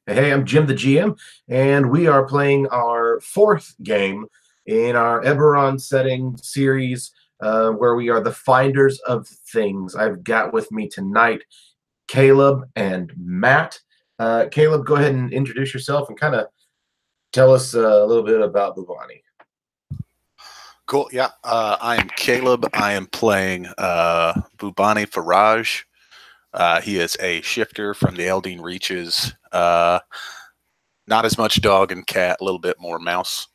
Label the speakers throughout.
Speaker 1: Hey, I'm Jim the GM, and we are playing our fourth game in our Eberron setting series, where we are the finders of things. I've got with me tonight Caleb and Matt. Caleb, go ahead and introduce yourself and kind of tell us a little bit about Bubani.
Speaker 2: Cool. Yeah. I am Caleb. I am playing Bubani Faraj. He is a shifter from the Eldine Reaches. Not as much dog and cat, a little bit more mouse.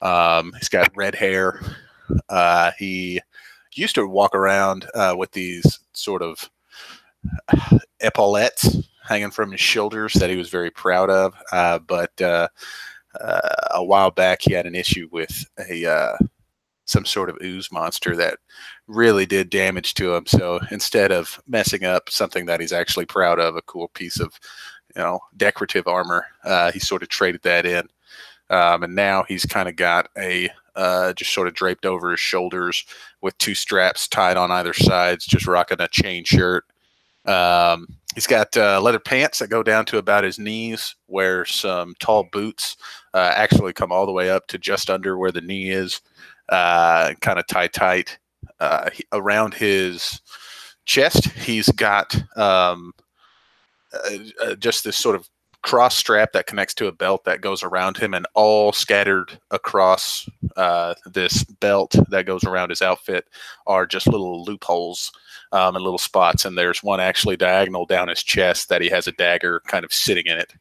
Speaker 2: He's got red hair. He used to walk around with these sort of epaulettes hanging from his shoulders that he was very proud of. But a while back, he had an issue with some sort of ooze monster that really did damage to him. So instead of messing up something that he's actually proud of, a cool piece of, decorative armor, he sort of traded that in. And now he's kind of got a just sort of draped over his shoulders with two straps tied on either sides, just rocking a chain shirt. He's got leather pants that go down to about his knees, wears some tall boots, actually come all the way up to just under where the knee is, kind of tie tight. Around his chest, he's got just this sort of cross strap that connects to a belt that goes around him, and all scattered across this belt that goes around his outfit are just little loopholes and little spots. And there's one actually diagonal down his chest that he has a dagger kind of sitting in it.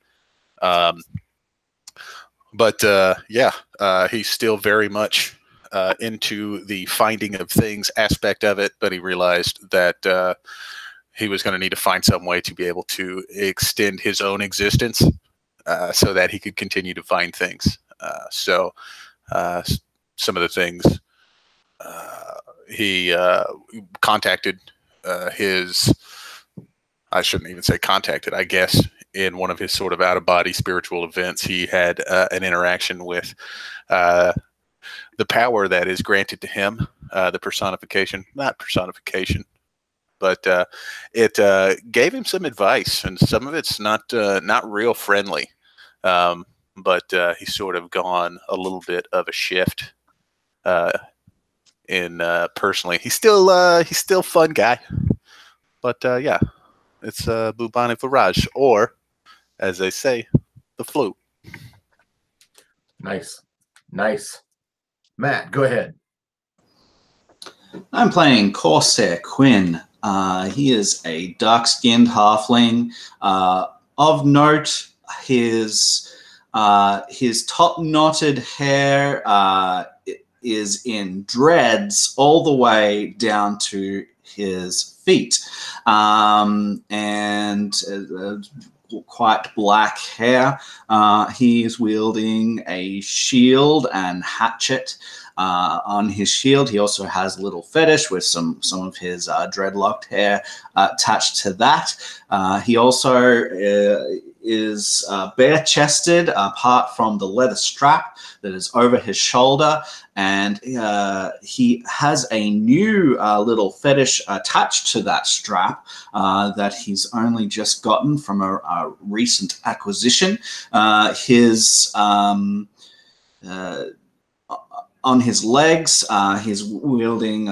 Speaker 2: He's still very much into the finding of things aspect of it, but he realized that he was going to need to find some way to be able to extend his own existence so that he could continue to find things. Some of the things he contacted I shouldn't even say contacted, I guess, in one of his sort of out-of-body spiritual events, he had an interaction with the power that is granted to him, the personification, not personification, but it gave him some advice, and some of it's not real friendly. But he's sort of gone a little bit of a shift in personally. He's still fun guy, but it's Bubani Faraj, or as they say, the flute.
Speaker 1: Nice. Matt, go ahead.
Speaker 3: I'm playing Corsair Quinn. He is a dark-skinned halfling. Of note, his top knotted hair is in dreads all the way down to his feet, and quite black hair. He is wielding a shield and hatchet. On his shield, he also has a little fetish with some of his dreadlocked hair attached to that. He also is bare-chested, apart from the leather strap that is over his shoulder, and he has a new little fetish attached to that strap that he's only just gotten from a recent acquisition. On his legs, he's wielding,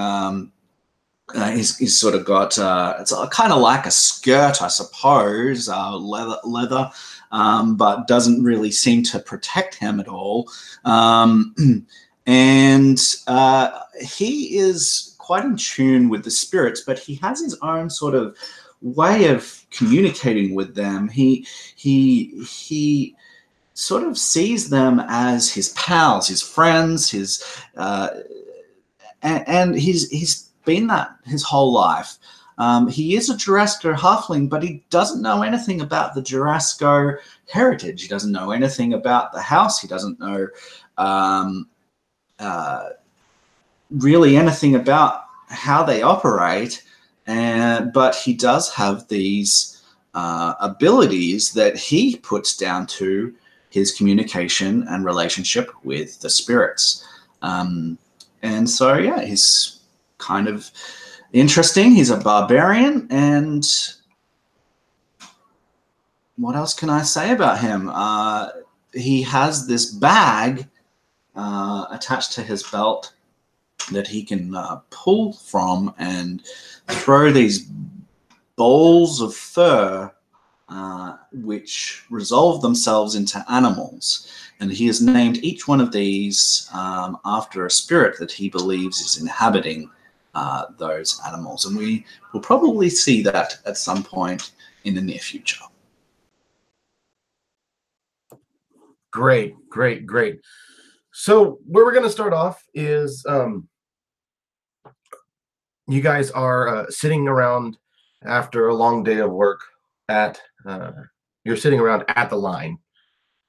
Speaker 3: he's sort of got, it's kind of like a skirt, I suppose, leather, but doesn't really seem to protect him at all. And he is quite in tune with the spirits, but he has his own sort of way of communicating with them. He sort of sees them as his pals, his friends, and he's been that his whole life. He is a Jurassico halfling, but he doesn't know anything about the Jurassico heritage. He doesn't know anything about the house. He doesn't know really anything about how they operate. But he does have these abilities that he puts down to his communication and relationship with the spirits. And so, yeah, he's kind of interesting. He's a barbarian, and what else can I say about him? He has this bag attached to his belt that he can pull from and throw these balls of fur which resolve themselves into animals. And he has named each one of these after a spirit that he believes is inhabiting those animals. And we will probably see that at some point in the near future.
Speaker 1: Great, great, great. So where we're going to start off is you guys are sitting around after a long day of work at you're sitting around at the line,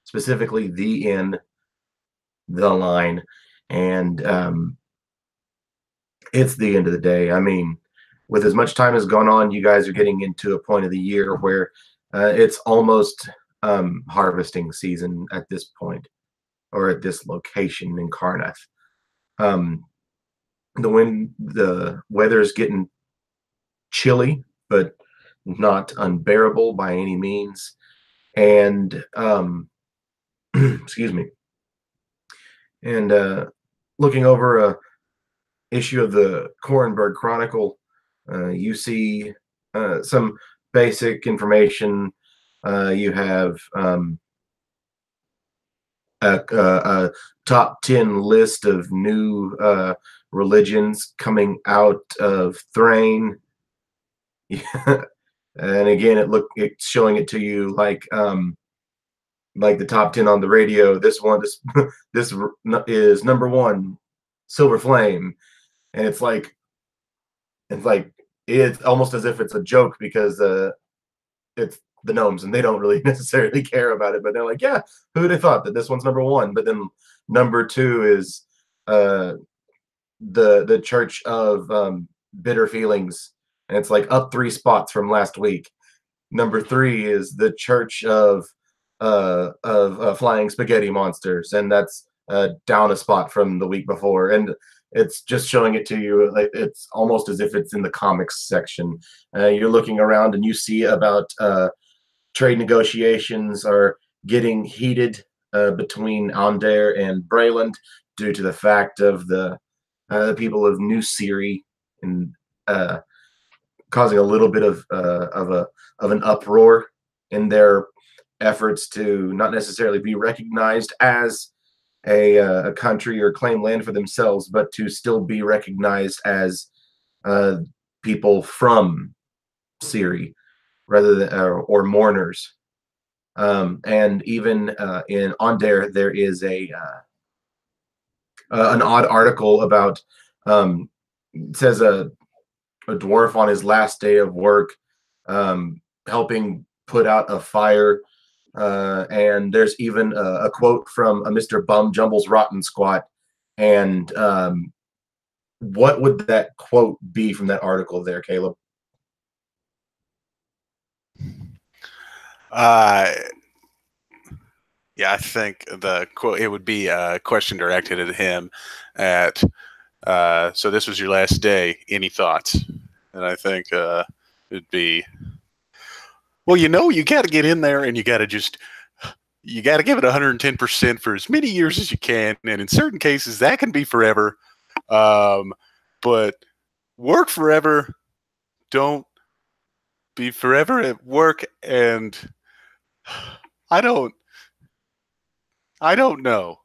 Speaker 1: specifically the inn, the line, and it's the end of the day. I mean, with as much time has gone on, you guys are getting into a point of the year where it's almost harvesting season at this point, or at this location in Karnath. The weather's getting chilly, but not unbearable by any means. And excuse me. And looking over a issue of the Korenberg Chronicle, you see some basic information. You have a top 10 list of new religions coming out of Thrain. And again, it's showing it to you like the top 10 on the radio. This is number 1, Silver Flame, and it's almost as if it's a joke because it's the gnomes and they don't really necessarily care about it, but they're like, yeah, who would have thought that this one's number 1? But then number 2 is the Church of Bitter Feelings, and it's like up 3 spots from last week. Number 3 is the Church of Flying Spaghetti Monsters, and that's down a spot from the week before. And it's just showing it to you like it's almost as if it's in the comics section. You're looking around and you see about trade negotiations are getting heated between Aundair and Brayland due to the fact of the people of New Siri and causing a little bit of an uproar in their efforts to not necessarily be recognized as a country or claim land for themselves, but to still be recognized as people from Siri rather than or mourners. And even in Aundair, there is an odd article about it says a dwarf on his last day of work helping put out a fire, and there's even a quote from a Mr. Bum Jumble's Rotten Squat. And what would that quote be from that article there, Caleb?
Speaker 2: Yeah, I think the quote, it would be a question directed at him at so this was your last day, any thoughts? And I think it'd be, well, you got to get in there and you got to give it 110% for as many years as you can, and in certain cases that can be forever, but work forever, don't be forever at work. And I don't know.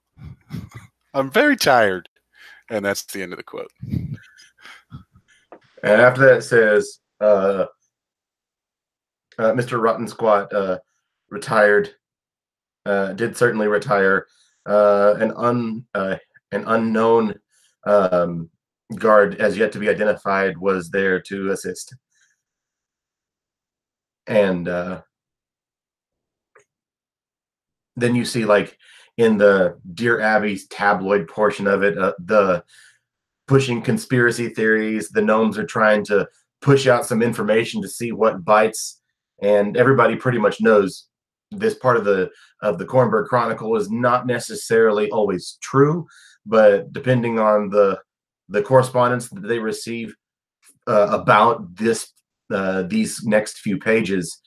Speaker 2: I'm very tired. And that's the end of the quote.
Speaker 1: And after that it says, Mr. Rotten Squat retired, did certainly retire. An unknown guard as yet to be identified was there to assist. And then you see, like, in the Dear Abby's tabloid portion of it, the pushing conspiracy theories. The gnomes are trying to push out some information to see what bites, and everybody pretty much knows this part of the Korenberg Chronicle is not necessarily always true, but depending on the correspondence that they receive about these next few pages,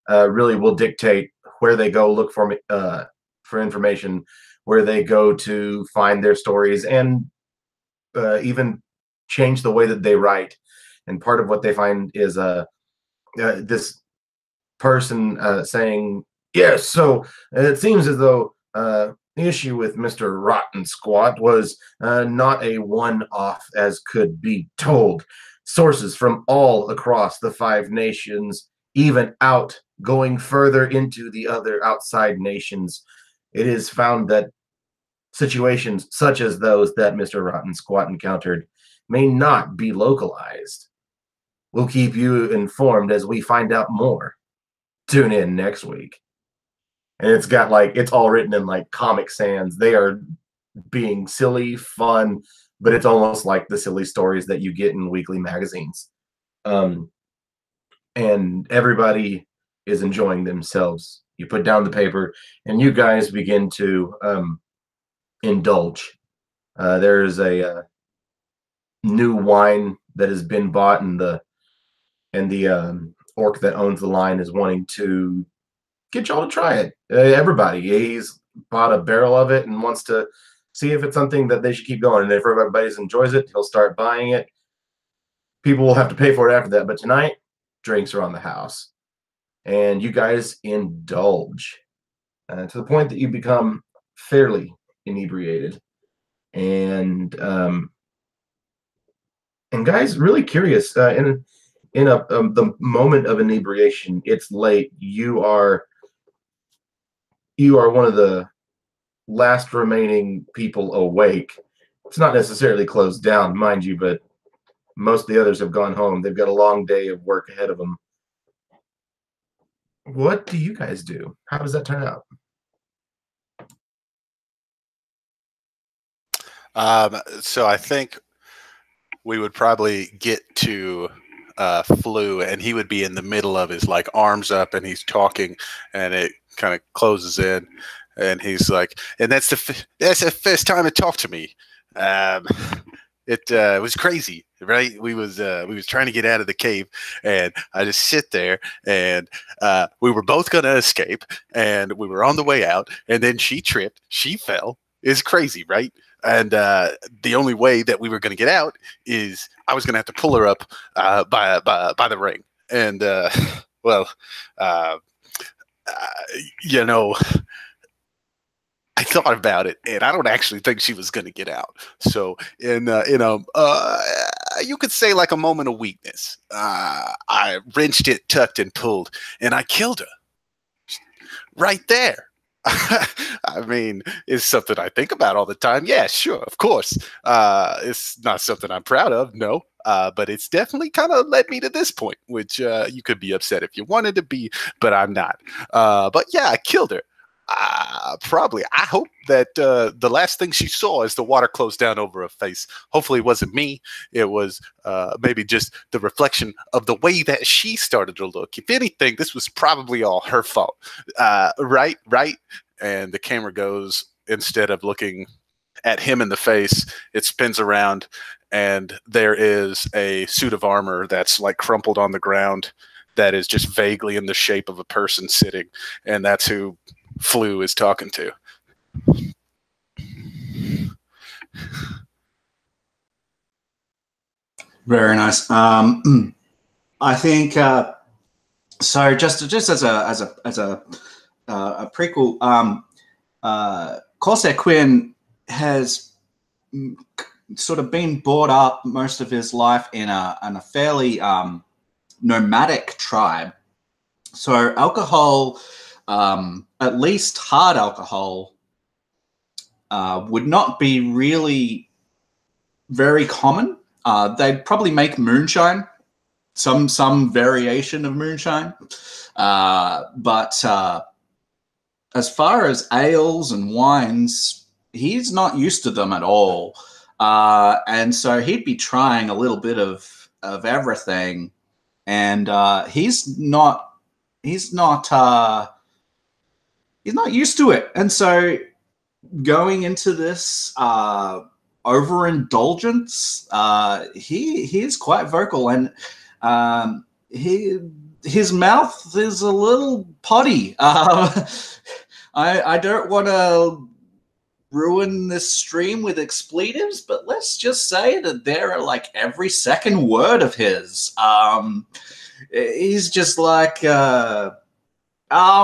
Speaker 1: really will dictate where they go look for information, where they go to find their stories, and even change the way that they write. And part of what they find is this person saying, yes, so it seems as though the issue with Mr. Rotten Squat was not a one-off as could be told. Sources from all across the 5 nations, even out going further into the other outside nations, it is found that situations such as those that Mr. Rotten Squat encountered may not be localized. We'll keep you informed as we find out more. Tune in next week. And it's got it's all written in Comic Sans. They are being silly, fun, but it's almost like the silly stories that you get in weekly magazines. And everybody is enjoying themselves. You put down the paper and you guys begin to indulge. There's a new wine that has been bought, and the orc that owns the line is wanting to get y'all to try it. Everybody, he's bought a barrel of it and wants to see if it's something that they should keep going. And if everybody enjoys it, he'll start buying it. People will have to pay for it after that. But tonight, drinks are on the house, and you guys indulge to the point that you become fairly inebriated. And guys, really curious. In the moment of inebriation, it's late. You are one of the last remaining people awake. It's not necessarily closed down, mind you, but most of the others have gone home. They've got a long day of work ahead of them. What do you guys do? How does that turn out?
Speaker 2: So I think we would probably get to Flu, and he would be in the middle of his arms up, and he's talking, and it kind of closes in, and he's like, and that's the first time it talked to me. It was crazy, right? We was trying to get out of the cave, and I just sit there, and we were both gonna escape, and we were on the way out, and then she tripped, she fell. It's crazy, right? And the only way that we were going to get out is I was going to have to pull her up by the ring. And you know, I thought about it, and I don't actually think she was going to get out. So you could say a moment of weakness. I wrenched it, tucked and pulled, and I killed her right there. I mean, it's something I think about all the time. Yeah, sure, of course. It's not something I'm proud of, no. But it's definitely kind of led me to this point, which you could be upset if you wanted to be, but I'm not. But yeah, I killed her. Probably. I hope that the last thing she saw is the water closed down over her face. Hopefully it wasn't me. It was maybe just the reflection of the way that she started to look. If anything, this was probably all her fault. Right? And the camera goes, instead of looking at him in the face, it spins around, and there is a suit of armor that's crumpled on the ground that is just vaguely in the shape of a person sitting, and that's who Flu is talking to.
Speaker 3: Very nice. I think so. Just as a prequel, Corsair Quinn has sort of been brought up most of his life in a fairly nomadic tribe. So alcohol, at least hard alcohol, would not be really very common. They'd probably make moonshine, some variation of moonshine. But as far as ales and wines, he's not used to them at all. And so he'd be trying a little bit of everything. And he's not used to it. And so going into this overindulgence, he is quite vocal, and his mouth is a little potty. I don't want to ruin this stream with expletives, but let's just say that there are like every second word of his. He's just like, oh,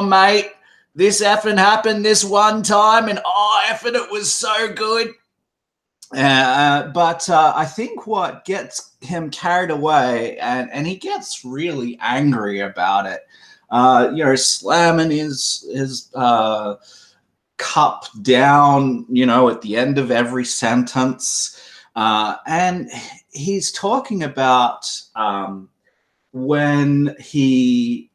Speaker 3: mate, this effing happened this one time, and oh, effing, it was so good. But I think what gets him carried away, and he gets really angry about it, slamming his cup down, at the end of every sentence. And he's talking about when he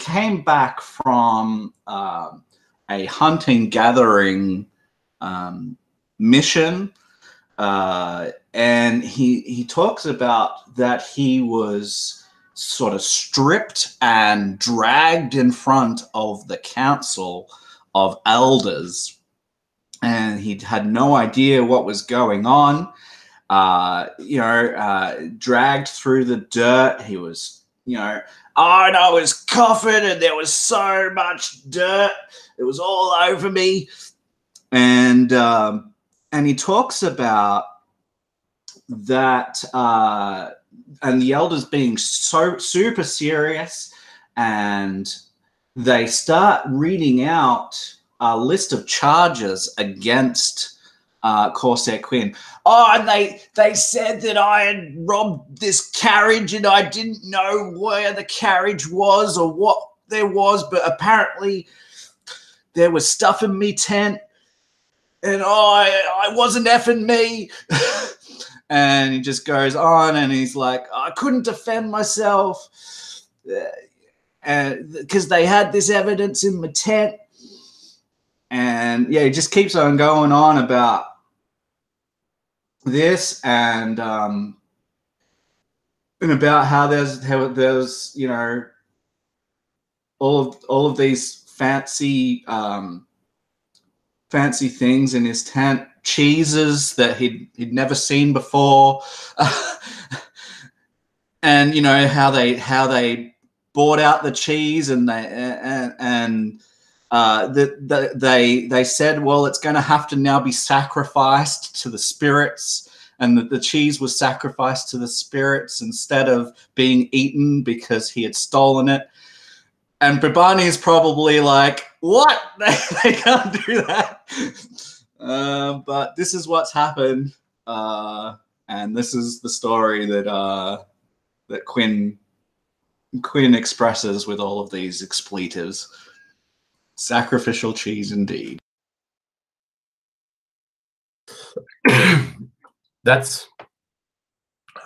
Speaker 3: came back from a hunting-gathering mission, and he talks about that he was sort of stripped and dragged in front of the council of elders, and he had no idea what was going on. Dragged through the dirt. He was, and I was coughing, and there was so much dirt. It was all over me. And he talks about that, and the elders being so super serious, and they start reading out a list of charges against Corsair Quinn. Oh, and they said that I had robbed this carriage and I didn't know where the carriage was or what there was, but apparently there was stuff in me tent, and I wasn't effing me. And he just goes on, and he's like, I couldn't defend myself, and because they had this evidence in my tent. And yeah, he just keeps on going on about this, and about how there's all of these fancy things in his tent, cheeses that he'd never seen before, and how they bought out the cheese, and they said, well, it's going to have to now be sacrificed to the spirits, and that the cheese was sacrificed to the spirits instead of being eaten because he had stolen it. And Babani is probably like, what? They can't do that. But this is what's happened, and this is the story that Quinn expresses with all of these expletives. Sacrificial cheese, indeed.
Speaker 1: That's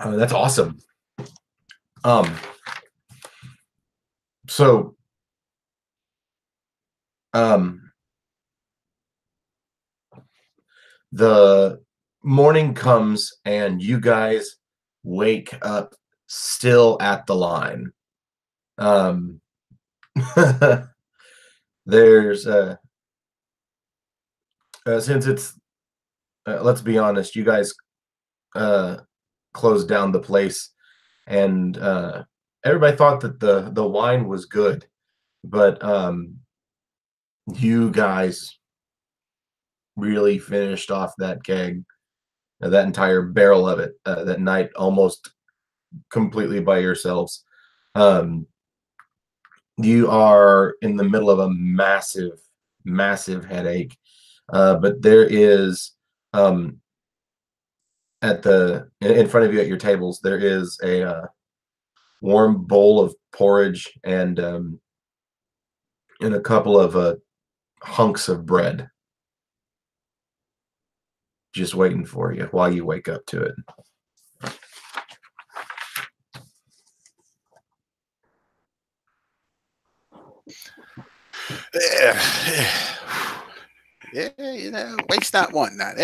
Speaker 1: awesome. So the morning comes and you guys wake up still at the line. There's since it's let's be honest, you guys closed down the place, and everybody thought that the wine was good, but you guys really finished off that keg, that entire barrel of it, that night, almost completely by yourselves. You are in the middle of a massive headache, but there is in front of you at your tables, there is a warm bowl of porridge and a couple of hunks of bread just waiting for you while you wake up to it.
Speaker 2: Yeah, waste not, want not.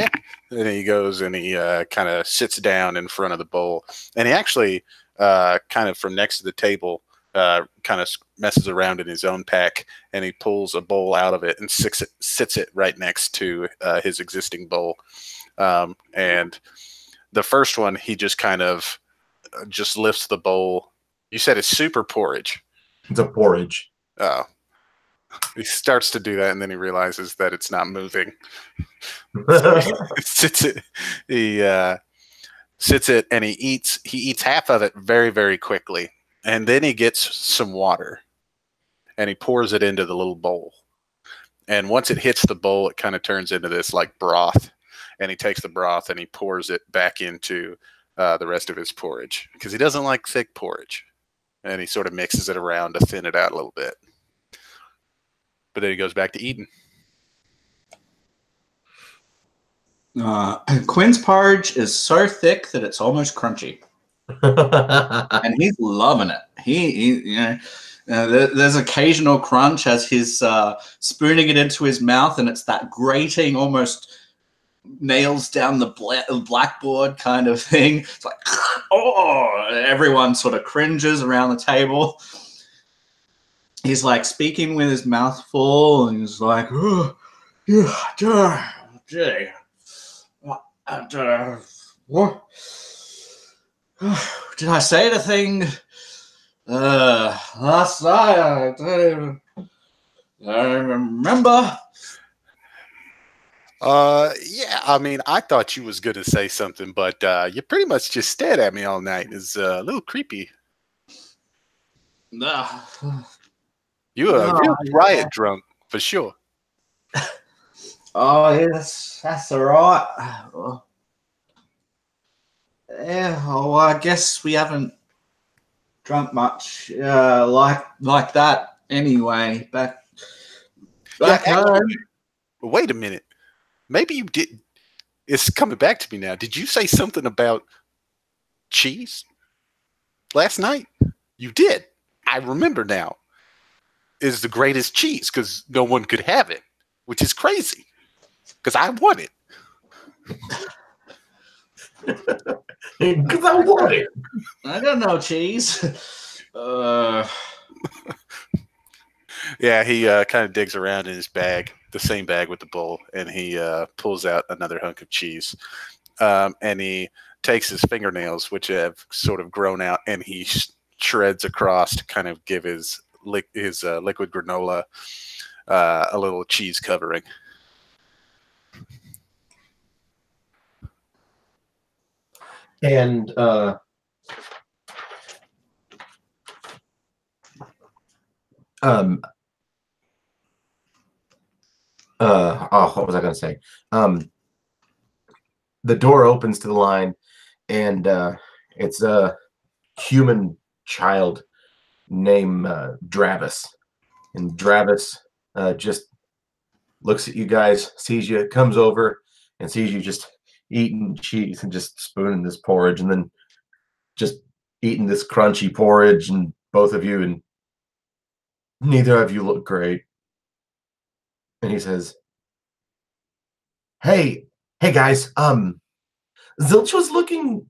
Speaker 2: And he goes and he kind of sits down in front of the bowl, and he actually kind of from next to the table kind of messes around in his own pack, and he pulls a bowl out of it and sits it right next to his existing bowl. And the first one, he just kind of just lifts the bowl, You said it's super porridge.
Speaker 1: It's a porridge.
Speaker 2: Oh. He starts to do that, and then he realizes that it's not moving. So he sits it. He sits it, and he eats half of it very, very quickly, and then he gets some water, and he pours it into the little bowl. And once it hits the bowl, it kind of turns into this like broth, and he takes the broth and he pours it back into the rest of his porridge because he doesn't like thick porridge, and he sort of mixes it around to thin it out a little bit. But then he goes back to eating.
Speaker 3: Quinn's porridge is so thick that it's almost crunchy, and he's loving it. There's occasional crunch as he's spooning it into his mouth, and it's that grating, almost nails down the blackboard kind of thing. It's like, oh! Everyone sort of cringes around the table. He's like speaking with his mouth full, and he's like, oh, yeah, gee. What? Did I say the thing last night? I don't even remember.
Speaker 2: Yeah, I mean, I thought you was going to say something, but you pretty much just stared at me all night. It's a little creepy. You were a real riot drunk, for sure.
Speaker 3: Oh, yes, that's all right. Yeah, well, I guess we haven't drunk much like that anyway. Back home.
Speaker 2: Wait a minute. Maybe you did. It's coming back to me now. Did you say something about cheese last night? You did. I remember now. Is the greatest cheese because no one could have it, which is crazy because I want it.
Speaker 1: Because I want it.
Speaker 3: I don't know cheese.
Speaker 2: Yeah, he kind of digs around in his bag, the same bag with the bowl, and he pulls out another hunk of cheese. And he takes his fingernails, which have sort of grown out, and he shreds across to kind of give his liquid granola a little cheese covering.
Speaker 1: And what was I going to say? The door opens to the line, and it's a human child named Dravis. And Dravis just looks at you guys, sees you, comes over, and sees you just eating cheese and just spooning this porridge, and then just eating this crunchy porridge, and both of you, and neither of you look great. And he says, Hey guys, Zilch was looking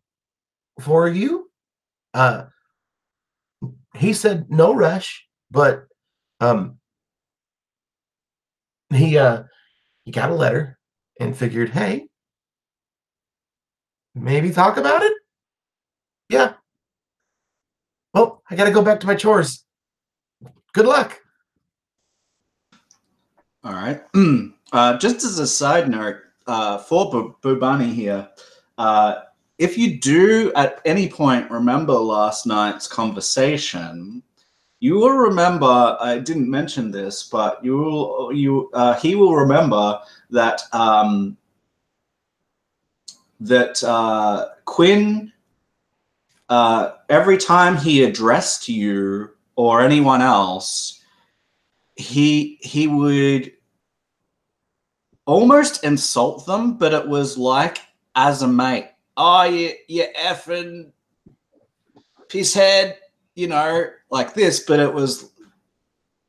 Speaker 1: for you. He said no rush, but he got a letter and figured, hey, maybe talk about it? Yeah. Well, I gotta go back to my chores. Good luck.
Speaker 3: All right. Just as a side note, for Bubani here, if you do at any point remember last night's conversation, you will remember. I didn't mention this, but he will remember that Quinn, every time he addressed you or anyone else, he would almost insult them, but it was like as a mate. Oh, you effing pisshead, like this, but it was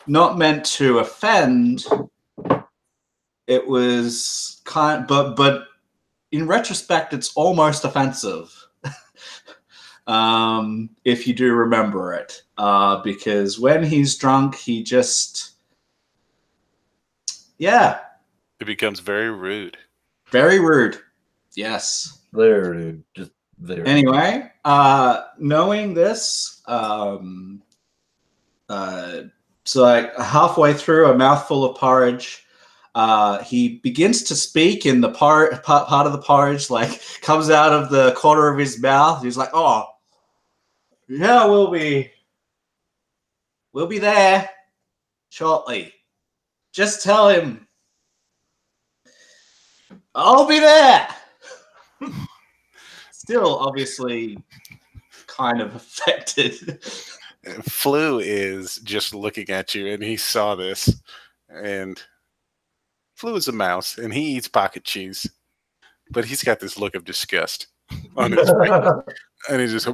Speaker 3: not meant to offend. It was but in retrospect, it's almost offensive. If you do remember it, because when he's drunk, he just, it
Speaker 2: becomes very rude.
Speaker 3: Very rude. Yes.
Speaker 1: Very rude. Just
Speaker 3: Anyway, knowing this, so like halfway through a mouthful of porridge, he begins to speak in the part of the porridge, like comes out of the corner of his mouth. He's like, "Oh, yeah, we'll be there shortly. Just tell him I'll be there." Still, obviously, kind of affected.
Speaker 2: Flu is just looking at you, and he saw this, and Flu is a mouse, and he eats pocket cheese, but he's got this look of disgust on his face, and he just.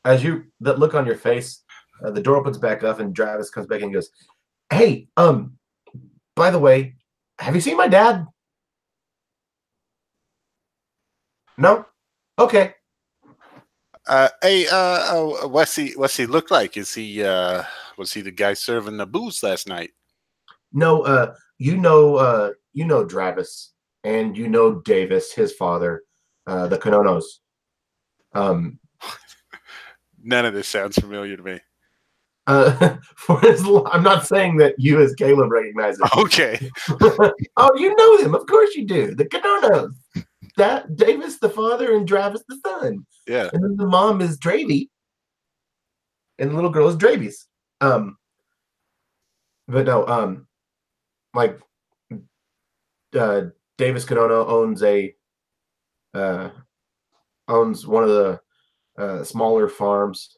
Speaker 1: As you that look on your face, the door opens back up, and Travis comes back and goes, "Hey, by the way, have you seen my dad?" No. Okay.
Speaker 2: Hey, what's he look like? Is he was he the guy serving the booze last night?
Speaker 1: No. You know Travis, and you know Davis, his father, the Kanonos.
Speaker 2: None of this sounds familiar to me.
Speaker 1: I'm not saying that you as Caleb recognize it.
Speaker 2: Okay.
Speaker 1: Oh, you know them. Of course you do. The Kanonos. That Davis the father and Travis the son.
Speaker 2: Yeah.
Speaker 1: And then the mom is Dravy. And the little girl is Dravies. But no, like Davis Kanono owns one of the smaller farms.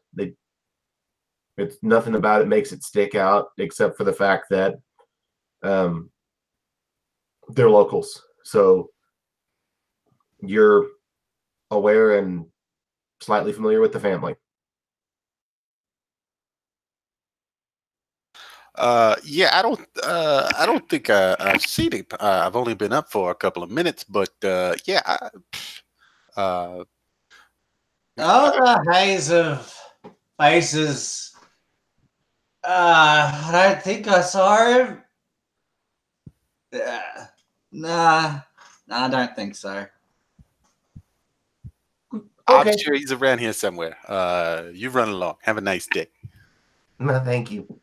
Speaker 1: It's nothing about it makes it stick out except for the fact that they're locals. So you're aware and slightly familiar with the family.
Speaker 2: Yeah, I don't think I've seen it. I've only been up for a couple of minutes, but yeah.
Speaker 3: Oh, the haze of faces. I don't think I saw him. Nah, I don't think so.
Speaker 1: Okay.
Speaker 2: I'm sure he's around here somewhere. You run along. Have a nice day.
Speaker 1: No, thank you.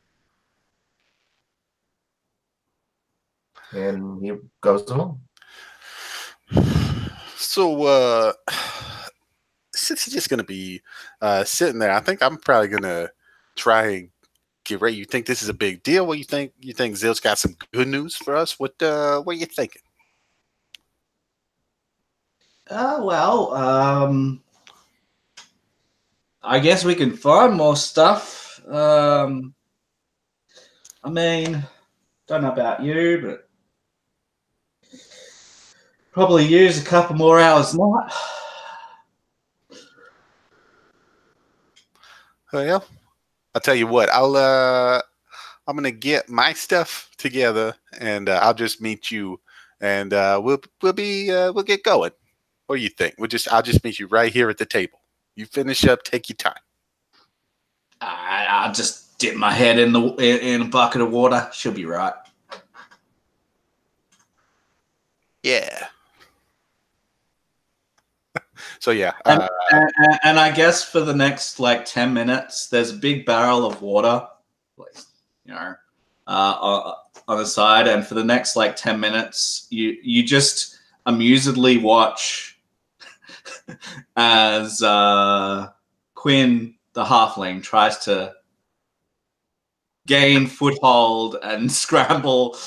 Speaker 1: And he goes along.
Speaker 2: So, since he's just gonna be sitting there, I think I'm probably gonna try and get ready. You think this is a big deal? What you think? You think Zill's got some good news for us? What are you thinking?
Speaker 3: Well, I guess we can find more stuff. I mean, don't know about you, but probably use a couple more hours night.
Speaker 2: Well, I'll tell you what. I'm gonna get my stuff together, and I'll just meet you, and we'll get going. What do you think? I'll just meet you right here at the table. You finish up, take your time.
Speaker 3: I'll just dip my head in a bucket of water. She'll be right.
Speaker 2: Yeah. So yeah.
Speaker 3: And I guess for the next 10 minutes, there's a big barrel of water, on the side, and for the next 10 minutes, you just amusedly watch as Quinn, the halfling, tries to gain foothold and scramble.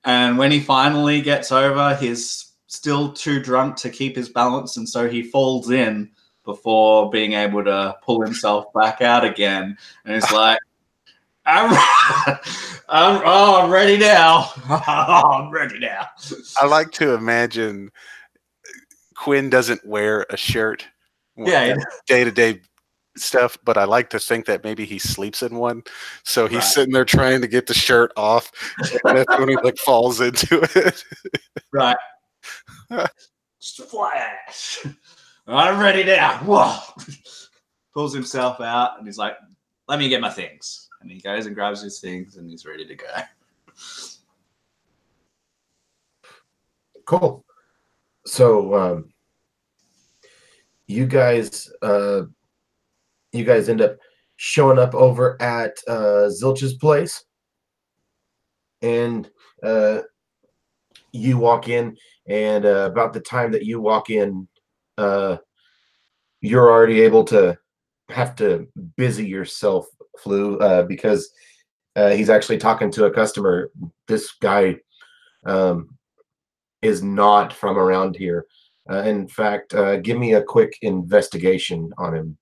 Speaker 3: And when he finally gets over, he's still too drunk to keep his balance, and so he falls in before being able to pull himself back out again. And he's like, I'm ready now. I'm ready now.
Speaker 2: I like to imagine Quinn doesn't wear a shirt.
Speaker 3: Yeah.
Speaker 2: Day-to-day stuff, but I like to think that maybe he sleeps in one. So he's sitting there trying to get the shirt off, and that's when he falls into it.
Speaker 3: Right. Splash. I'm ready now. Whoa. Pulls himself out, and he's like, let me get my things. And he goes and grabs his things, and he's ready to go.
Speaker 1: Cool. So you guys end up showing up over at Zilch's place, and you walk in, and about the time that you walk in, you're already able to have to busy yourself, Flu, because he's actually talking to a customer. This guy is not from around here. In fact, give me a quick investigation on him.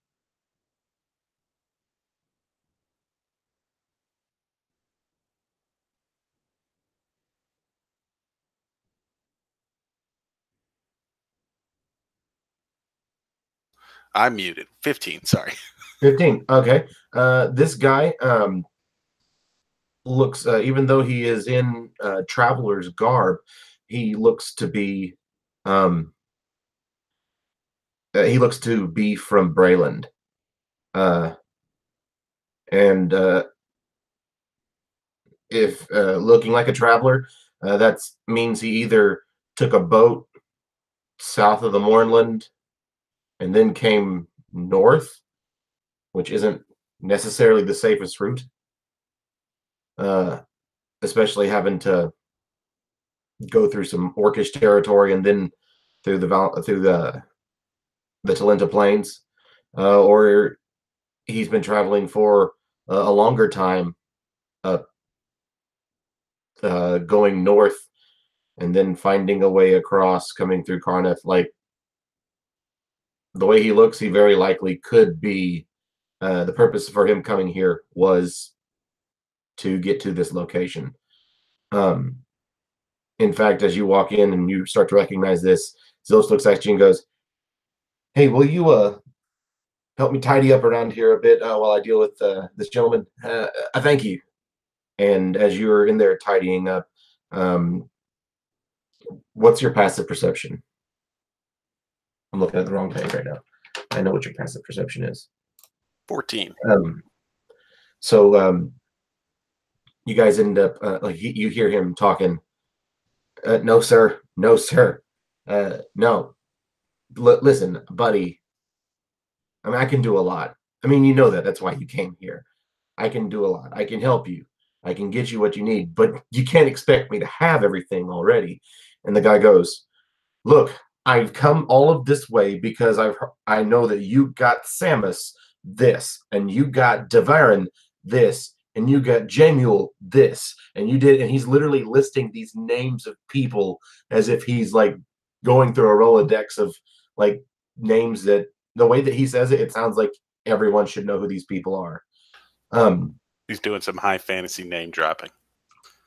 Speaker 2: I'm muted. 15, sorry.
Speaker 1: 15. Okay. This guy looks, even though he is in traveler's garb, he looks to be from Brayland. And if looking like a traveler, that means he either took a boat south of the Mournland and then came north, which isn't necessarily the safest route, especially having to go through some Orcish territory and then through the Talenta Plains, or he's been traveling for a longer time, going north and then finding a way across, coming through Carneth. Like, the way he looks, he very likely could be, the purpose for him coming here was to get to this location. In fact, as you walk in and you start to recognize this, Zilch looks at you and goes, "Hey, will you help me tidy up around here a bit while I deal with this gentleman? Thank you." And as you're in there tidying up, what's your passive perception? I'm looking at the wrong page right now. I know what your passive perception is.
Speaker 2: 14.
Speaker 1: So you guys end up, like, you hear him talking. No, sir. No, sir. No. Listen, buddy. I mean, I can do a lot. I mean, you know that. That's why you came here. I can do a lot. I can help you. I can get you what you need, but you can't expect me to have everything already. And the guy goes, "Look, I've come all of this way because I know that you got Samus this, and you got Devarin this, and you got Jamuel this, and you did," and he's literally listing these names of people as if he's like going through a Rolodex of like names that, the way that he says it, it sounds like everyone should know who these people are.
Speaker 2: He's doing some high fantasy name dropping.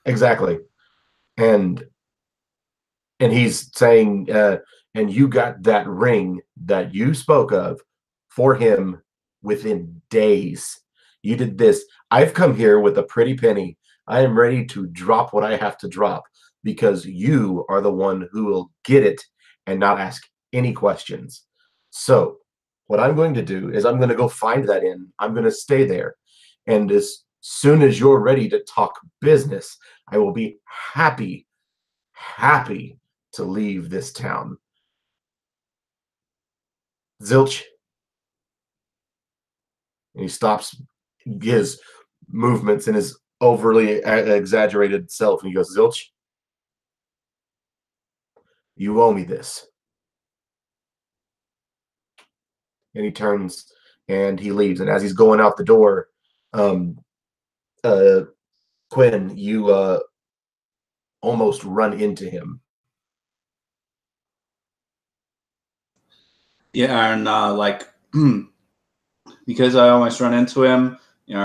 Speaker 1: Exactly. And he's saying, and you got that ring that you spoke of for him within days. You did this. I've come here with a pretty penny. I am ready to drop what I have to drop because you are the one who will get it and not ask any questions. So what I'm going to do is I'm going to go find that inn. I'm going to stay there. And as soon as you're ready to talk business, I will be happy to leave this town. Zilch. And he stops his movements and his overly exaggerated self, and he goes, "Zilch, you owe me this." And he turns and he leaves. And as he's going out the door, Quinn, you almost run into him.
Speaker 3: Yeah, and like because I almost run into him, he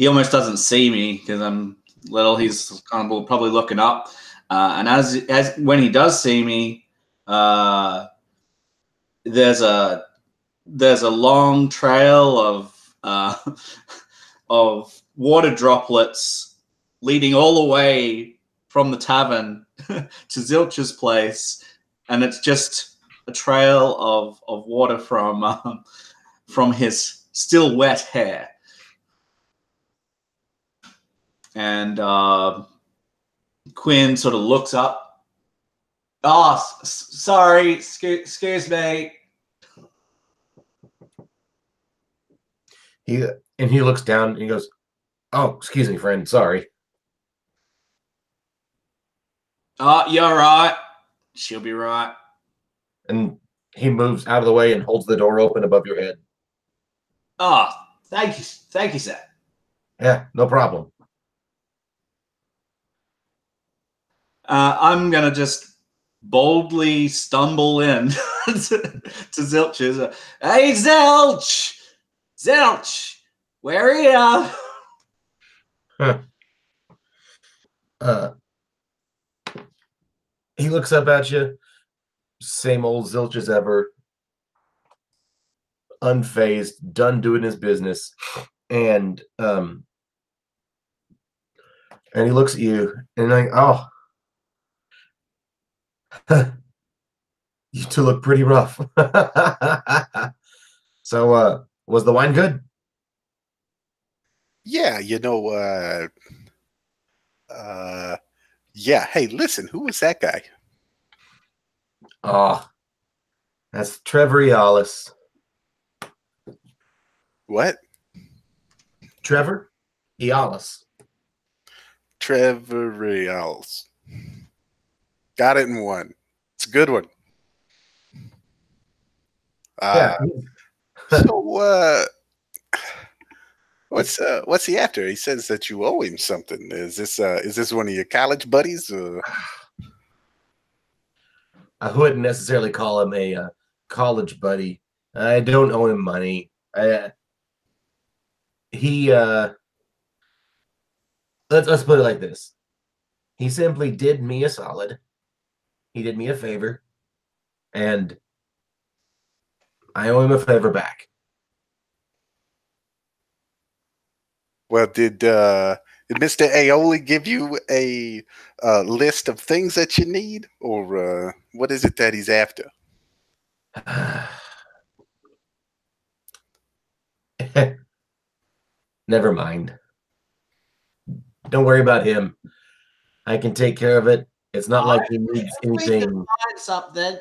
Speaker 3: almost doesn't see me because I'm little. He's kind of probably looking up, and as when he does see me, there's a long trail of water droplets leading all the way from the tavern to Zilch's place, and it's just a trail of water from his still wet hair. And Quinn sort of looks up. Oh, sorry. Excuse me.
Speaker 1: He looks down and he goes, "Oh, excuse me, friend. Sorry."
Speaker 3: Oh, you're right. She'll be right.
Speaker 1: And he moves out of the way and holds the door open above your head.
Speaker 3: Oh, thank you, sir.
Speaker 1: Yeah, no problem.
Speaker 3: I'm gonna just boldly stumble in to Zilch's. Hey, Zilch! Zilch! Where are you?
Speaker 1: Huh. He looks up at you, same old Zilch as ever, unfazed, done doing his business, and he looks at you and like, "Oh, you two look pretty rough." So, was the wine good?
Speaker 2: Yeah, yeah. Hey, listen, who was that guy?
Speaker 1: Oh, that's Trevor Ealis.
Speaker 2: What?
Speaker 1: Trevor Ealis.
Speaker 2: Trevor Reals. Got it in one. It's a good one.
Speaker 1: Yeah.
Speaker 2: So, what's he after? He says that you owe him something. Is this one of your college buddies?
Speaker 1: I wouldn't necessarily call him a college buddy. I don't owe him money. He let's put it like this. He simply did me a solid. He did me a favor, and I owe him a favor back.
Speaker 2: Well, did Mr. Aioli give you a list of things that you need, or what is it that he's after?
Speaker 1: Never mind. Don't worry about him. I can take care of it. It's not like he needs anything.
Speaker 3: We can find something.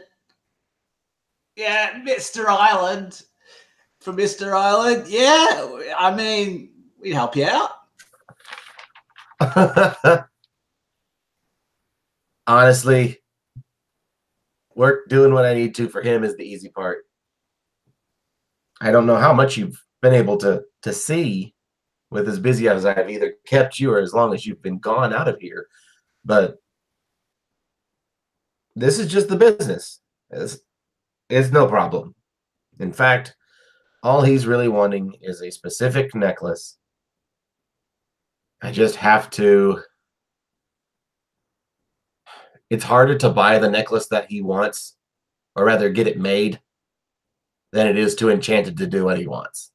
Speaker 3: Yeah, Mr. Island. For Mr. Island. Yeah, I mean, we'd help you out.
Speaker 1: Honestly, work doing what I need to for him is the easy part. I don't know how much you've been able to see with as busy as I've either kept you or as long as you've been gone out of here, but this is just the business. It's no problem. In fact, all he's really wanting is a specific necklace. I just have to. It's harder to buy the necklace that he wants, or rather get it made, than it is to enchant it to do what he wants.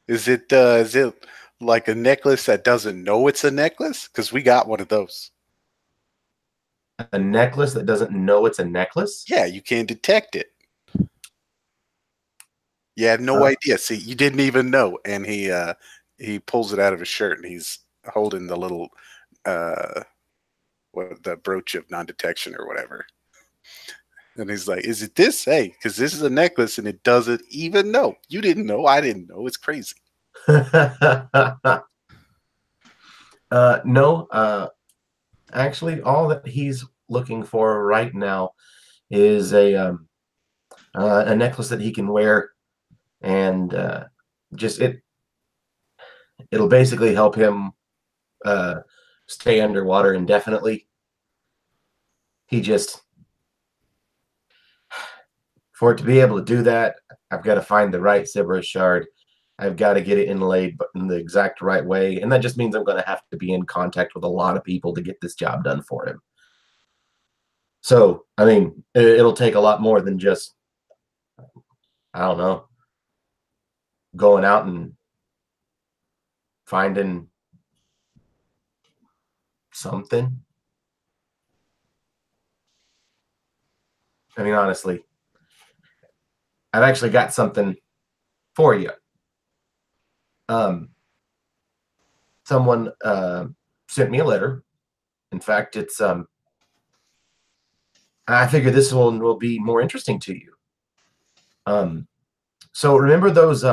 Speaker 2: Is it like a necklace that doesn't know it's a necklace? Because we got one of those.
Speaker 1: A necklace that doesn't know it's a necklace?
Speaker 2: Yeah, you can detect it. You had no idea. See, you didn't even know. And he pulls it out of his shirt and he's holding the little the brooch of non-detection or whatever. And he's like, "Is it this? Hey, because this is a necklace and it doesn't even know. You didn't know. I didn't know. It's crazy."
Speaker 1: No. Actually, all that he's looking for right now is a necklace that he can wear, and it'll basically help him stay underwater indefinitely. He just, for it to be able to do that, I've got to find the right Cerberus shard. I've got to get it inlaid in the exact right way, and that just means I'm going to have to be in contact with a lot of people to get this job done for him. So, I mean, it'll take a lot more than just, I don't know, going out and finding something. I mean, honestly, I've actually got something for you. Someone sent me a letter In fact, it's I figure this one will be more interesting to you. So remember those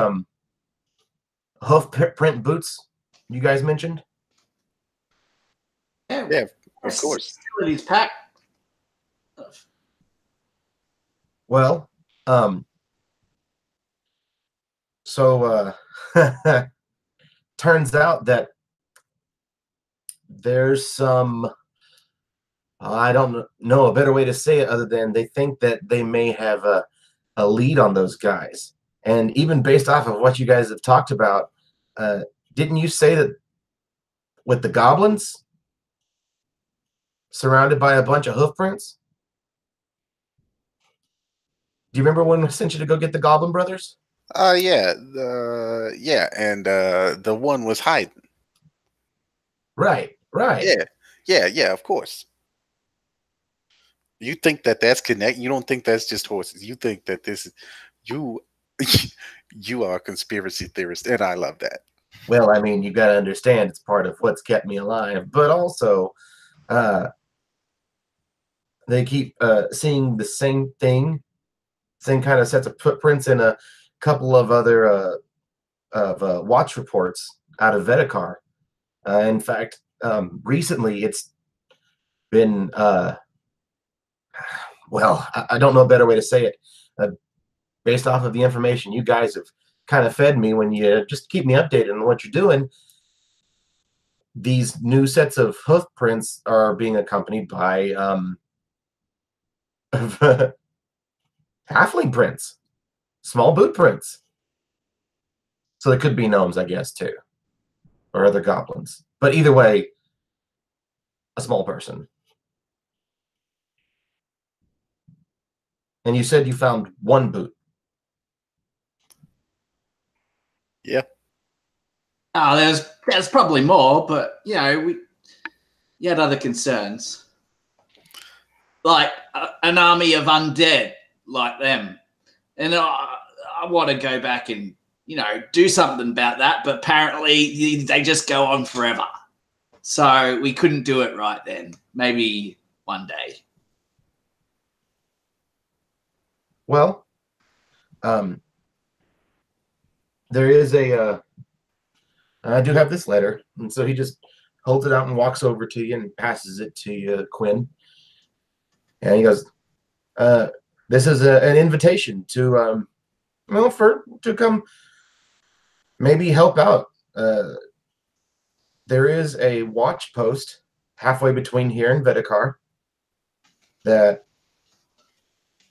Speaker 1: hoof print boots you guys mentioned?
Speaker 2: Yeah, of course.
Speaker 3: Facilities pack.
Speaker 1: Well, so turns out that there's some, I don't know a better way to say it other than they think that they may have a lead on those guys. And even based off of what you guys have talked about, didn't you say that with the goblins surrounded by a bunch of hoof prints? Do you remember when I sent you to go get the Goblin Brothers?
Speaker 2: Yeah, and the one was hiding.
Speaker 1: Right, right.
Speaker 2: Yeah, of course. You think that that's connect? You don't think that's just horses. You think that this is you. You are a conspiracy theorist, and I love that.
Speaker 1: Well, I mean, you got to understand it's part of what's kept me alive, but also they keep seeing the same thing, same kind of sets of footprints in a couple of other watch reports out of Vedekar. In fact, recently it's been, well, I don't know a better way to say it. Based off of the information you guys have kind of fed me when you just keep me updated on what you're doing, these new sets of hoof prints are being accompanied by halfling prints, small boot prints. So there could be gnomes, I guess, too, or other goblins. But either way, a small person. And you said you found one boot.
Speaker 2: Yeah.
Speaker 3: Oh, there's probably more, but we had other concerns, like an army of undead like them, and I want to go back and do something about that, but apparently they just go on forever, so we couldn't do it right then. Maybe one day.
Speaker 1: Well, there is a. I do have this letter, and so he just holds it out and walks over to you and passes it to you, Quinn. And he goes, "This is an invitation to, to come, maybe help out. There is a watch post halfway between here and Vedekar that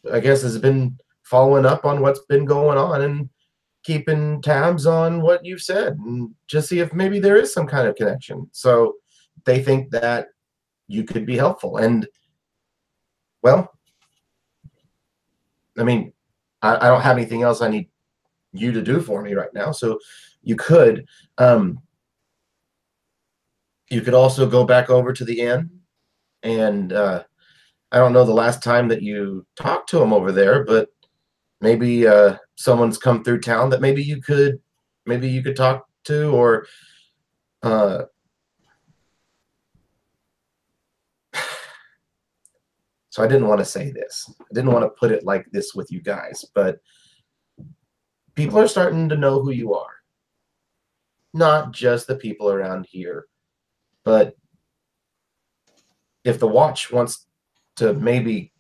Speaker 1: I guess has been following up on what's been going on and keeping tabs on what you've said and just see if maybe there is some kind of connection. So they think that you could be helpful. And, well, I mean, I don't have anything else I need you to do for me right now. So you could also go back over to the inn and I don't know the last time that you talked to him over there, but maybe someone's come through town that maybe you could talk to, or so I didn't want to say this. I didn't want to put it like this with you guys, but people are starting to know who you are. Not just the people around here, but if the watch wants to maybe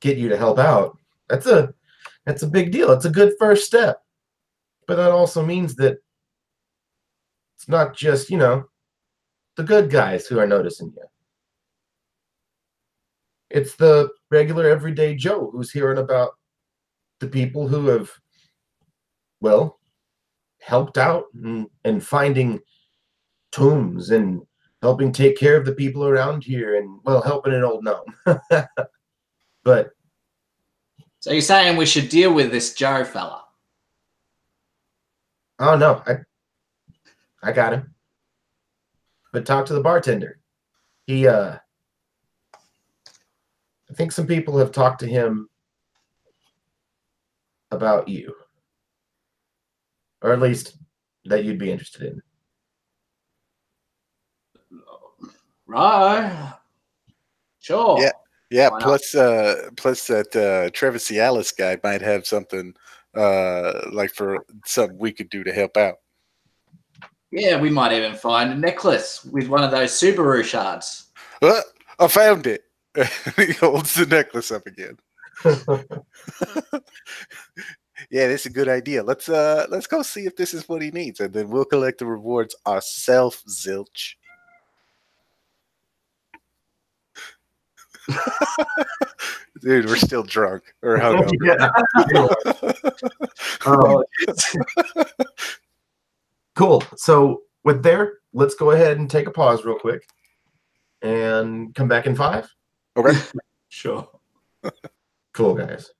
Speaker 1: get you to help out, that's a big deal. It's a good first step. But that also means that it's not just, the good guys who are noticing you. It's the regular everyday Joe who's hearing about the people who have, well, helped out and finding tombs and helping take care of the people around here and, well, helping an old gnome. But
Speaker 3: so you're saying we should deal with this Joe fella?
Speaker 1: oh no, I got him. But talk to the bartender. He I think some people have talked to him about you. Or at least that you'd be interested in.
Speaker 3: Right. Sure.
Speaker 2: Yeah. Yeah,
Speaker 3: Why not?
Speaker 2: plus that Trevor Cialis guy might have something like for something we could do to help out.
Speaker 3: Yeah, we might even find a necklace with one of those Subaru shards.
Speaker 2: I found it. He holds the necklace up again. Yeah, that's a good idea. Let's go see if this is what he needs, and then we'll collect the rewards ourselves, Zilch. Dude, we're still drunk or hungover.
Speaker 1: Cool. So with there, let's go ahead and take a pause real quick and come back in 5.
Speaker 2: Okay.
Speaker 3: Sure.
Speaker 1: Cool, guys.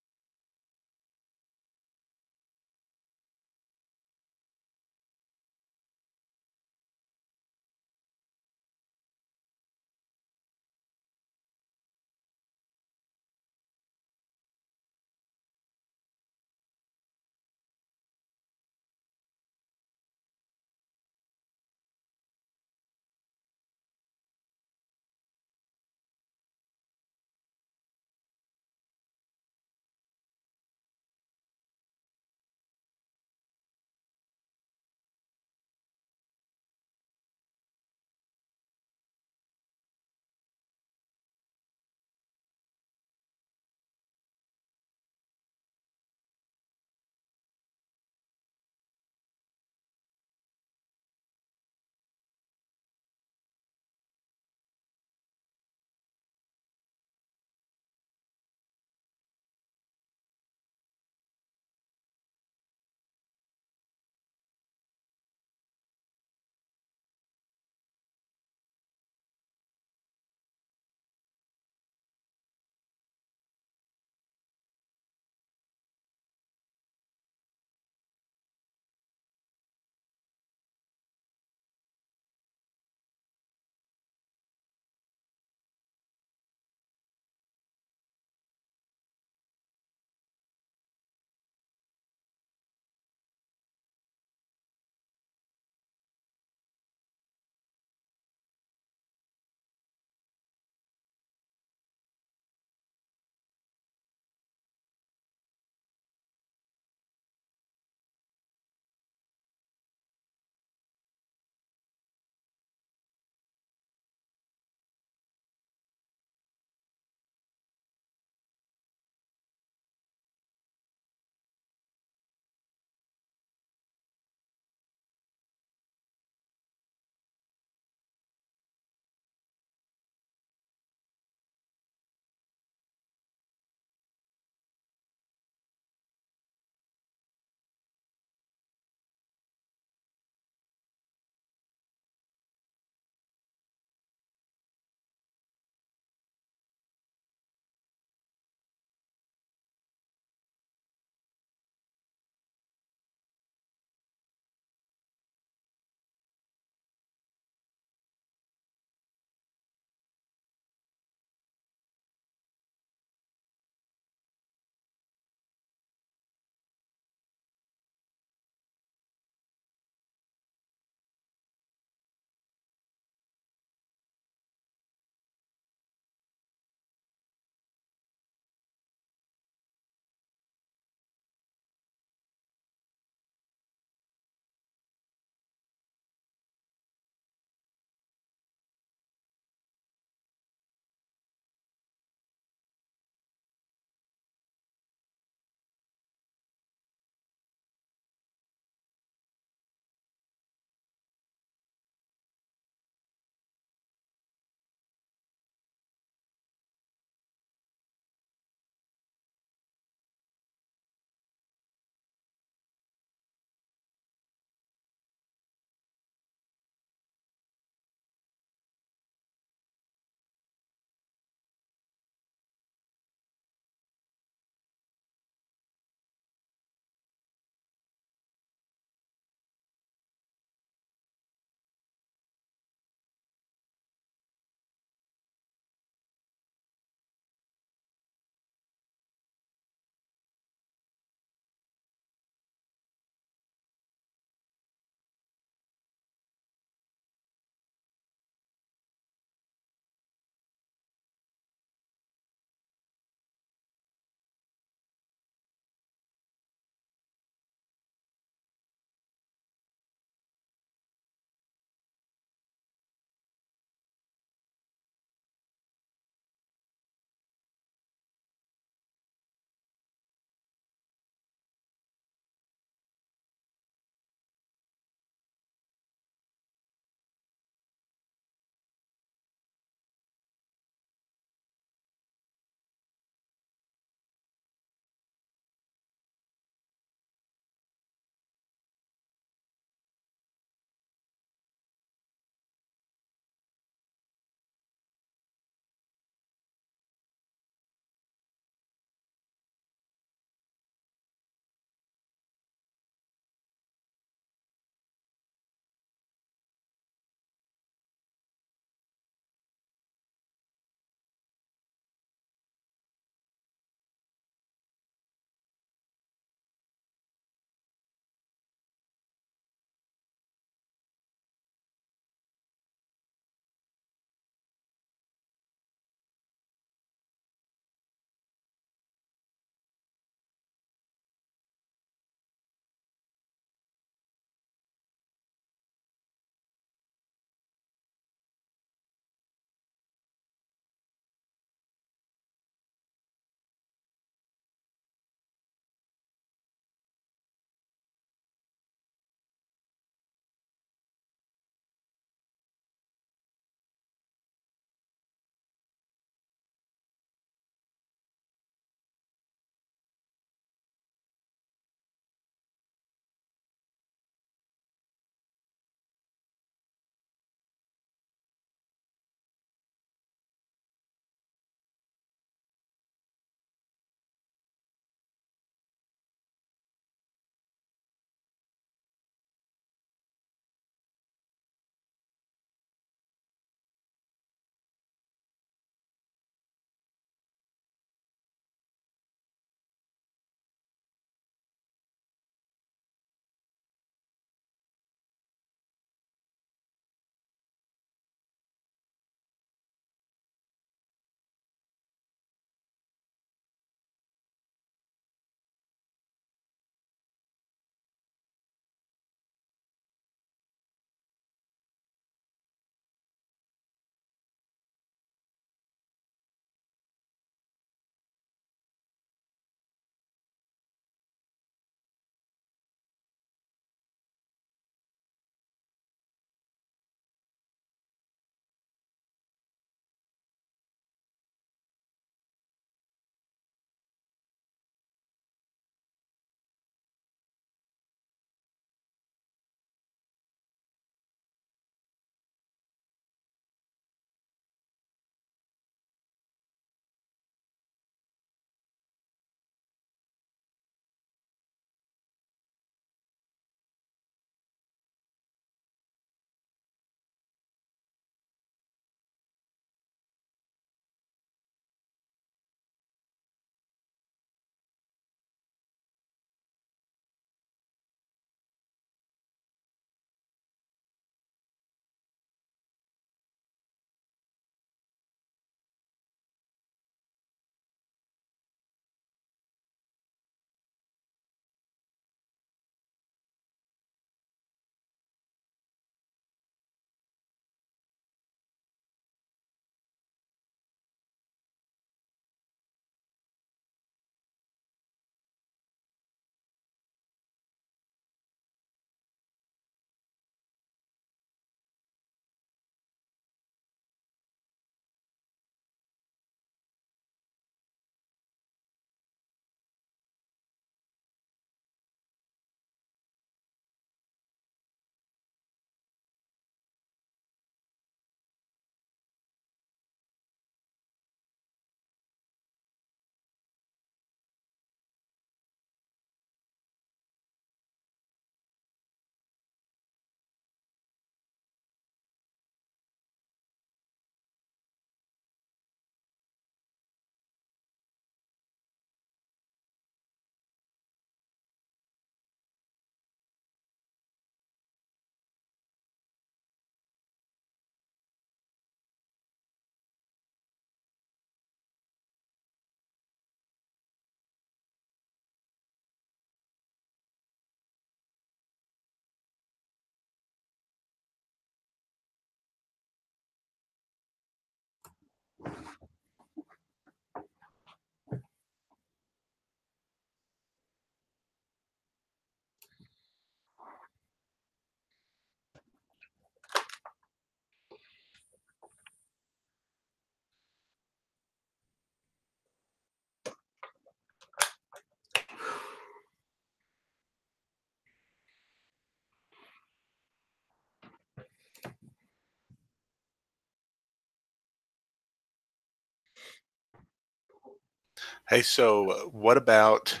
Speaker 2: Hey, so what about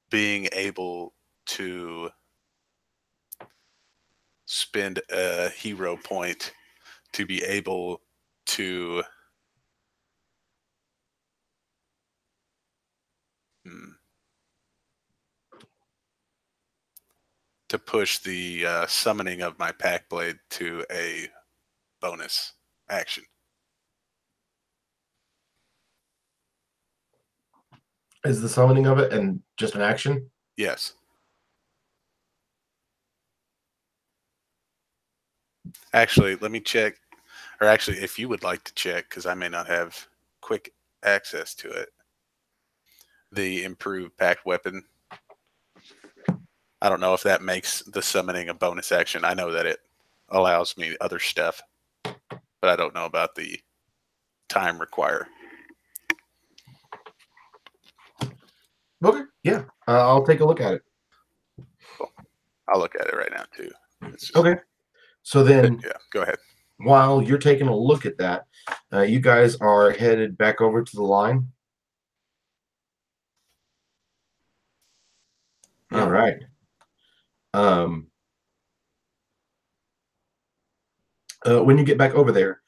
Speaker 2: being able to spend a hero point to be able to hmm, to push the summoning of my pack blade to a bonus action?
Speaker 1: Is the summoning of it and just an action?
Speaker 2: Yes. Actually, let me check. Or actually, if you would like to check, because I may not have quick access to it, the improved packed weapon. I don't know if that makes the summoning a bonus action. I know that it allows me other stuff, but I don't know about the time required.
Speaker 1: Okay, yeah. I'll take a look at it.
Speaker 2: Cool. I'll look at it right now too. Just,
Speaker 1: okay. So then,
Speaker 2: yeah, go ahead.
Speaker 1: While you're taking a look at that, you guys are headed back over to the line. Yeah. All right. When you get back over there,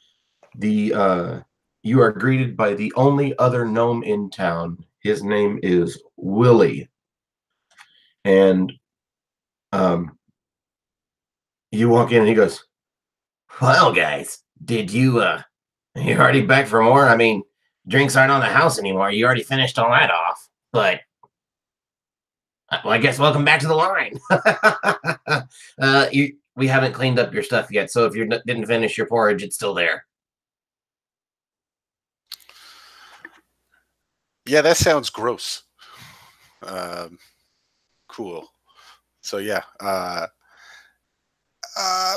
Speaker 1: you are greeted by the only other gnome in town. His name is Willie, and you walk in and he goes, "Well, guys, did you already back for more? I mean, drinks aren't on the house anymore. You already finished all that off, but." Well, I guess welcome back to the line. We haven't cleaned up your stuff yet, so if you didn't finish your porridge, it's still there.
Speaker 2: Yeah, that sounds gross. Cool. So yeah,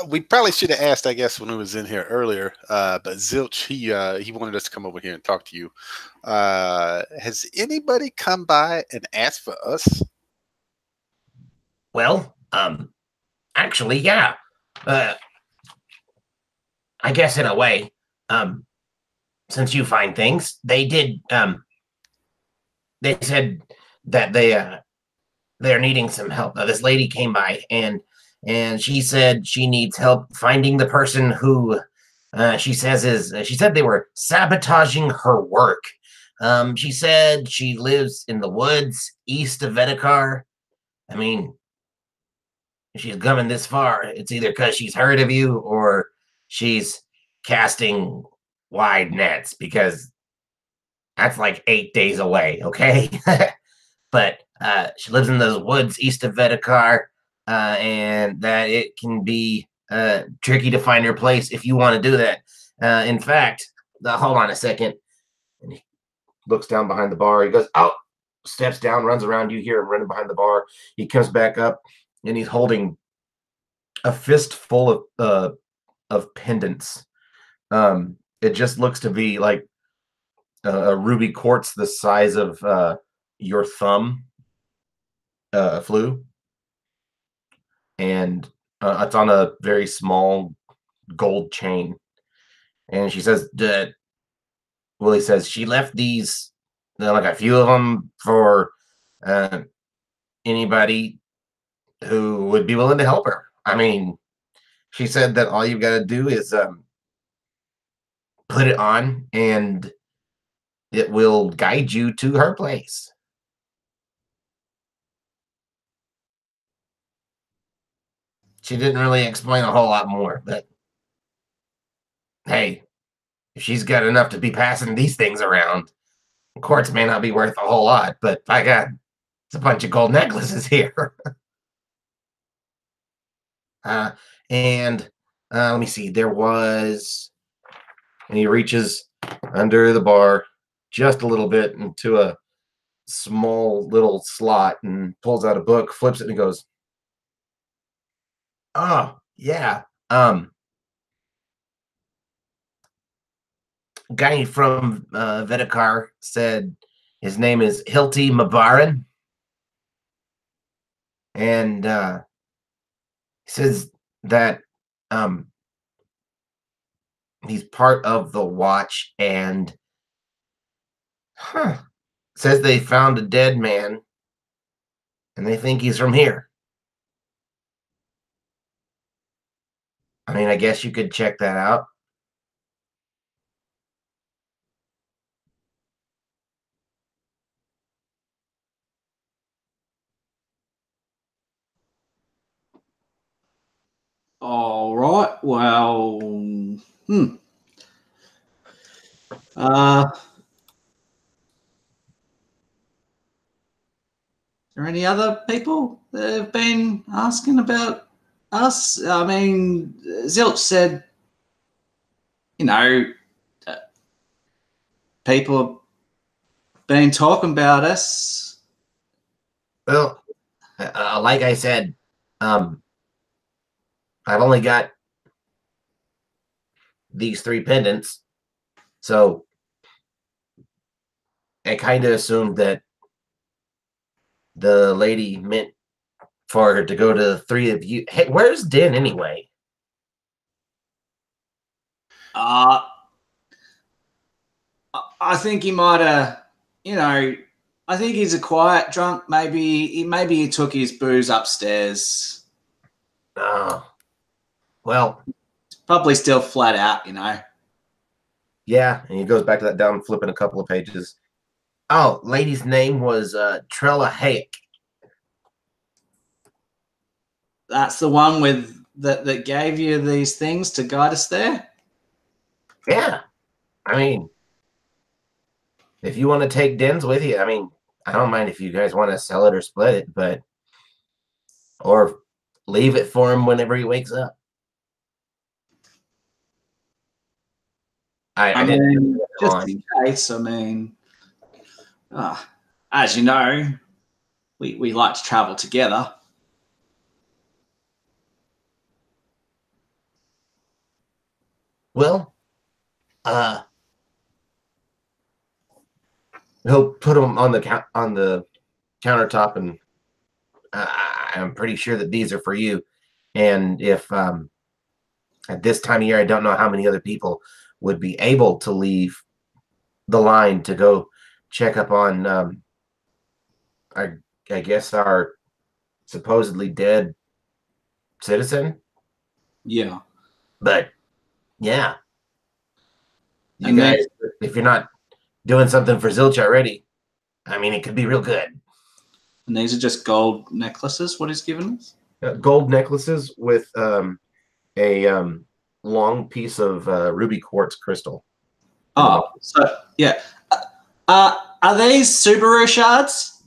Speaker 2: we probably should have asked, I guess, when we was in here earlier. But Zilch, he wanted us to come over here and talk to you. Has anybody come by and asked for us?
Speaker 4: Well, actually, yeah. I guess in a way, since you find things, they did. They said that they're needing some help. This lady came by and she said she needs help finding the person who she said they were sabotaging her work. She said she lives in the woods east of Vedekar. I mean, if she's coming this far, it's either because she's heard of you or she's casting wide nets because that's like 8 days away, okay? But she lives in those woods east of Vedekar, and that it can be tricky to find her place if you want to do that. In fact, hold on a second. And he looks down behind the bar. He goes, "Oh," steps down, runs around. You hear him running behind the bar. He comes back up, and he's holding a fistful of pendants. It just looks to be like a ruby quartz the size of your thumb flew, and it's on a very small gold chain. And she says that Willie says she left these, like a few of them for uh, anybody who would be willing to help her. I mean, she said that all you've got to do is put it on and it will guide you to her place. She didn't really explain a whole lot more, but hey, if she's got enough to be passing these things around, quartz may not be worth a whole lot, but by God, it's a bunch of gold necklaces here. uh, and let me see, there was, and he reaches under the bar just a little bit into a small little slot and pulls out a book, flips it, and goes, "Oh, yeah. Guy from Vedekar said his name is Hilti Mabaran, and he says that he's part of the watch, and Huh. Says they found a dead man, and they think he's from here. I mean, I guess you could check that out.
Speaker 3: All right. Well, Uh, is there any other people that have been asking about us? I mean, Zilch said, uh, people have been talking about us.
Speaker 4: Well, like I said, I've only got these 3 pendants, so I kind of assumed that the lady meant for her to go to 3 of you. Hey, where's Din anyway?
Speaker 3: I think he might have, I think he's a quiet drunk. Maybe he took his booze upstairs.
Speaker 4: Oh, well,
Speaker 3: Probably still flat out,
Speaker 4: yeah. And he goes back to that down, flipping a couple of pages. Oh, lady's name was Trella Hayek.
Speaker 3: That's the one with that gave you these things to guide us there.
Speaker 4: Yeah, I mean, if you want to take Din's with you, I mean, I don't mind if you guys want to sell it or split it, but or leave it for him whenever he wakes up. I
Speaker 3: mean,
Speaker 4: didn't
Speaker 3: just in case. I mean, as you know, we like to travel together.
Speaker 4: Well, he'll put them on the countertop, and I'm pretty sure that these are for you. And if at this time of year, I don't know how many other people would be able to leave the line to go check up on I guess our supposedly dead citizen.
Speaker 3: Yeah.
Speaker 4: But yeah, you
Speaker 3: And
Speaker 4: guys, if you're not doing something for Zilch already, I mean, it could be real good.
Speaker 3: And these are just gold necklaces. What he's given us?
Speaker 1: Gold necklaces with a long piece of ruby quartz crystal.
Speaker 3: Oh, so yeah. Are these Subaru shards?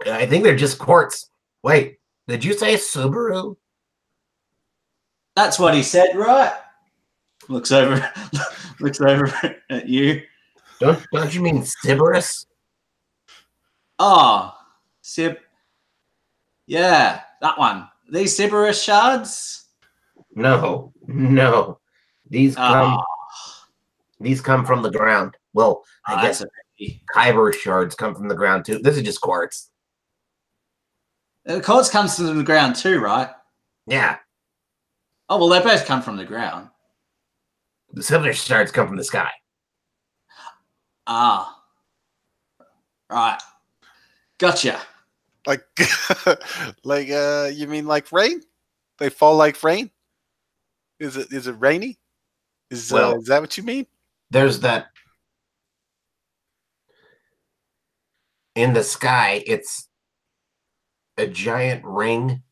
Speaker 4: I think they're just quartz. Wait, did you say Subaru?
Speaker 3: That's what he said, right? Looks over at you.
Speaker 4: Don't you mean Sybaris?
Speaker 3: Oh, Sib. Yeah, that one. These Sybaris shards?
Speaker 4: No. These come from the ground. Well, I guess Kyber shards come from the ground too. This is just quartz.
Speaker 3: The quartz comes from the ground too, right?
Speaker 4: Yeah.
Speaker 3: Oh, well, they both come from the ground.
Speaker 4: The silver shards come from the sky.
Speaker 3: Ah. Right. Gotcha.
Speaker 2: Like, you mean like rain? They fall like rain? Is it rainy? Is that what you mean?
Speaker 4: There's that in the sky. It's a giant ring,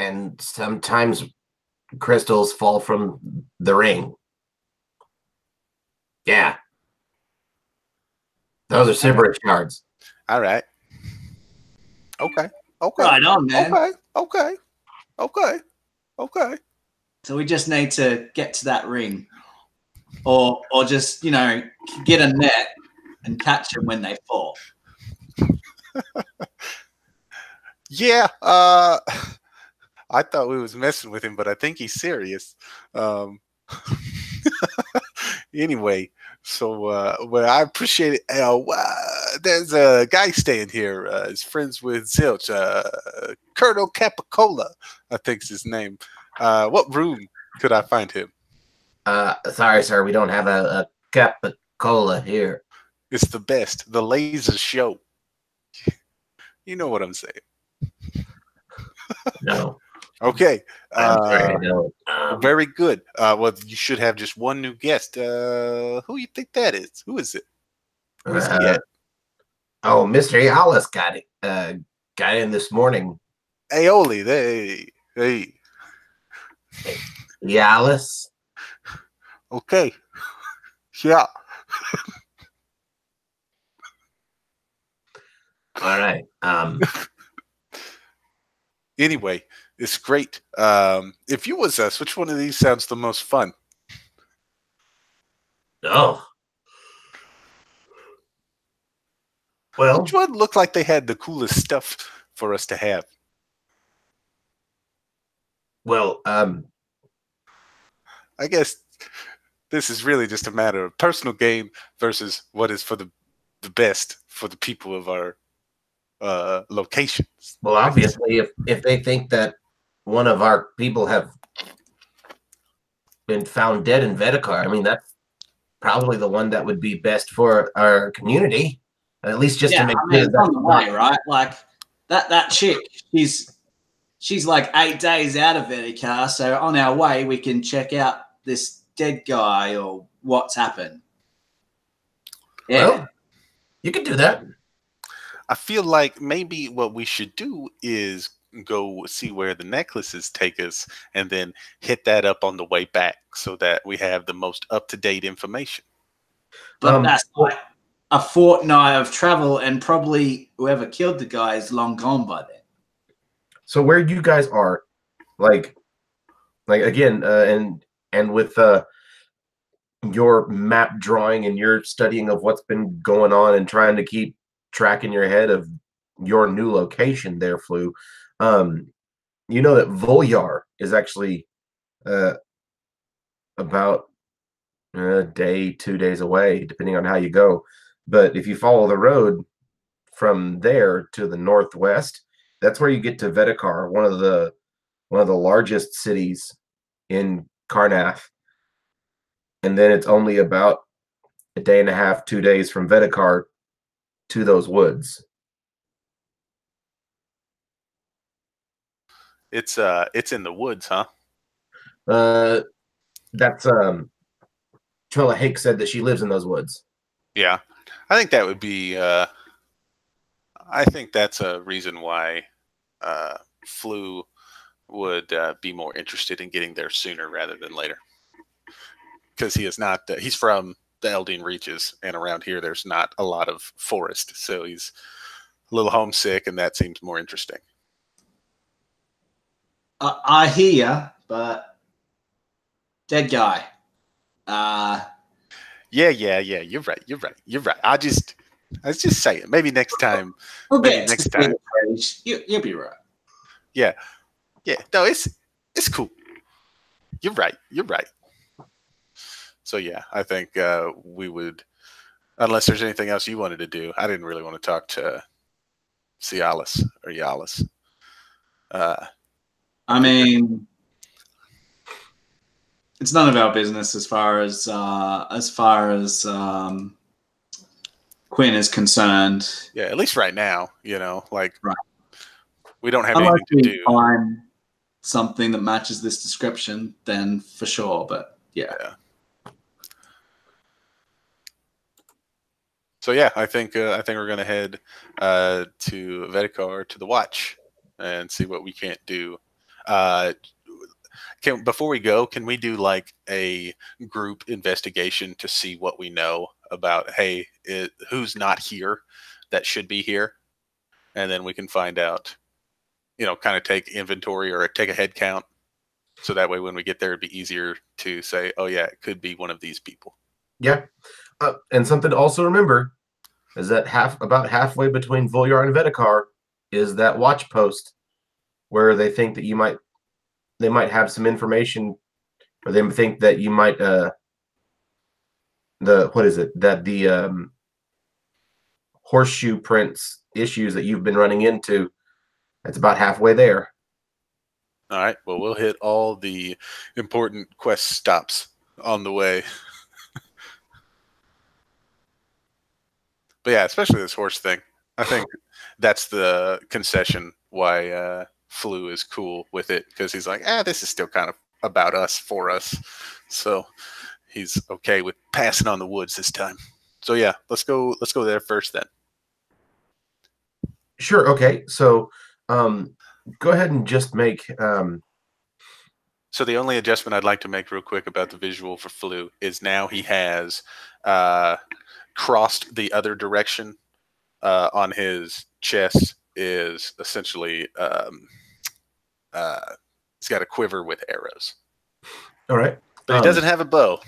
Speaker 4: and sometimes crystals fall from the ring. Yeah. Those are Sybaris shards.
Speaker 2: All right. Okay.
Speaker 3: Right on, man.
Speaker 2: Okay.
Speaker 3: So we just need to get to that ring, or just get a net and catch them when they fall.
Speaker 2: Yeah. I thought we was messing with him, but I think he's serious. Anyway, so well, I appreciate it. There's a guy staying here. He's friends with Zilch. Colonel Capicola, I think's his name. What room could I find him?
Speaker 4: Sorry, sir, we don't have a cup of cola here.
Speaker 2: It's the best. The laser show. You know what I'm saying.
Speaker 4: No,
Speaker 2: Okay.
Speaker 4: I'm sorry, I don't.
Speaker 2: Very good. Well, you should have just one new guest. Who you think that is? Who is it? Where's he at?
Speaker 4: Oh, Mr. Yalis got in this morning.
Speaker 2: Aioli. Hey.
Speaker 4: Yalis?
Speaker 2: Okay. Yeah.
Speaker 4: All right.
Speaker 2: Anyway, it's great. If you was us, which one of these sounds the most fun?
Speaker 4: Oh. Well,
Speaker 2: Which one looked like they had the coolest stuff for us to have?
Speaker 4: well,
Speaker 2: I guess this is really just a matter of personal gain versus what is for the best for the people of our locations.
Speaker 4: well, obviously, if they think that one of our people have been found dead in Vedekar, I mean, that's probably the one that would be best for our community. At least just to make
Speaker 3: I mean,
Speaker 4: sure
Speaker 3: it's on the way,
Speaker 4: that
Speaker 3: right? Like that chick, she's like 8 days out of Vedekar, so on our way we can check out this dead guy or what's happened. Yeah.
Speaker 4: well, you could do that.
Speaker 2: I feel like maybe what we should do is go see where the necklaces take us and then hit that up on the way back so that we have the most up-to-date information.
Speaker 3: But that's like a fortnight of travel, and probably whoever killed the guy is long gone by then.
Speaker 1: So where you guys are, like again, and with your map drawing and your studying of what's been going on and trying to keep track in your head of your new location there, Flu, you know that Volyar is actually about a day, 2 days away, depending on how you go. But if you follow the road from there to the northwest, that's where you get to Vedekar, one of the largest cities in Karnath. And then it's only about a day and a half, 2 days from Vedekar to those woods.
Speaker 2: It's in the woods, huh?
Speaker 1: That's Trella Hake said that she lives in those woods.
Speaker 2: Yeah. I think that would be I think that's a reason why Flu would be more interested in getting there sooner rather than later. Because he is not he's from the Eldine Reaches, and around here there's not a lot of forest, so he's a little homesick, and that seems more interesting.
Speaker 3: I hear, but dead guy.
Speaker 2: Yeah. You're right. I was just saying. Maybe next time.
Speaker 3: We'll
Speaker 2: maybe
Speaker 3: get
Speaker 2: next
Speaker 3: to
Speaker 2: time.
Speaker 3: You'll be right.
Speaker 2: Yeah. No, it's cool. You're right. So yeah, I think we would, unless there's anything else you wanted to do. I didn't really want to talk to Cialis or Yalis.
Speaker 3: I mean, it's none of our business as far as Quinn is concerned.
Speaker 2: Yeah, at least right now, like
Speaker 3: right.
Speaker 2: We don't have
Speaker 3: Unless
Speaker 2: anything to do.
Speaker 3: Find something that matches this description, then for sure. But yeah.
Speaker 2: So yeah, I think we're gonna head to Vedekar to the Watch and see what we can't do. Before we go, can we do like a group investigation to see what we know about who's not here that should be here, and then we can find out, kind of take inventory or take a head count, so that way when we get there it'd be easier to say, oh yeah, it could be one of these people.
Speaker 1: Yeah, and something to also remember is that about halfway between Volyar and Vedekar is that watch post where they think that they might have some information, or they think that you might the horseshoe prints issues that you've been running into. That's about halfway there.
Speaker 2: All right. Well, we'll hit all the important quest stops on the way. But yeah, especially this horse thing. I think that's the concession why Flu is cool with it, because he's like, this is still kind of about us, for us. So he's okay with passing on the woods this time. So yeah, let's go there first then.
Speaker 1: Sure. Okay. So go ahead and just make.
Speaker 2: So the only adjustment I'd like to make real quick about the visual for Flu is now he has crossed the other direction on his chest is essentially he's got a quiver with arrows.
Speaker 1: All right.
Speaker 2: But he doesn't have a bow.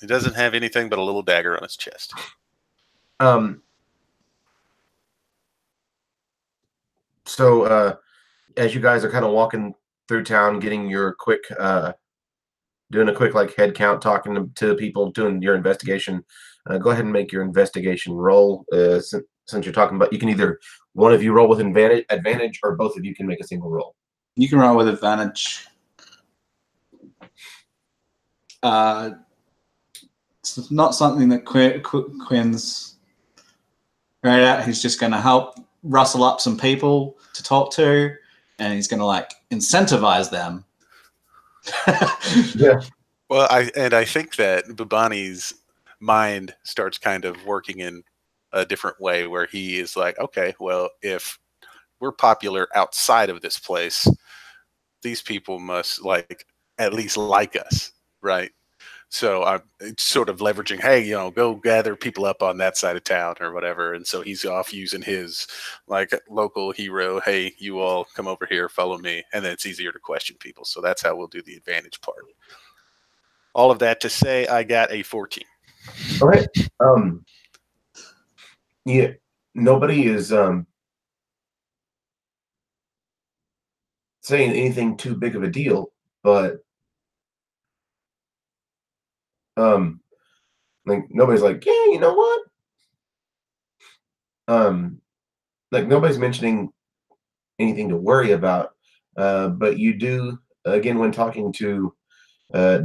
Speaker 2: He doesn't have anything but a little dagger on his chest.
Speaker 1: So as you guys are kind of walking through town, getting your quick, doing a quick like head count, talking to people, doing your investigation, go ahead and make your investigation roll. Since you're talking about, you can either one of you roll with advantage, or both of you can make a single roll.
Speaker 3: You can roll with advantage. It's not something that Quinn's right at. He's just going to help rustle up some people to talk to, and he's going to like incentivize them.
Speaker 1: Yeah.
Speaker 2: Well, I think that Bubani's mind starts kind of working in a different way, where he is like, okay, well, if we're popular outside of this place, these people must like at least like us, right? So I'm sort of leveraging, hey, go gather people up on that side of town or whatever. And so he's off using his like local hero, hey, you all come over here, follow me. And then it's easier to question people. So that's how we'll do the advantage part. All of that to say, I got a 14.
Speaker 1: All right. Yeah, nobody is saying anything too big of a deal, but like nobody's like, yeah, you know what? Like nobody's mentioning anything to worry about. But you do, again, when talking to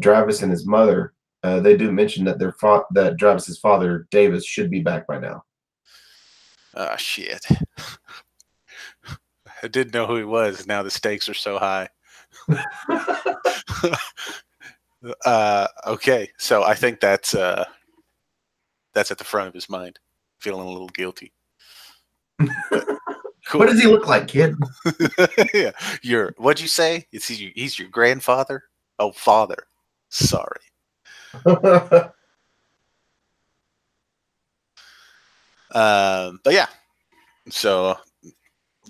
Speaker 1: Travis and his mother, they do mention that that Travis's father, Davis, should be back by now.
Speaker 2: Ah, shit. I didn't know who he was. Now the stakes are so high. Okay, so I think that's at the front of his mind, feeling a little guilty. Cool.
Speaker 1: What does he look like, kid?
Speaker 2: Yeah, what'd you say? He's your grandfather? Oh, father. Sorry. But yeah, so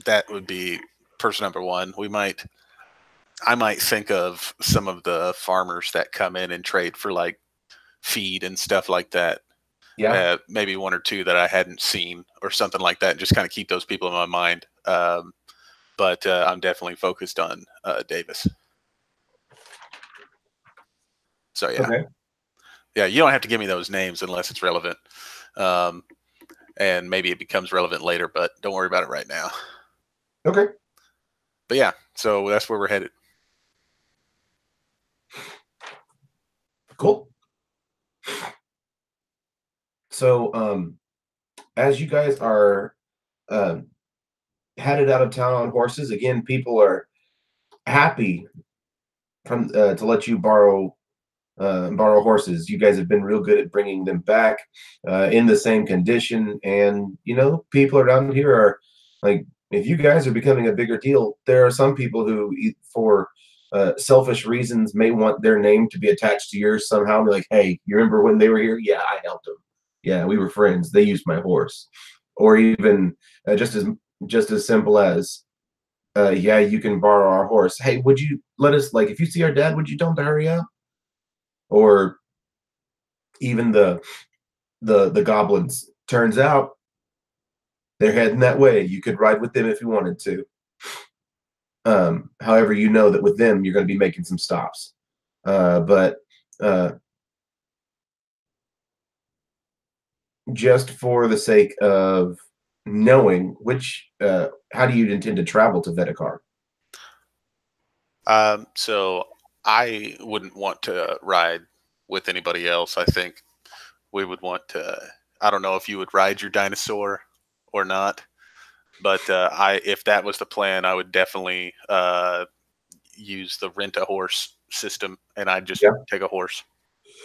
Speaker 2: that would be person number one. I might think of some of the farmers that come in and trade for like feed and stuff like that.
Speaker 1: Yeah.
Speaker 2: Maybe one or two that I hadn't seen or something like that, and just kind of keep those people in my mind. But I'm definitely focused on Davis. So yeah.
Speaker 1: Okay.
Speaker 2: Yeah, you don't have to give me those names unless it's relevant. And maybe it becomes relevant later, but don't worry about it right now.
Speaker 1: Okay.
Speaker 2: But yeah, so that's where we're headed.
Speaker 1: Cool. So, as you guys are headed out of town on horses, again, people are happy to let you borrow horses. You guys have been real good at bringing them back in the same condition, and people around here are like, if you guys are becoming a bigger deal, there are some people who, for selfish reasons, may want their name to be attached to yours somehow. Be like, hey, you remember when they were here? Yeah, I helped them. Yeah, we were friends. They used my horse. Or even just as simple as, yeah, you can borrow our horse. Hey, would you let us, like, if you see our dad, would you tell him to hurry up? Or even the goblins. Turns out they're heading that way. You could ride with them if you wanted to. However, you know that with them, you're going to be making some stops. But just for the sake of knowing how do you intend to travel to Vedekar?
Speaker 2: So I wouldn't want to ride with anybody else. I think we would want to. I don't know if you would ride your dinosaur or not, but if that was the plan, I would definitely use the rent a horse system, and I'd just take a horse.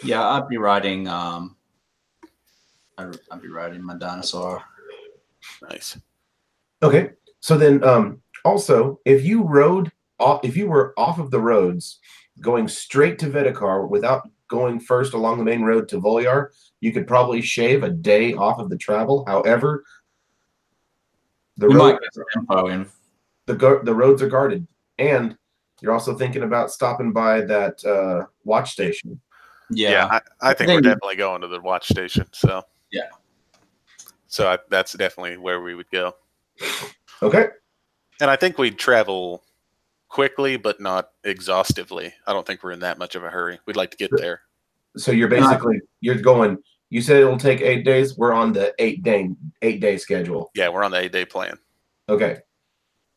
Speaker 3: Yeah, I'd be riding. I'd be riding my dinosaur.
Speaker 2: Nice.
Speaker 1: Okay, so then also if you were off of the roads, going straight to Vedekar without going first along the main road to Volyar, you could probably shave a day off of the travel. However, the roads are guarded, and you're also thinking about stopping by that watch station.
Speaker 2: Yeah, I think we're definitely going to the watch station. So
Speaker 3: yeah,
Speaker 2: so that's definitely where we would go.
Speaker 1: Okay,
Speaker 2: and I think we'd travel quickly, but not exhaustively. I don't think we're in that much of a hurry. We'd like to get there.
Speaker 1: So you're basically you said it'll take 8 days. We're on the 8-day schedule.
Speaker 2: Yeah, we're on the 8-day plan.
Speaker 1: Okay.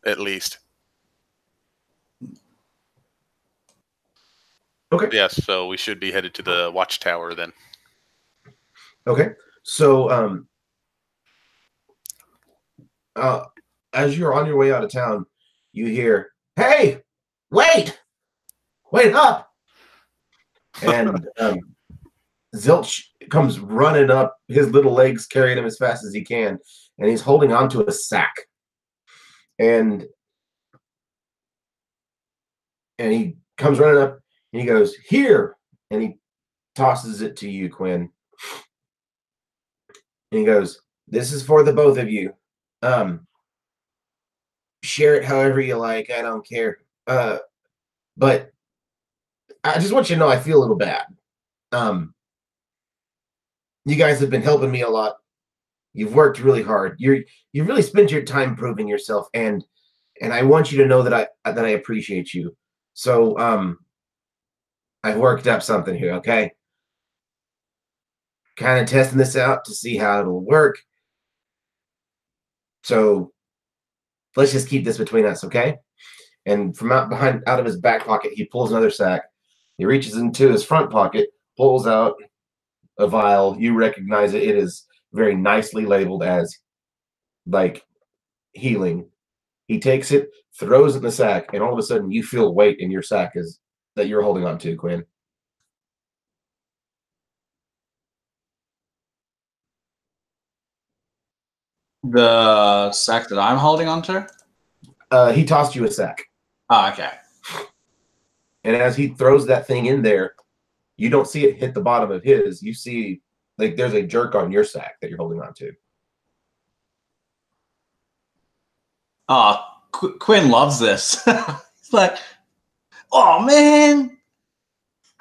Speaker 2: At least.
Speaker 1: Okay.
Speaker 2: Yes, so we should be headed to the watchtower then.
Speaker 1: Okay. So as you're on your way out of town, you hear, "Hey, wait up!" And Zilch comes running up, his little legs carrying him as fast as he can, and he's holding onto a sack. And he comes running up, and he goes, "Here!" And he tosses it to you, Quinn. And he goes, "This is for the both of you. Share it however you like. I don't care. But I just want you to know I feel a little bad. You guys have been helping me a lot. You've worked really hard. You've really spent your time proving yourself, and I want you to know that I appreciate you. So I've worked up something here, okay? Kind of testing this out to see how it'll work. So let's just keep this between us, okay?" And from out of his back pocket, he pulls another sack. He reaches into his front pocket, pulls out a vial. You recognize it. It is very nicely labeled as like healing. He takes it, throws it in the sack, and all of a sudden you feel weight in your sack that you're holding on to, Quinn.
Speaker 3: The sack that I'm holding onto?
Speaker 1: He tossed you a sack.
Speaker 3: Oh, okay.
Speaker 1: And as he throws that thing in there, you don't see it hit the bottom of his. You see, like, there's a jerk on your sack that you're holding on to.
Speaker 3: Oh, Quinn loves this. It's like, "Oh, man,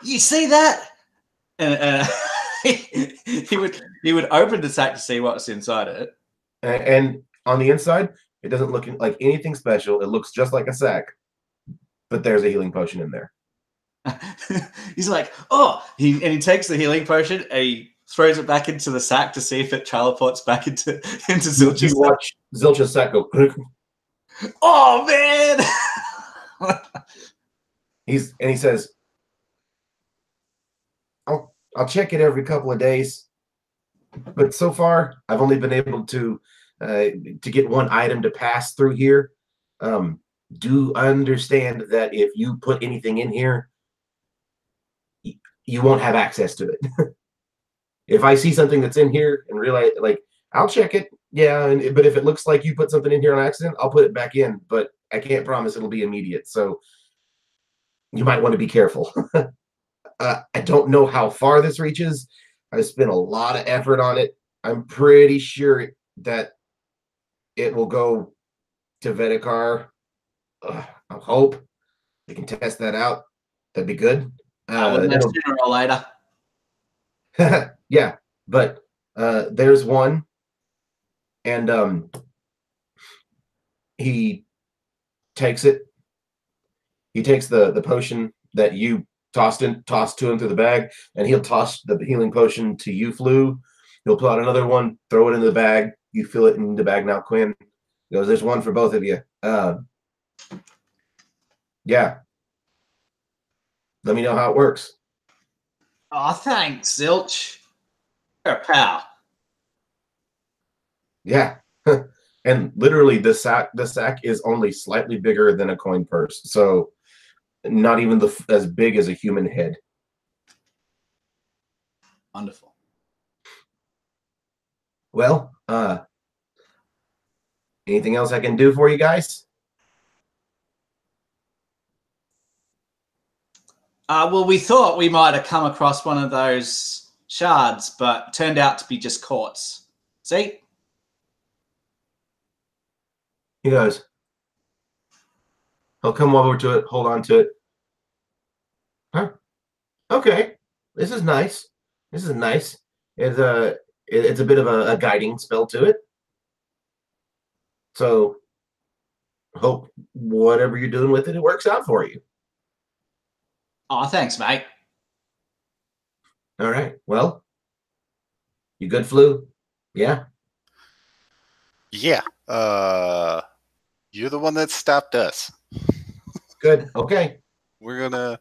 Speaker 3: you see that?" And he would open the sack to see what's inside it.
Speaker 1: And on the inside, it doesn't look like anything special. It looks just like a sack, but there's a healing potion in there.
Speaker 3: He's like, "Oh," he takes the healing potion and he throws it back into the sack to see if it teleports back into Zilch's.
Speaker 1: You watch Zilch's sack go.
Speaker 3: "Oh, man!"
Speaker 1: He says, "I'll check it every couple of days, but so far I've only been able to get one item to pass through here. Do understand that if you put anything in here, you won't have access to it. If I see something that's in here and realize, like, I'll check it, yeah, but if it looks like you put something in here on accident, I'll put it back in, but I can't promise it'll be immediate, so you might want to be careful." I don't know how far this reaches. I've spent a lot of effort on it. I'm pretty sure that it will go to Vedekar. I hope we can test that out. That'd be good.
Speaker 3: Sooner or later.
Speaker 1: Yeah, but there's one, and he takes it. He takes the potion that you tossed to him through the bag, and he'll toss the healing potion to you, Flu. He'll pull out another one, throw it in the bag. You fill it in the bag now, Quinn. He goes, "There's one for both of you." Yeah. Let me know how it works.
Speaker 3: Oh, thanks, Zilch. You're a pal.
Speaker 1: Yeah. And literally the sack is only slightly bigger than a coin purse. So not even as big as a human head.
Speaker 3: Wonderful.
Speaker 1: Well, anything else I can do for you guys?
Speaker 3: Well, we thought we might have come across one of those shards, but turned out to be just quartz. See?
Speaker 1: He goes, he'll come over to it, hold on to it. Huh? Okay. This is nice. This is nice. It's a bit of a guiding spell to it. So hope whatever you're doing with it, it works out for you.
Speaker 3: Oh, thanks, mate.
Speaker 1: All right. Well, you good, Flu? Yeah.
Speaker 2: Yeah. You're the one that stopped us.
Speaker 1: Good. Okay.
Speaker 2: We're gonna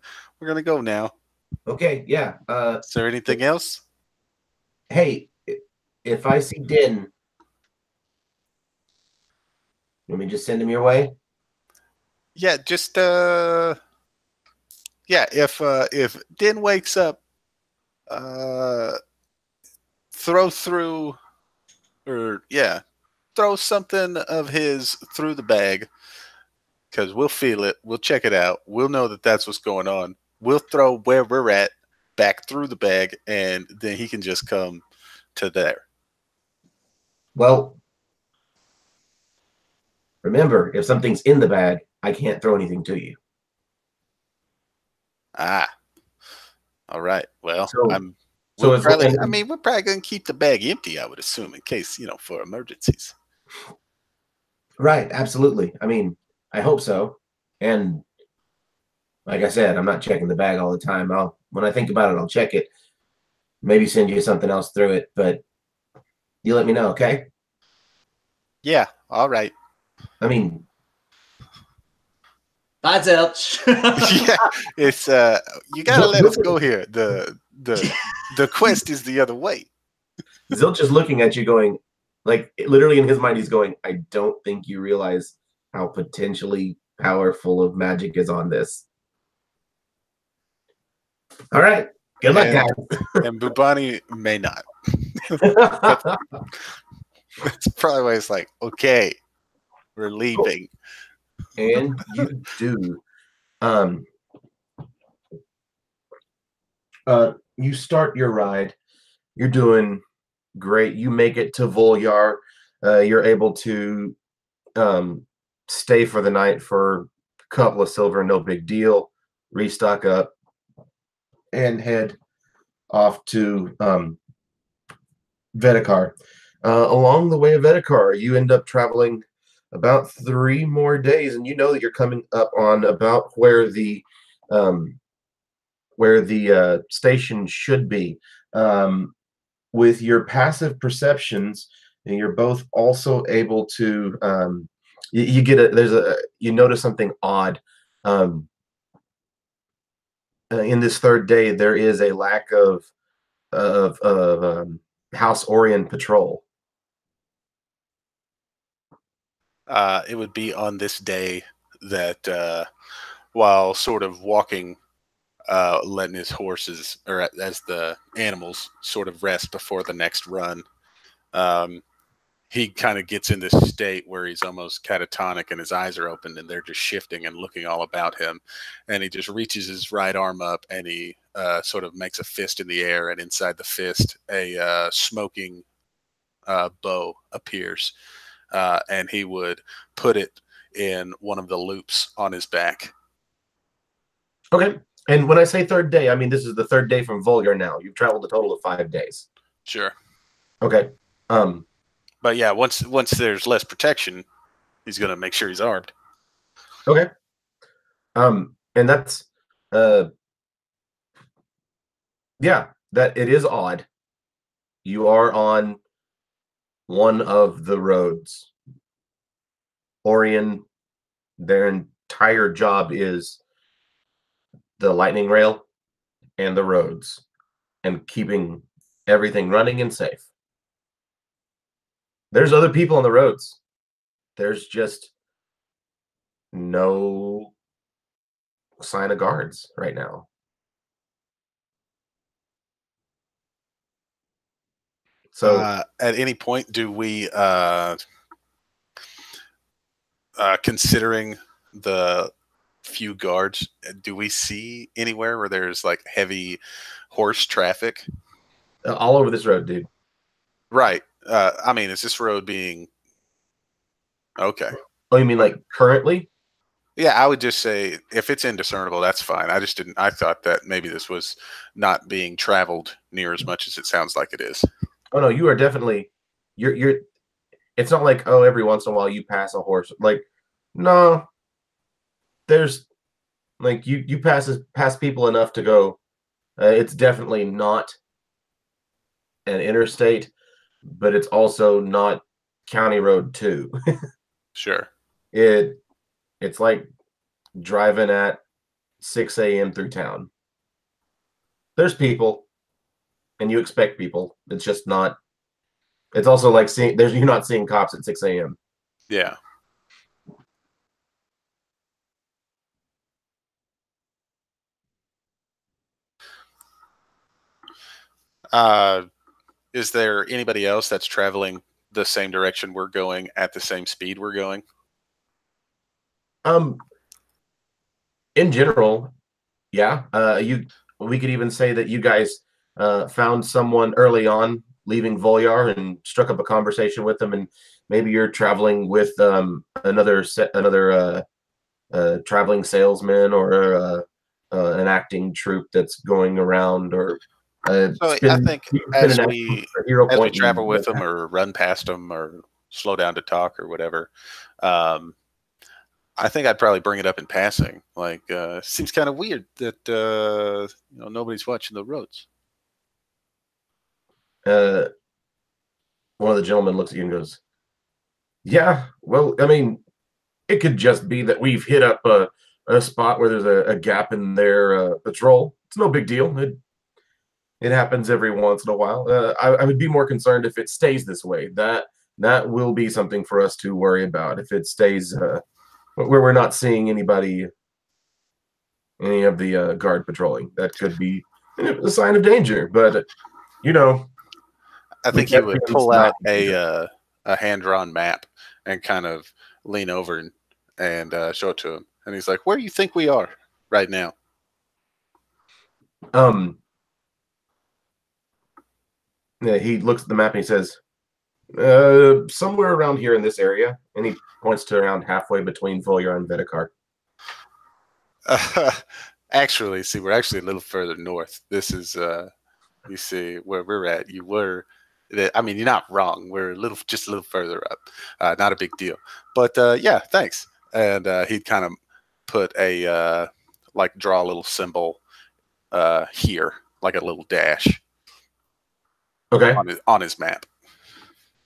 Speaker 2: go now.
Speaker 1: Okay. Yeah.
Speaker 2: Is there anything else?
Speaker 1: Hey, if I see Din, let me just send him your way.
Speaker 2: Yeah, just yeah, if Din wakes up, throw through or yeah, throw something of his through the bag because we'll feel it. We'll check it out. We'll know that that's what's going on. We'll throw where we're at back through the bag, and then he can just come to there.
Speaker 1: Well, remember, if something's in the bag, I can't throw anything to you.
Speaker 2: Ah, all right. Well,
Speaker 1: So
Speaker 2: we're probably gonna keep the bag empty, I would assume, in case, for emergencies.
Speaker 1: Right, absolutely. I mean, I hope so. And like I said, I'm not checking the bag all the time. When I think about it, I'll check it. Maybe send you something else through it, but you let me know, okay?
Speaker 2: Yeah, all right.
Speaker 1: I mean,
Speaker 3: Bye, Zilch.
Speaker 2: Yeah, it's you gotta let us go here. The quest is the other way.
Speaker 1: Zilch is looking at you going, like, literally in his mind, he's going, I don't think you realize how potentially powerful of magic is on this. All right. Good luck, guys.
Speaker 2: And Bubani may not. That's probably why it's like, okay, we're leaving.
Speaker 1: And you do. You start your ride. You're doing great. You make it to Volyar. You're able to stay for the night for a couple of silver, no big deal. Restock up and head off to Vedekar. Along the way of Vedekar, you end up traveling about 3 more days, and you know that you're coming up on about where the station should be. With your passive perceptions, and you're both also able to you notice something odd. In this third day, there is a lack of House Orion patrol.
Speaker 2: It would be on this day that while sort of walking, letting his horses, or as the animals sort of rest before the next run, he kind of gets in this state where he's almost catatonic and his eyes are open and they're just shifting and looking all about him. And he just reaches his right arm up and he sort of makes a fist in the air, and inside the fist, a smoking bow appears. And he would put it in one of the loops on his back.
Speaker 1: Okay. And when I say third day, I mean this is the third day from Volyar now. You've traveled a total of 5 days.
Speaker 2: Sure.
Speaker 1: Okay.
Speaker 2: But yeah, once there's less protection, he's going to make sure he's armed.
Speaker 1: Okay. And that's yeah, that it is odd. You are on one of the roads. Orion, their entire job is the lightning rail and the roads. and keeping everything running and safe. There's other people on the roads. There's just no sign of guards right now. So
Speaker 2: at any point, do we, considering the few guards, do we see anywhere where there's like heavy horse traffic?
Speaker 1: all over this road, dude.
Speaker 2: Right. I mean, is this road being okay?
Speaker 1: Oh, you mean like currently?
Speaker 2: Yeah, I would just say if it's indiscernible, that's fine. I just didn't. I thought that maybe this was not being traveled near as much as it sounds like it is.
Speaker 1: Oh no, you are definitely. You're. It's not like, oh, every once in a while you pass a horse. Like, no. There's like you pass people enough to go. It's definitely not an interstate, but it's also not County Road 2.
Speaker 2: Sure.
Speaker 1: It's like driving at 6 a.m. through town. There's people, and you expect people. It's just not. It's also like you're not seeing cops at 6 a.m.
Speaker 2: Yeah. Is there anybody else that's traveling the same direction we're going at the same speed we're going?
Speaker 1: In general, yeah. We could even say that you guys found someone early on leaving Volyar and struck up a conversation with them, and maybe you're traveling with another traveling salesman or an acting troupe that's going around, or
Speaker 2: So I think as we travel with them or run past them or slow down to talk or whatever, I think I'd probably bring it up in passing. Like, seems kind of weird that nobody's watching the roads.
Speaker 1: One of the gentlemen looks at you and goes, "Yeah, well, I mean, it could just be that we've hit up a spot where there's a gap in their patrol. It's no big deal. It happens every once in a while. I would be more concerned if it stays this way. That will be something for us to worry about. If it stays where we're not seeing any of the guard patrolling, that could be a sign of danger. But
Speaker 2: I think he would pull out a hand-drawn map and kind of lean over and show it to him. And he's like, "Where do you think we are right now?"
Speaker 1: Yeah, he looks at the map and he says, somewhere around here in this area. And he points to around halfway between Volyar and Vedekar.
Speaker 2: Actually, see, we're actually a little further north. This is, you see, where we're at. I mean, you're not wrong. We're just a little further up. Not a big deal. But yeah, thanks. And he'd kind of put draw a little symbol here, like a little dash.
Speaker 1: Okay.
Speaker 2: On his map.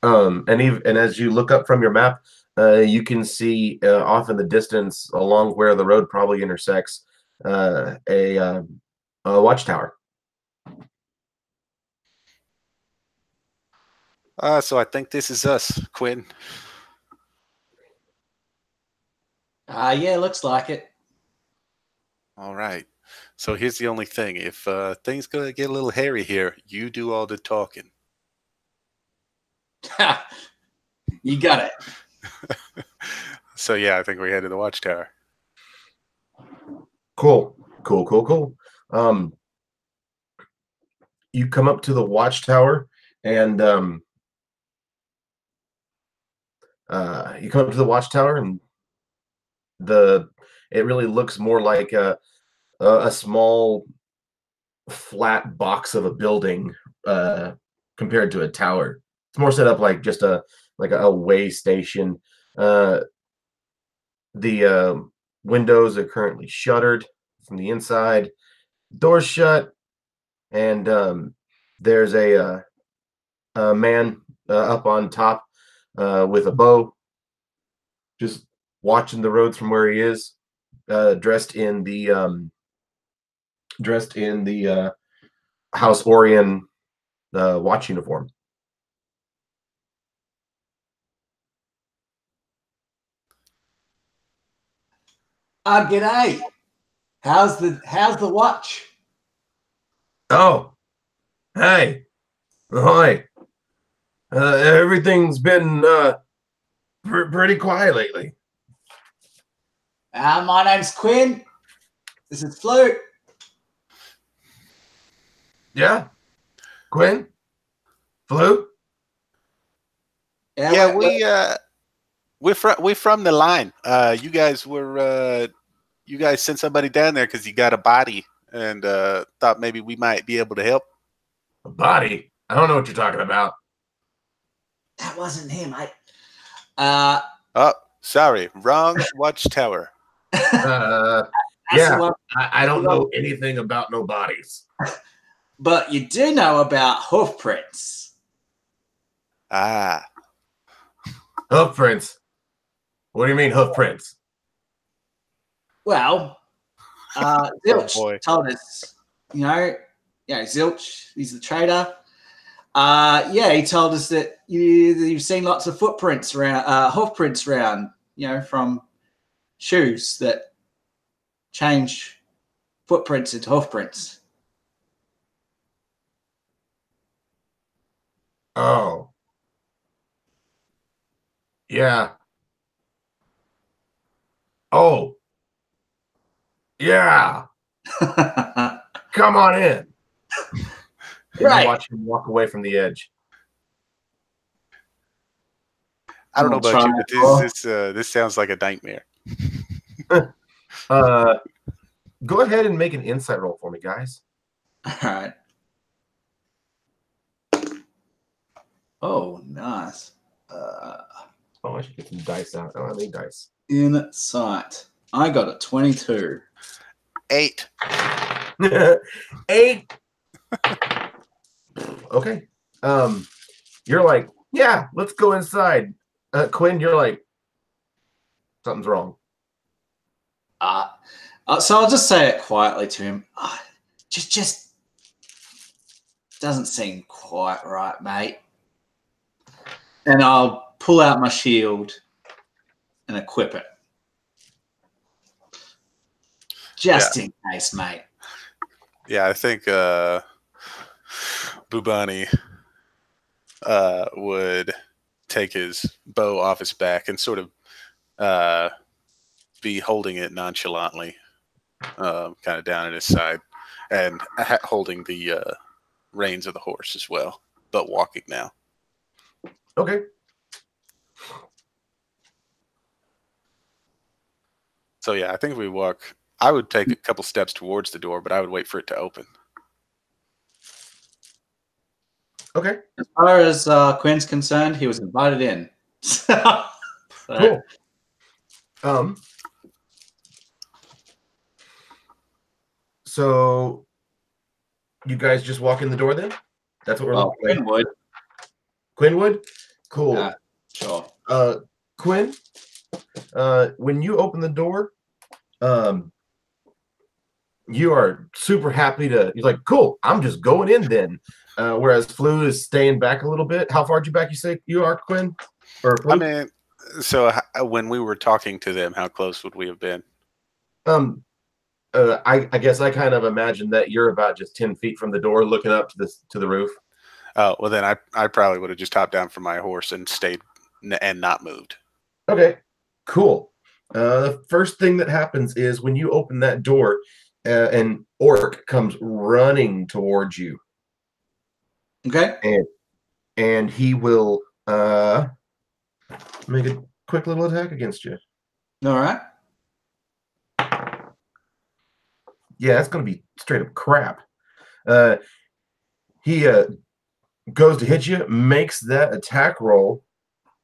Speaker 1: And as you look up from your map, you can see off in the distance, along where the road probably intersects, a watchtower.
Speaker 2: So I think this is us, Quinn.
Speaker 3: Yeah, looks like it.
Speaker 2: All right. So here's the only thing. If things gonna get a little hairy here, you do all the talking.
Speaker 3: You got it.
Speaker 2: So yeah, I think we head to the watchtower.
Speaker 1: Cool. You come up to the watchtower, and it really looks more like a small flat box of a building compared to a tower. It's more set up like just a way station. The windows are currently shuttered from the inside, doors shut, and there's a man up on top with a bow, just watching the roads from where he is, dressed in the House Orion watch uniform.
Speaker 3: G'day. How's the watch?
Speaker 1: Oh, hey, hi. Everything's been pretty quiet lately.
Speaker 3: My name's Quinn. This is Flute.
Speaker 1: Yeah, Quinn, Flu.
Speaker 2: Yeah, we're from the line. You guys sent somebody down there because you got a body and thought maybe we might be able to help.
Speaker 1: A body? I don't know what you're talking about.
Speaker 3: That wasn't him.
Speaker 2: Oh, sorry, wrong watchtower.
Speaker 1: Yeah, I don't know anything about no bodies.
Speaker 3: But you do know about hoof prints.
Speaker 2: Ah.
Speaker 1: Hoof prints? What do you mean hoof prints?
Speaker 3: Well, Zilch
Speaker 2: boy.
Speaker 3: told us, Zilch, he's the trader. He told us that you've seen lots of footprints around, hoof prints around, from shoes that change footprints into hoof prints.
Speaker 1: Oh. Yeah. Oh. Yeah. Come on in.
Speaker 3: Right.
Speaker 1: You watch him walk away from the edge.
Speaker 2: I don't know about you, but this sounds like a nightmare.
Speaker 1: Go ahead and make an insight roll for me, guys.
Speaker 3: All right. Oh, nice.
Speaker 1: I should get some dice out. I don't have any dice.
Speaker 3: Insight. I got a 22.
Speaker 2: 8.
Speaker 1: 8. Okay. You're like, yeah, let's go inside. Quinn, you're like, something's wrong.
Speaker 3: So I'll just say it quietly to him. Just doesn't seem quite right, mate. And I'll pull out my shield and equip it. Just in case, mate.
Speaker 2: Yeah, I think Bubani would take his bow off his back and sort of be holding it nonchalantly, kind of down at his side, and holding the reins of the horse as well, but walking now.
Speaker 1: Okay.
Speaker 2: So yeah, I think if we walk, I would take a couple steps towards the door, but I would wait for it to open.
Speaker 1: Okay.
Speaker 3: As far as Quinn's concerned, he was invited in.
Speaker 1: Cool. So you guys just walk in the door then? That's what we're looking at.
Speaker 3: Quinn would.
Speaker 1: Quinn would? Cool.
Speaker 3: Sure.
Speaker 1: Quinn, when you open the door, you are super happy you're like, cool, I'm just going in then. Whereas Flu is staying back a little bit. How far did you back you say you are, Quinn? Or Flu?
Speaker 2: I mean, so when we were talking to them, how close would we have been?
Speaker 1: I guess I kind of imagine that you're about just 10 feet from the door looking up to the roof.
Speaker 2: Oh, well then I probably would have just hopped down from my horse and stayed and not moved.
Speaker 1: Okay, cool. The first thing that happens is when you open that door, an orc comes running towards you.
Speaker 3: Okay.
Speaker 1: And he will make a quick little attack against you.
Speaker 3: All right.
Speaker 1: Yeah, it's going to be straight up crap. He goes to hit you, makes that attack roll,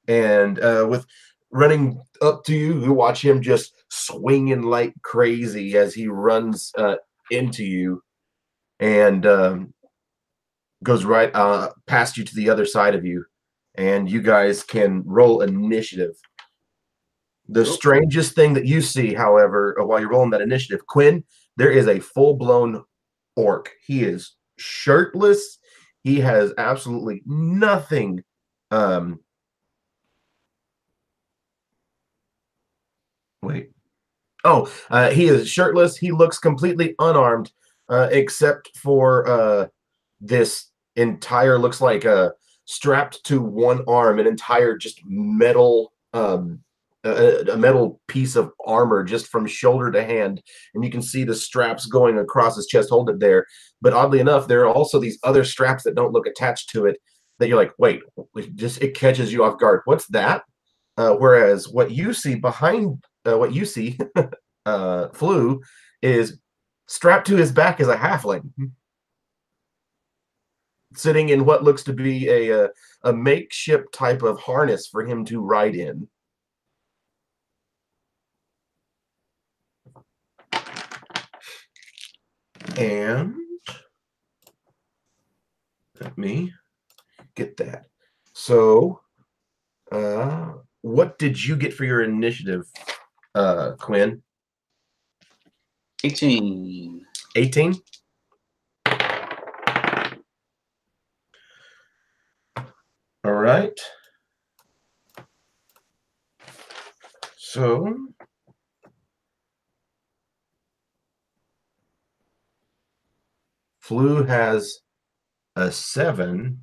Speaker 1: and with running up to you, you watch him just swinging like crazy as he runs into you and goes right past you to the other side of you. And you guys can roll initiative. The strangest thing that you see, however, while you're rolling that initiative, Quinn, there is a full-blown orc. He is shirtless. He has absolutely nothing. Wait. Oh, he is shirtless. He looks completely unarmed, except for this entire, looks like strapped to one arm, an entire just metal, a metal piece of armor just from shoulder to hand. And you can see the straps going across his chest, hold it there. But oddly enough, there are also these other straps that don't look attached to it that you're like, wait, it catches you off guard. What's that? Whereas what you see behind, what you see, Flu, is strapped to his back is a halfling, sitting in what looks to be a makeshift type of harness for him to ride in. And let me get that. So, what did you get for your initiative, Quinn?
Speaker 3: 18.
Speaker 1: 18? All right. So, Flu has a 7.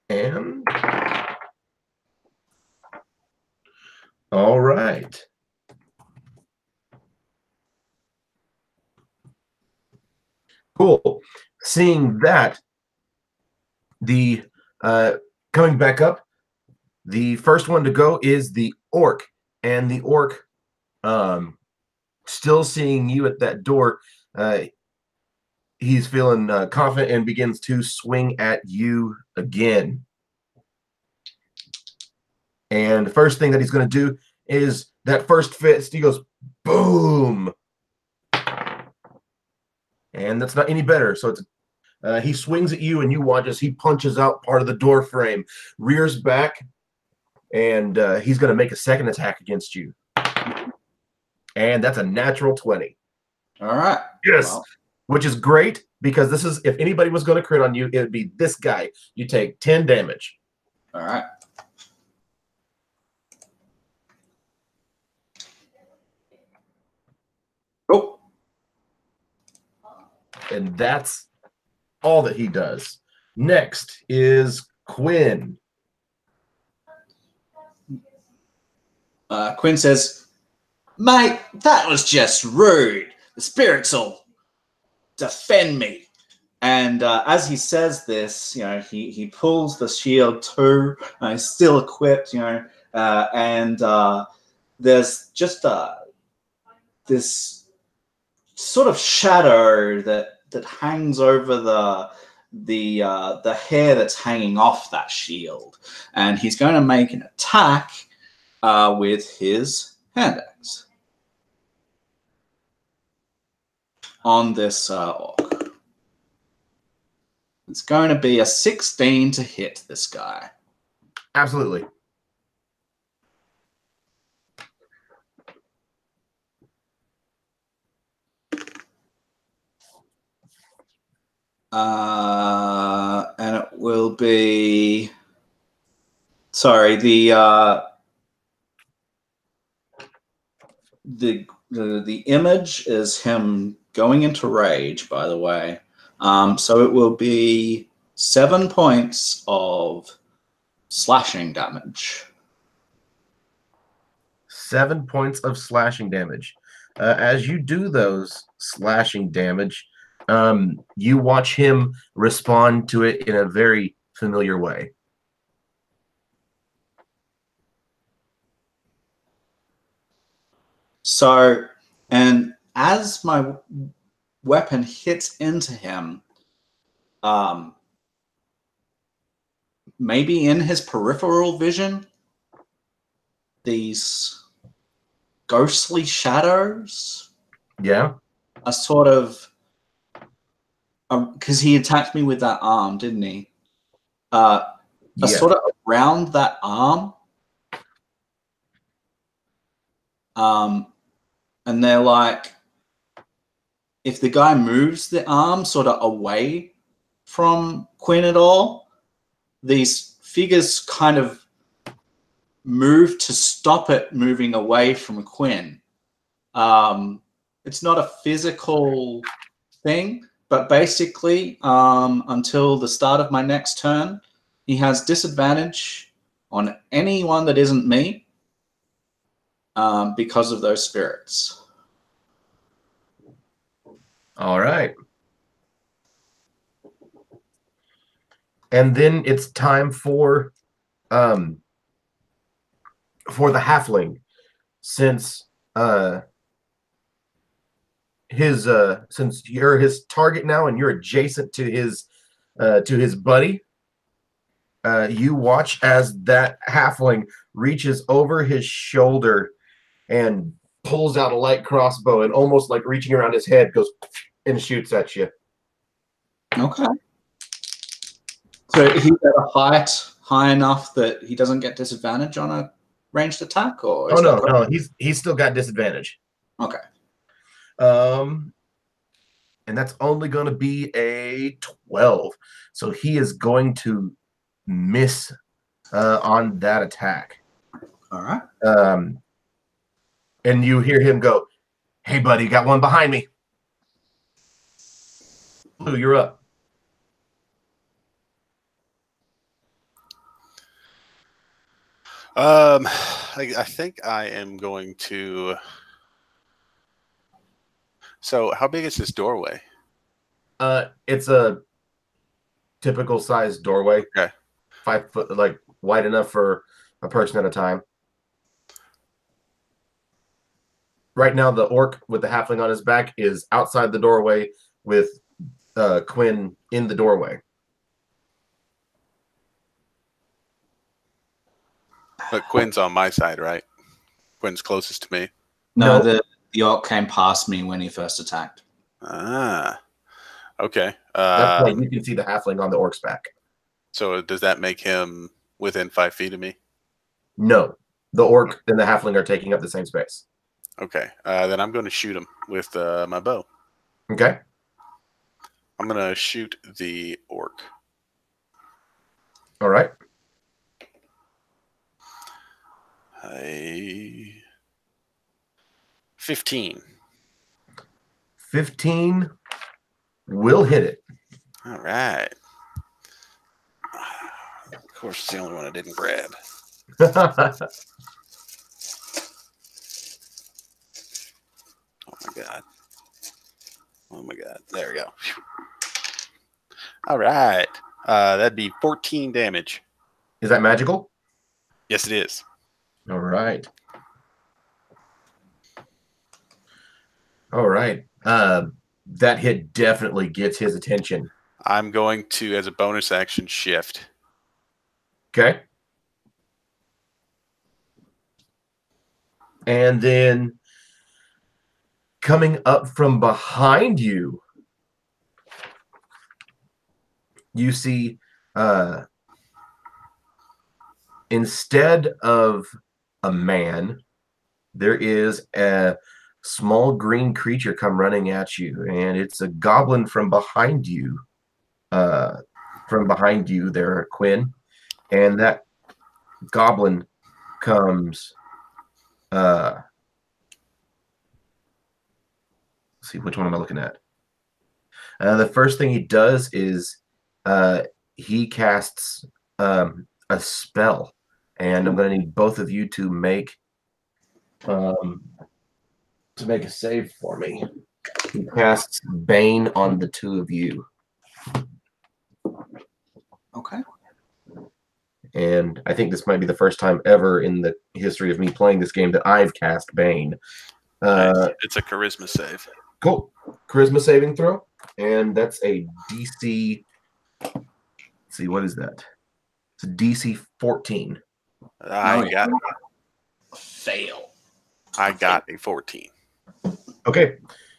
Speaker 1: And all right. Cool. Seeing that, the coming back up, the first one to go is the orc, and the orc, still seeing you at that door, he's feeling confident and begins to swing at you again. And the first thing that he's going to do is that first fist. He goes boom, and that's not any better. So it's he swings at you, and you watch as he punches out part of the door frame, rears back, and he's going to make a second attack against you. And that's a natural 20.
Speaker 3: All right.
Speaker 1: Yes.
Speaker 3: Well,
Speaker 1: Which is great, because this is, if anybody was going to crit on you, it would be this guy. You take 10 damage.
Speaker 3: all right. Oh.
Speaker 1: And that's all that he does. Next is Quinn.
Speaker 3: Quinn says, "Mate, that was just rude. The spirits will defend me." And as he says this, he pulls the shield too. He's still equipped, and there's just this sort of shadow that hangs over the hair that's hanging off that shield, and he's going to make an attack with his hand axe on this orc. It's going to be a 16 to hit this guy.
Speaker 1: Absolutely.
Speaker 3: And it will be, sorry, the image is him going into rage, by the way. So it will be 7 points of slashing damage.
Speaker 1: 7 points of slashing damage. As you do those slashing damage, you watch him respond to it in a very familiar way.
Speaker 3: So, and as my weapon hits into him, maybe in his peripheral vision, these ghostly shadows, a sort of, because he attacked me with that arm, didn't he? A sort of around that arm. And they're like, if the guy moves the arm sort of away from Quinn at all, these figures kind of move to stop it moving away from Quinn. It's not a physical thing, but basically, until the start of my next turn, he has disadvantage on anyone that isn't me because of those spirits.
Speaker 1: All right. And then it's time for the halfling, since since you're his target now and you're adjacent to his buddy. You watch as that halfling reaches over his shoulder and pulls out a light crossbow, and almost like reaching around his head goes and shoots at you.
Speaker 3: Okay. So he's at a height high enough that he doesn't get disadvantage on a ranged attack, or
Speaker 1: no, he's still got disadvantage.
Speaker 3: Okay.
Speaker 1: And that's only going to be a 12. So he is going to miss on that attack.
Speaker 3: All right.
Speaker 1: And you hear him go, "Hey, buddy, got one behind me." Blue, you're up.
Speaker 2: I think I am going to. So, how big is this doorway?
Speaker 1: It's a typical size doorway.
Speaker 2: Okay.
Speaker 1: 5 foot, like wide enough for a person at a time. Right now, the orc with the halfling on his back is outside the doorway with Quinn in the doorway.
Speaker 2: But Quinn's on my side, right? Quinn's closest to me.
Speaker 3: No, the orc came past me when he first attacked.
Speaker 2: Ah, okay.
Speaker 1: That's why you can see the halfling on the orc's back.
Speaker 2: So does that make him within 5 feet of me?
Speaker 1: No, the orc and the halfling are taking up the same space.
Speaker 2: Okay, then I'm going to shoot him with my bow.
Speaker 1: Okay.
Speaker 2: I'm going to shoot the orc.
Speaker 1: All right.
Speaker 2: 15.
Speaker 1: 15 will hit it.
Speaker 2: All right. Of course, it's the only one I didn't grab. Oh my god. Oh my god. There we go. All right. That'd be 14 damage.
Speaker 1: Is that magical?
Speaker 2: Yes, it is.
Speaker 1: All right. All right. That hit definitely gets his attention.
Speaker 2: I'm going to, as a bonus action, shift.
Speaker 1: Okay. And then coming up from behind you, you see instead of a man, there is a small green creature come running at you, and it's a goblin from behind you. There, Quinn. And that goblin comes. Let's see, which one am I looking at? The first thing he does is he casts a spell, and I'm going to need both of you to make a save for me. He casts Bane on the two of you.
Speaker 3: Okay.
Speaker 1: And I think this might be the first time ever in the history of me playing this game that I've cast Bane.
Speaker 2: It's a charisma save.
Speaker 1: Cool. Charisma saving throw. And that's a DC. Let's see, what is that? It's a DC 14.
Speaker 3: Fail.
Speaker 2: I got a 14.
Speaker 1: Okay.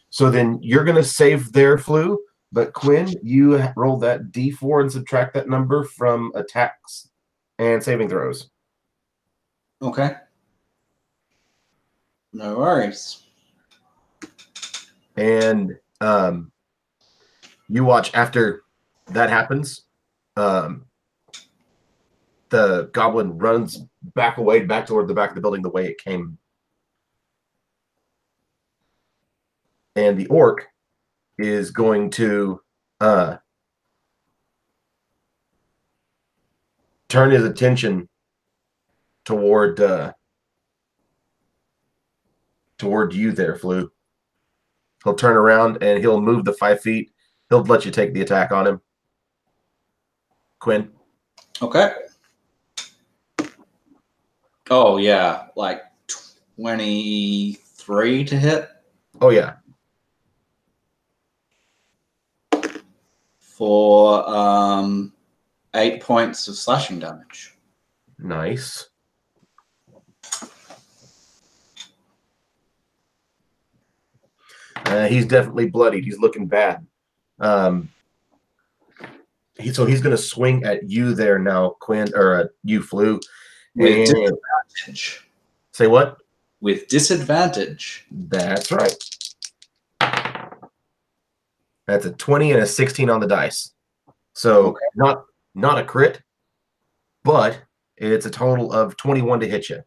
Speaker 1: So then you're going to save their flu. But Quinn, you roll that D4 and subtract that number from attacks and saving throws.
Speaker 3: Okay. No worries.
Speaker 1: And you watch after that happens. The goblin runs back toward the back of the building the way it came. And the orc is going to turn his attention toward you there, Flu. He'll turn around and he'll move the 5 feet. He'll let you take the attack on him. Quinn.
Speaker 3: Okay. Oh, yeah. Like 23 to hit
Speaker 1: Oh, yeah.
Speaker 3: for 8 points of slashing damage.
Speaker 1: Nice. He's definitely bloodied. He's looking bad. He's going to swing at you there now, Quinn, or you, Flu.
Speaker 3: With
Speaker 1: And
Speaker 3: disadvantage.
Speaker 1: say what?
Speaker 3: With disadvantage.
Speaker 1: That's right. That's a 20 and a 16 on the dice. So
Speaker 3: Okay.
Speaker 1: not a crit, but it's a total of 21 to hit you.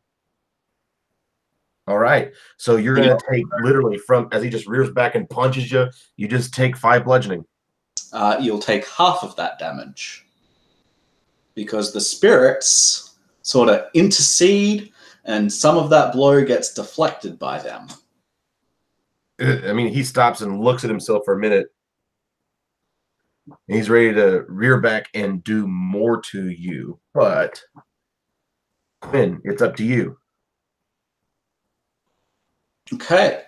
Speaker 1: All right. So you're going to take literally from, as he just rears back and punches you, you just take 5 bludgeoning.
Speaker 3: You'll take half of that damage. Because the spirits sort of intercede, and some of that blow gets deflected by them.
Speaker 1: I mean, he stops and looks at himself for a minute. And he's ready to rear back and do more to you. But, Quinn, it's up to you.
Speaker 3: Okay.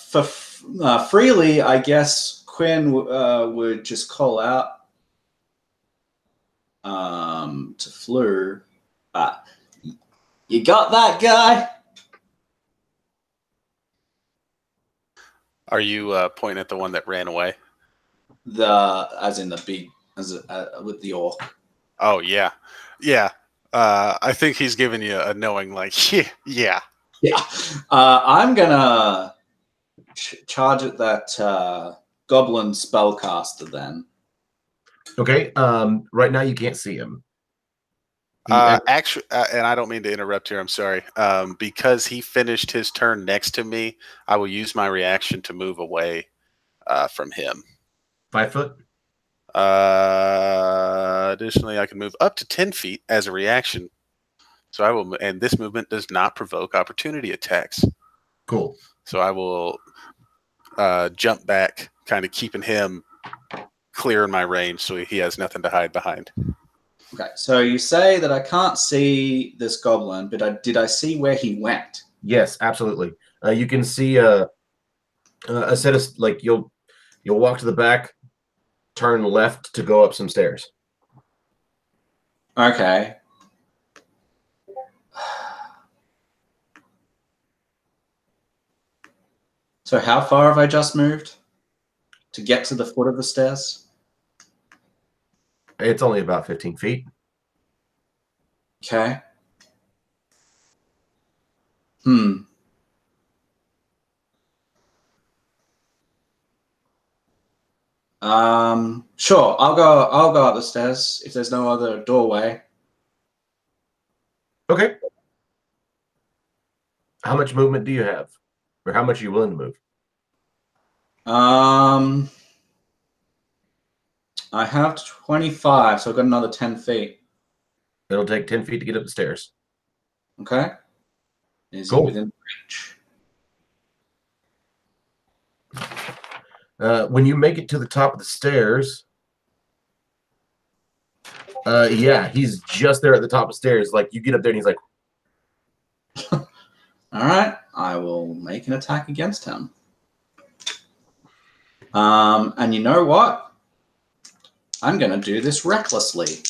Speaker 3: For freely, I guess Quinn would just call out to Fleur. You got that guy?
Speaker 2: Are you pointing at the one that ran away?
Speaker 3: As in the big, with the orc.
Speaker 2: Oh yeah, yeah. I think he's giving you a knowing, like, yeah.
Speaker 3: Yeah. I'm gonna charge at that goblin spellcaster then.
Speaker 1: Okay. Right now you can't see him.
Speaker 2: Actually, and I don't mean to interrupt here. I'm sorry. Because he finished his turn next to me, I will use my reaction to move away from him.
Speaker 1: 5 foot?
Speaker 2: Additionally, I can move up to 10 feet as a reaction. So I will, and this movement does not provoke opportunity attacks.
Speaker 1: Cool.
Speaker 2: So I will jump back, kind of keeping him clear in my range, so he has nothing to hide behind.
Speaker 3: Okay, so you say that I can't see this goblin, but did I see where he went?
Speaker 1: Yes, absolutely. You can see a set of, like, you'll walk to the back, turn left to go up some stairs.
Speaker 3: Okay. So how far have I just moved to get to the foot of the stairs?
Speaker 1: It's only about 15 feet.
Speaker 3: Okay. Sure. I'll go up the stairs if there's no other doorway.
Speaker 1: Okay. How much movement do you have? Or how much are you willing to move?
Speaker 3: I have 25, so I've got another 10 feet.
Speaker 1: It'll take 10 feet to get up the stairs.
Speaker 3: Okay. Is
Speaker 1: Cool.
Speaker 3: he within reach?
Speaker 1: When you make it to the top of the stairs, yeah, he's just there at the top of the stairs. Like, you get up there and he's like,
Speaker 3: all right, I will make an attack against him. And you know what? I'm going to do this recklessly.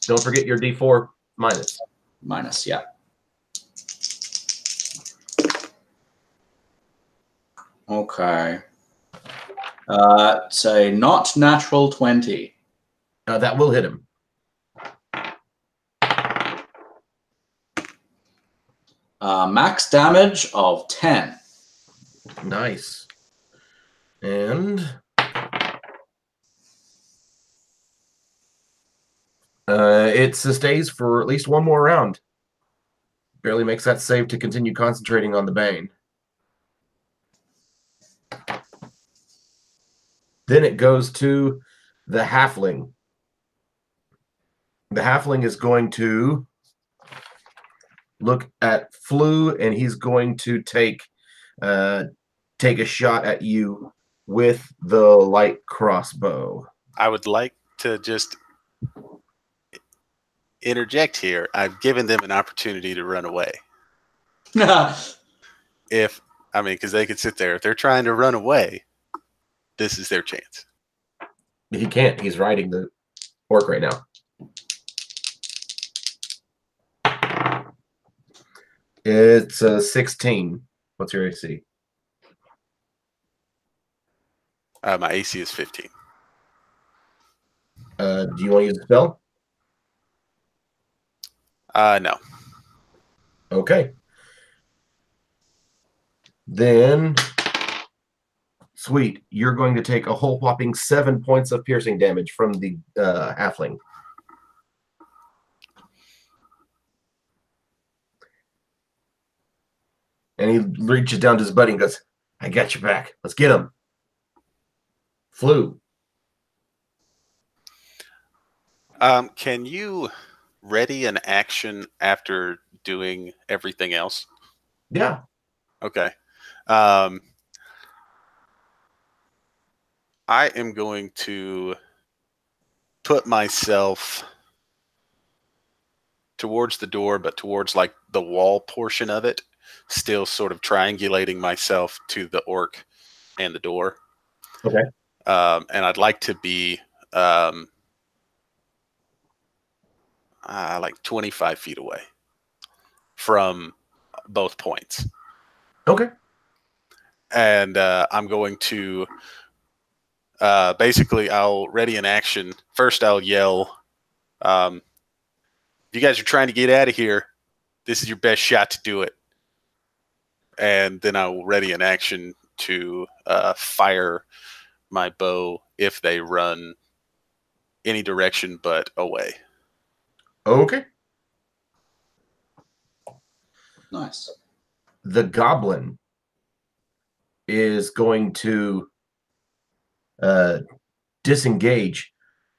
Speaker 1: don't forget your D4 minus.
Speaker 3: Minus, yeah. Okay. Say not natural 20.
Speaker 1: That will hit him.
Speaker 3: Max damage of 10.
Speaker 1: Nice. And it sustains for at least one more round. Barely makes that save to continue concentrating on the Bane. Then it goes to the Halfling. The Halfling is going to look at Flu, and he's going to take a shot at you with the light crossbow.
Speaker 2: I would like to just interject here. I've given them an opportunity to run away. Because they could sit there. If they're trying to run away, this is their chance.
Speaker 1: He can't. He's riding the orc right now. It's a 16. What's your AC?
Speaker 2: My AC is 15.
Speaker 1: Do you want to use a spell?
Speaker 2: No.
Speaker 1: Okay. Then, sweet, you're going to take a whole whopping 7 points of piercing damage from the halfling. And he reaches down to his buddy and goes, I got your back. Let's get him. Flu.
Speaker 2: Can you ready an action after doing everything else?
Speaker 1: Yeah.
Speaker 2: Okay. I am going to put myself towards the door, but towards like the wall portion of it, still sort of triangulating myself to the orc and the door.
Speaker 1: Okay.
Speaker 2: And I'd like to be like 25 feet away from both points.
Speaker 1: Okay.
Speaker 2: And I'm going to basically, I'll ready an action. First, I'll yell, if you guys are trying to get out of here, this is your best shot to do it. And then I will ready an action to fire my bow if they run any direction but away.
Speaker 1: Okay.
Speaker 3: Nice.
Speaker 1: The goblin is going to disengage,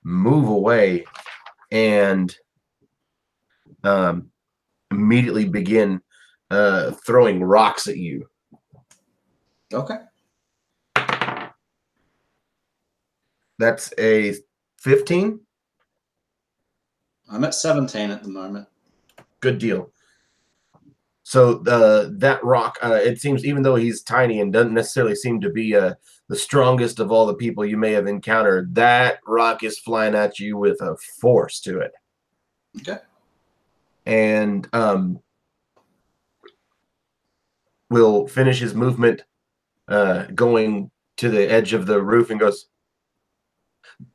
Speaker 1: move away, and immediately begin throwing rocks at you.
Speaker 3: Okay.
Speaker 1: That's a 15.
Speaker 3: I'm at 17 at the moment.
Speaker 1: Good deal. So that rock, it seems, even though he's tiny and doesn't necessarily seem to be the strongest of all the people you may have encountered, that rock is flying at you with a force to it.
Speaker 3: Okay.
Speaker 1: And will finish his movement going to the edge of the roof and goes,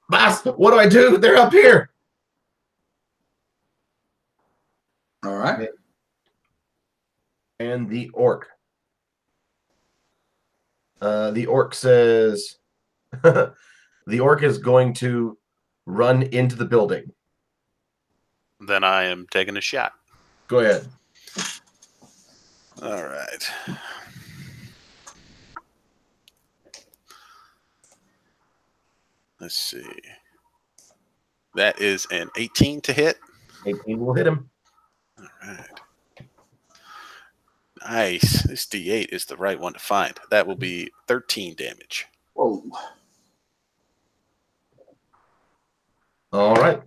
Speaker 1: Boss, what do I do? They're up here.
Speaker 3: All right.
Speaker 1: And the orc. The orc says, the orc is going to run into the building.
Speaker 2: Then I am taking a shot.
Speaker 1: Go ahead.
Speaker 2: All right. Let's see. That is an 18 to hit.
Speaker 1: 18 will hit him.
Speaker 2: All right. Nice. This D8 is the right one to find. That will be 13 damage.
Speaker 3: Whoa.
Speaker 1: All right.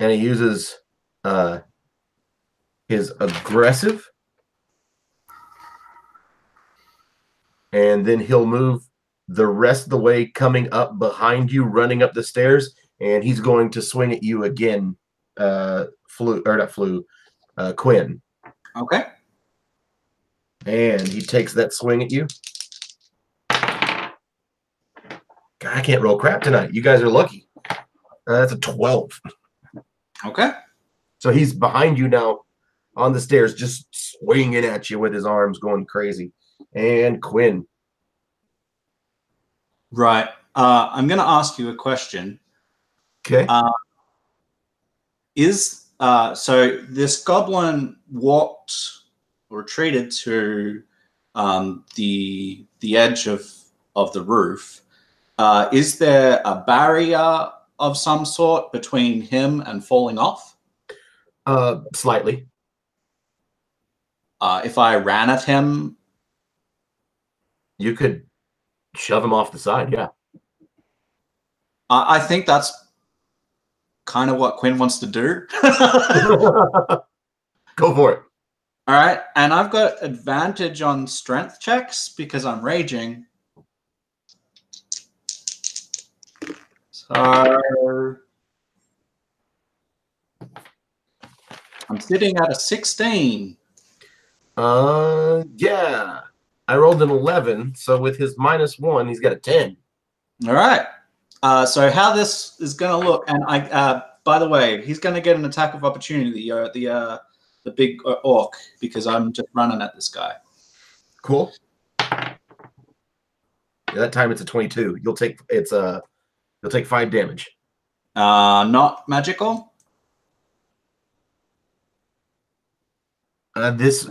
Speaker 1: And he uses his aggressive. And then he'll move the rest of the way coming up behind you, running up the stairs, and he's going to swing at you again, Quinn.
Speaker 3: Okay.
Speaker 1: And he takes that swing at you. God, I can't roll crap tonight. You guys are lucky. That's a 12.
Speaker 3: Okay.
Speaker 1: So he's behind you now on the stairs, just swinging at you with his arms going crazy. And Quinn.
Speaker 3: Right. I'm going to ask you a question.
Speaker 1: Okay.
Speaker 3: So this goblin walked or retreated to the edge of the roof. Is there a barrier of some sort between him and falling off?
Speaker 1: Slightly.
Speaker 3: If I ran at him,
Speaker 1: You could shove him off the side, yeah.
Speaker 3: I think that's kind of what Quinn wants to do.
Speaker 1: Go for it.
Speaker 3: All right, and I've got advantage on strength checks because I'm raging. So I'm sitting at a 16.
Speaker 1: Yeah. I rolled an 11, so with his -1, he's got a 10.
Speaker 3: All right. So how this is going to look, and by the way, he's going to get an attack of opportunity, the big orc, because I'm just running at this guy.
Speaker 1: Cool. Yeah, that time it's a 22. You'll take 5 damage.
Speaker 3: Not magical.
Speaker 1: This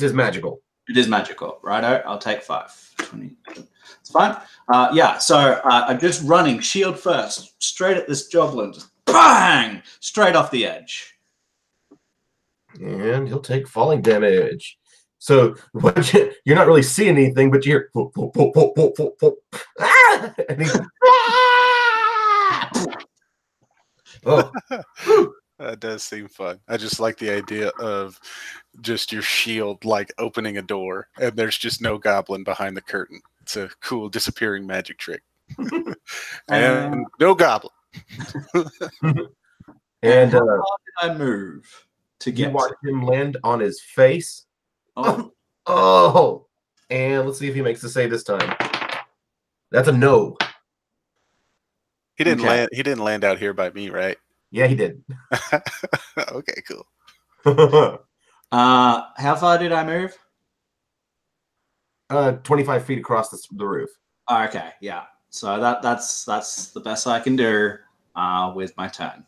Speaker 1: is magical.
Speaker 3: It is magical, righto. I'll take 5. 20. It's fine. Yeah. So I'm just running, shield first, straight at this goblin, just bang, straight off the edge.
Speaker 1: And he'll take falling damage. So you're not really seeing anything, but you hear ah! And he's oh.
Speaker 2: That does seem fun. I just like the idea of just your shield like opening a door and there's just no goblin behind the curtain. It's a cool disappearing magic trick. And no goblin.
Speaker 1: And
Speaker 3: how far did I move to get?
Speaker 1: You watch him land on his face.
Speaker 3: Oh.
Speaker 1: Oh. And let's see if he makes the save this time. That's a no.
Speaker 2: He didn't land. He didn't land out here by me, right?
Speaker 1: Yeah, he did.
Speaker 2: Okay, cool.
Speaker 3: How far did I move?
Speaker 1: 25 feet across the roof.
Speaker 3: Oh, okay, yeah. So that's the best I can do with my turn.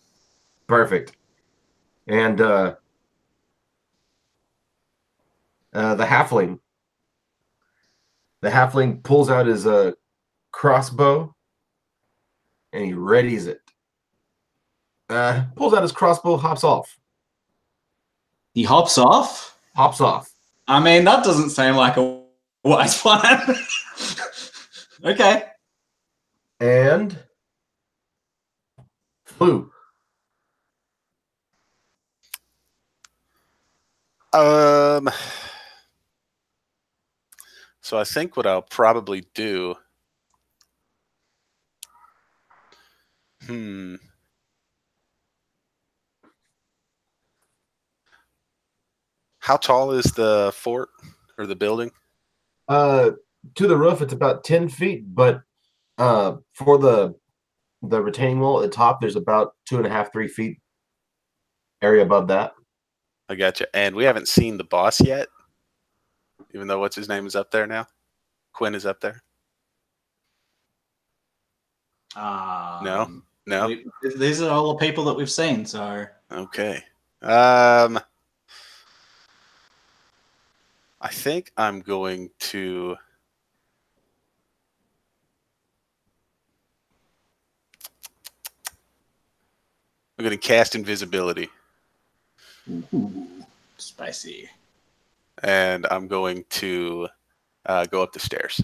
Speaker 1: Perfect. And the halfling pulls out his crossbow and he readies it. Pulls out his crossbow, hops off.
Speaker 3: He hops off?
Speaker 1: Hops off.
Speaker 3: I mean, that doesn't seem like a wise plan. Okay.
Speaker 1: And flew.
Speaker 2: So I think what I'll probably do. How tall is the fort or the building?
Speaker 1: To the roof, it's about 10 feet, but for the retaining wall at the top, there's about 2.5, 3 feet area above that.
Speaker 2: I gotcha. And we haven't seen the boss yet, even though what's his name is up there now. Quinn is up there. No.
Speaker 3: These are all the people that we've seen. So
Speaker 2: okay. I think I'm going to. I'm going to cast invisibility.
Speaker 3: Ooh, spicy.
Speaker 2: And I'm going to go up the stairs.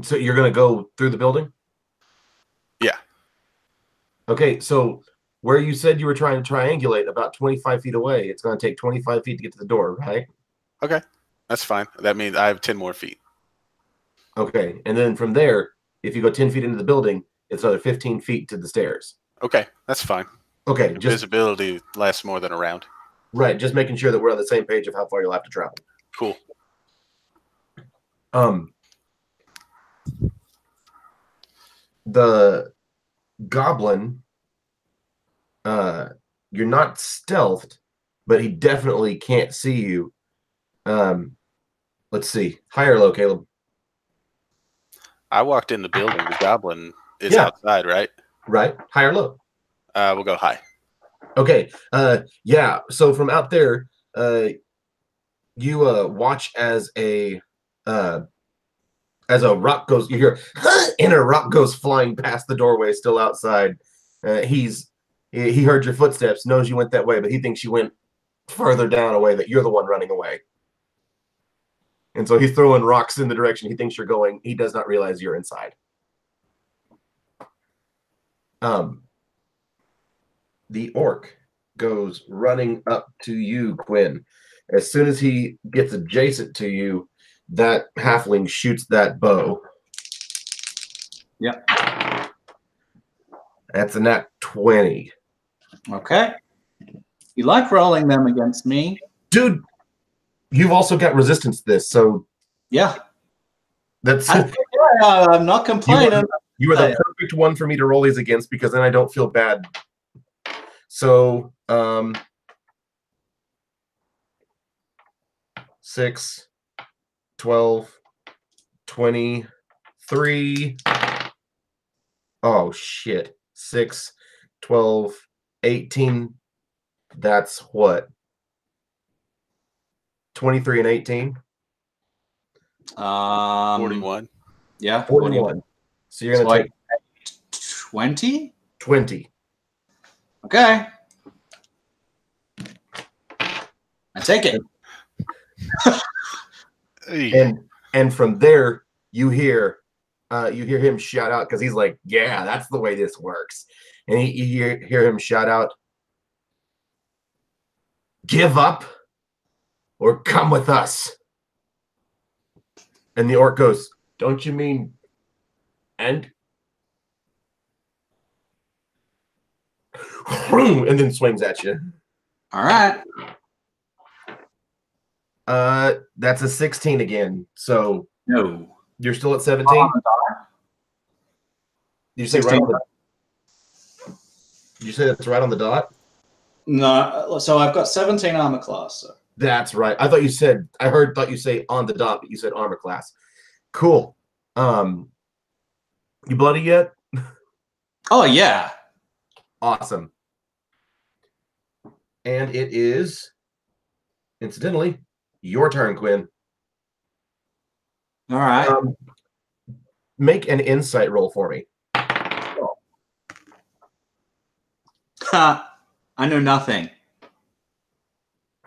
Speaker 1: So you're going to go through the building?
Speaker 2: Yeah.
Speaker 1: Okay, so where you said you were trying to triangulate, about 25 feet away, it's going to take 25 feet to get to the door, right?
Speaker 2: Okay, that's fine. That means I have 10 more feet.
Speaker 1: Okay, and then from there, if you go 10 feet into the building, it's another 15 feet to the stairs.
Speaker 2: Okay, that's fine.
Speaker 1: Okay,
Speaker 2: invisibility lasts more than a round.
Speaker 1: Right, just making sure that we're on the same page of how far you'll have to travel.
Speaker 2: Cool.
Speaker 1: The goblin, you're not stealthed, but he definitely can't see you. Let's see. High or low, Caleb?
Speaker 2: I walked in the building. The goblin is
Speaker 1: Yeah.
Speaker 2: outside, right?
Speaker 1: Right. High or low?
Speaker 2: We'll go high.
Speaker 1: Okay. Yeah. So from out there, you watch as a rock goes. You hear, and a rock goes flying past the doorway, still outside. He heard your footsteps, knows you went that way, but he thinks you went further down away. That you're the one running away. And so he's throwing rocks in the direction he thinks you're going. He does not realize you're inside. The orc goes running up to you, Quinn. As soon as he gets adjacent to you, that halfling shoots that bow.
Speaker 3: Yep.
Speaker 1: That's a nat 20.
Speaker 3: Okay. You like rolling them against me?
Speaker 1: Dude, you've also got resistance to this, so
Speaker 3: Yeah.
Speaker 1: that's
Speaker 3: I'm not complaining.
Speaker 1: you are the perfect one for me to roll these against, because then I don't feel bad. So 6, 12, 23. Oh shit. 6, 12, 18. That's what? 23 and 18?
Speaker 2: 41.
Speaker 3: Yeah.
Speaker 1: 41. So you're going to take
Speaker 3: 20?
Speaker 1: 20.
Speaker 3: Okay. I take it.
Speaker 1: And from there, you hear him shout out, because he's like, yeah, that's the way this works. And you hear him shout out, give up or come with us. And the orc goes, don't you mean and? And then swings at you.
Speaker 3: All right.
Speaker 1: That's a 16 again. So
Speaker 3: no,
Speaker 1: you're still at 17. Did you say
Speaker 3: 16.
Speaker 1: right on the? Did you say that's right on the dot?
Speaker 3: No, so I've got 17 armor class. So.
Speaker 1: That's right. I thought you say on the dot, but you said armor class. Cool. You bloody yet?
Speaker 3: Oh yeah.
Speaker 1: Awesome. And it is, incidentally, your turn, Quinn.
Speaker 3: All right.
Speaker 1: Make an insight roll for me.
Speaker 3: I know nothing.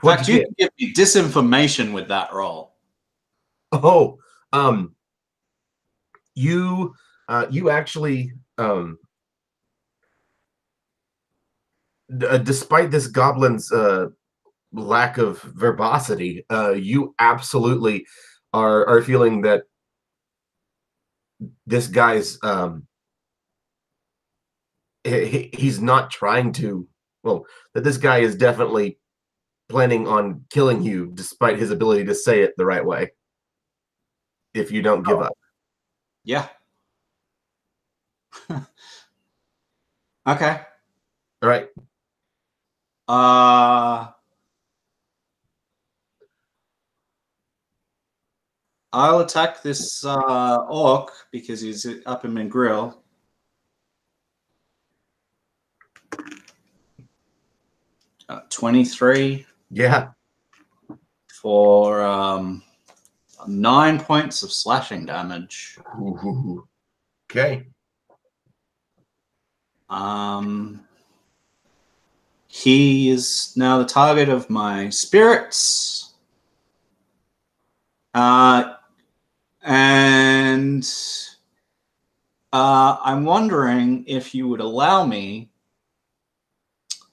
Speaker 3: In fact, you can give me disinformation with that roll.
Speaker 1: Oh, you actually, despite this goblin's lack of verbosity, you absolutely are feeling that this guy's he's not trying to, well, that this guy is definitely planning on killing you, despite his ability to say it the right way, if you don't give up.
Speaker 3: Yeah. Okay.
Speaker 1: All right.
Speaker 3: I'll attack this orc because he's up in my grill. Uh, 23.
Speaker 1: Yeah.
Speaker 3: For 9 points of slashing damage.
Speaker 1: Ooh. Okay.
Speaker 3: He is now the target of my spirits. And I'm wondering if you would allow me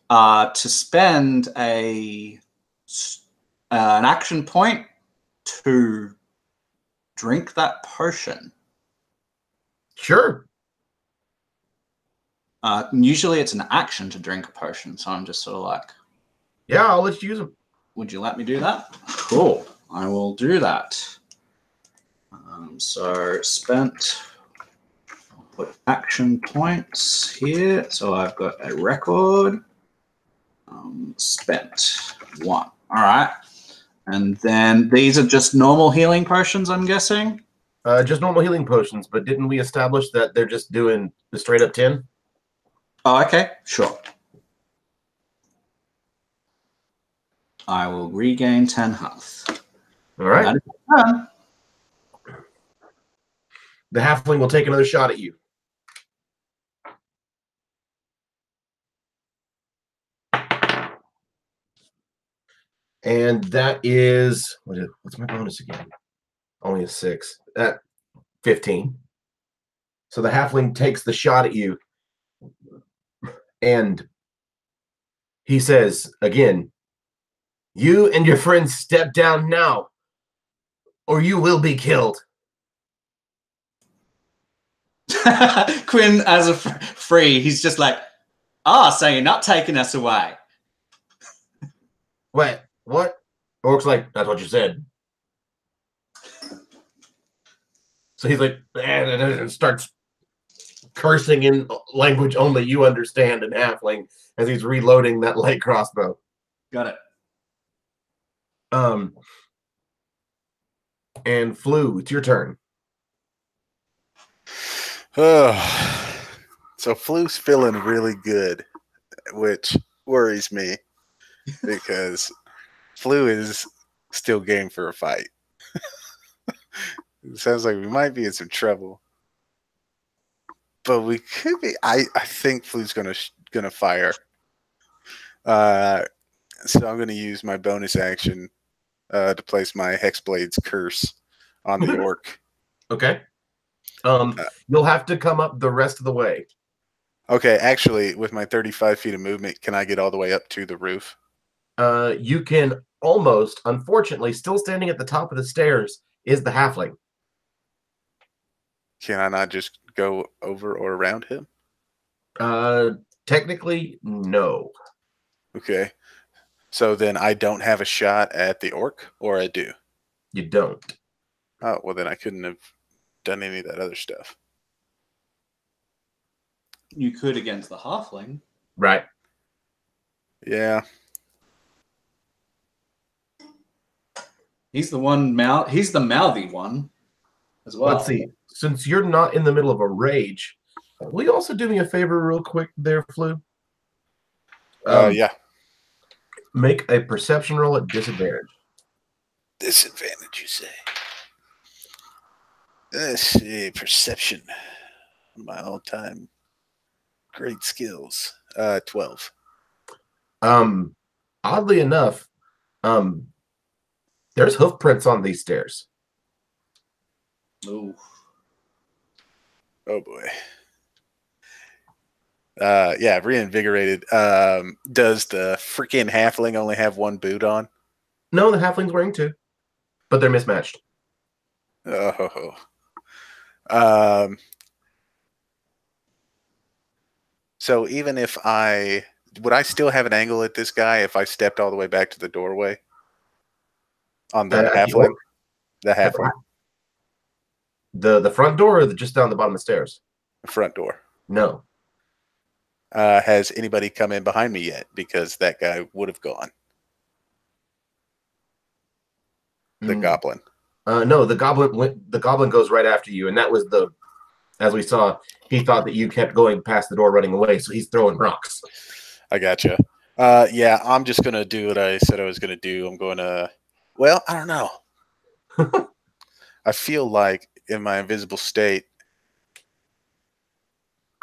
Speaker 3: to spend an action point to drink that potion.
Speaker 1: Sure.
Speaker 3: Usually it's an action to drink a potion, so I'm just sort of like...
Speaker 1: Yeah, I'll let you use them.
Speaker 3: Would you let me do that? Cool. I will do that. So spent. I'll put action points here. So I've got a record. Spent 1. All right. And then these are just normal healing potions, I'm guessing?
Speaker 1: Just normal healing potions, but didn't we establish that they're just doing the straight up 10?
Speaker 3: Oh, okay. Sure. I will regain 10 health.
Speaker 1: All right.
Speaker 3: That is done.
Speaker 1: The halfling will take another shot at you. And that is what's my bonus again? Only a 6. 15. So the halfling takes the shot at you, and he says again, "You and your friends step down now, or you will be killed."
Speaker 3: Quinn, as a free, he's just like, so you're not taking us away.
Speaker 1: Wait, what? Orc's like, "That's what you said." So he's like, and starts cursing in language only you understand in halfling as he's reloading that light crossbow.
Speaker 3: Got it.
Speaker 1: And Flu, it's your turn.
Speaker 2: So Flu's feeling really good, which worries me because Flu is still game for a fight. It sounds like we might be in some trouble, but we could be. I think Flu's gonna fire. So I'm gonna use my bonus action to place my Hexblade's curse on the orc.
Speaker 1: Okay. You'll have to come up the rest of the way.
Speaker 2: Okay, actually, with my 35 feet of movement, can I get all the way up to the roof?
Speaker 1: You can almost, unfortunately, still standing at the top of the stairs is the halfling.
Speaker 2: Can I not just go over or around him?
Speaker 1: Technically, no.
Speaker 2: Okay. So then I don't have a shot at the orc, or I do?
Speaker 1: You don't.
Speaker 2: Oh, well, then I couldn't have done any of that other stuff.
Speaker 3: You could against the halfling.
Speaker 1: Right.
Speaker 2: Yeah.
Speaker 3: He's the one he's the mouthy one as well.
Speaker 1: Let's see. Since you're not in the middle of a rage, will you also do me a favor real quick there, Flu?
Speaker 2: Yeah.
Speaker 1: Make a perception roll at disadvantage.
Speaker 2: Disadvantage, you say? Let's see. Perception. My all-time great skills. 12.
Speaker 1: Oddly enough, there's hoof prints on these stairs.
Speaker 3: Ooh.
Speaker 2: Oh boy. Yeah, reinvigorated. Does the freaking halfling only have one boot on?
Speaker 1: No, the halfling's wearing 2, but they're mismatched.
Speaker 2: Oh. So even if would I still have an angle at this guy if I stepped all the way back to the doorway? On the halfling? The halfling.
Speaker 1: The front door or just down the bottom of the stairs?
Speaker 2: The front door.
Speaker 1: No.
Speaker 2: Has anybody come in behind me yet? Because that guy would have gone. The goblin.
Speaker 1: No, the goblin goes right after you, and that was as we saw, he thought that you kept going past the door running away, so he's throwing rocks.
Speaker 2: I gotcha. Yeah, I'm just gonna do what I said I was gonna do. I'm gonna I don't know. I feel like in my invisible state,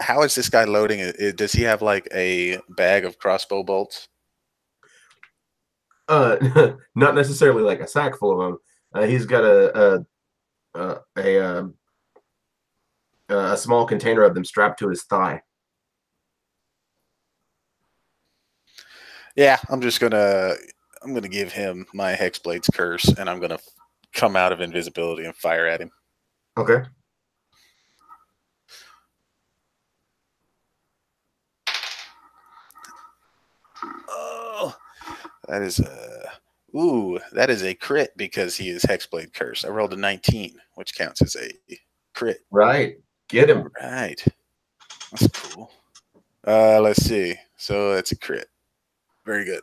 Speaker 2: how is this guy loading it? Does he have like a bag of crossbow bolts?
Speaker 1: Not necessarily like a sack full of them. He's got a small container of them strapped to his thigh.
Speaker 2: Yeah, I'm gonna give him my Hexblade's curse, and I'm gonna come out of invisibility and fire at him.
Speaker 1: Okay.
Speaker 2: Oh, that is Ooh, that is a crit because he is Hexblade cursed. I rolled a 19, which counts as a crit.
Speaker 1: Right. Get him.
Speaker 2: All right. That's cool. Let's see. So that's a crit. Very good.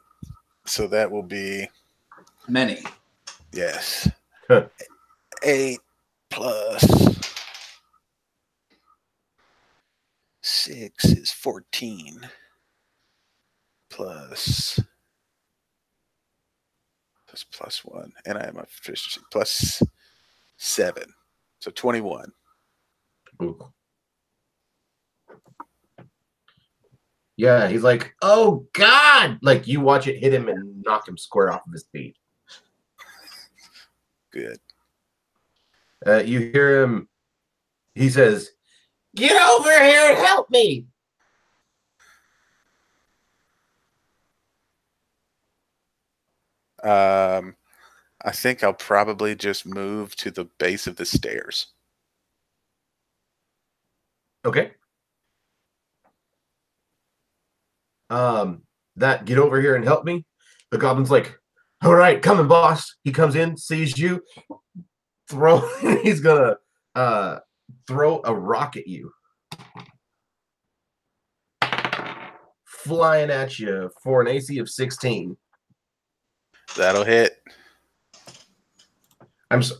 Speaker 2: So that will be
Speaker 3: Many.
Speaker 2: yes.
Speaker 1: Huh.
Speaker 2: 8 plus 6 is 14 plus 1, and I have my proficiency plus 7, so 21.
Speaker 1: Ooh. Yeah, he's like, oh God! Like you watch it hit him and knock him square off of his feet.
Speaker 2: Good.
Speaker 1: You hear him. He says, "Get over here and help me!"
Speaker 2: I think I'll probably just move to the base of the stairs.
Speaker 1: Okay. That get over here and help me. The goblin's like, all right, coming, boss. He comes in, sees you, he's gonna throw a rock at you. Flying at you for an AC of 16.
Speaker 2: That'll hit.
Speaker 1: So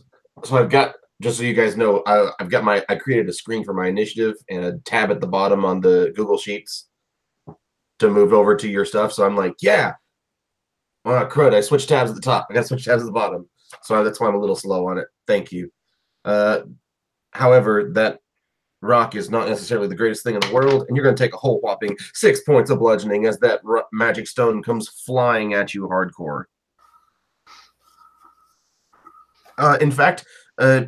Speaker 1: I've got, just so you guys know, I created a screen for my initiative and a tab at the bottom on the Google Sheets to move over to your stuff. So I'm like, yeah. Crud, I switched tabs at the top. I got to switch tabs at the bottom. So that's why I'm a little slow on it. Thank you. However, that rock is not necessarily the greatest thing in the world, and you're going to take a whole whopping 6 points of bludgeoning as that magic stone comes flying at you hardcore. In fact,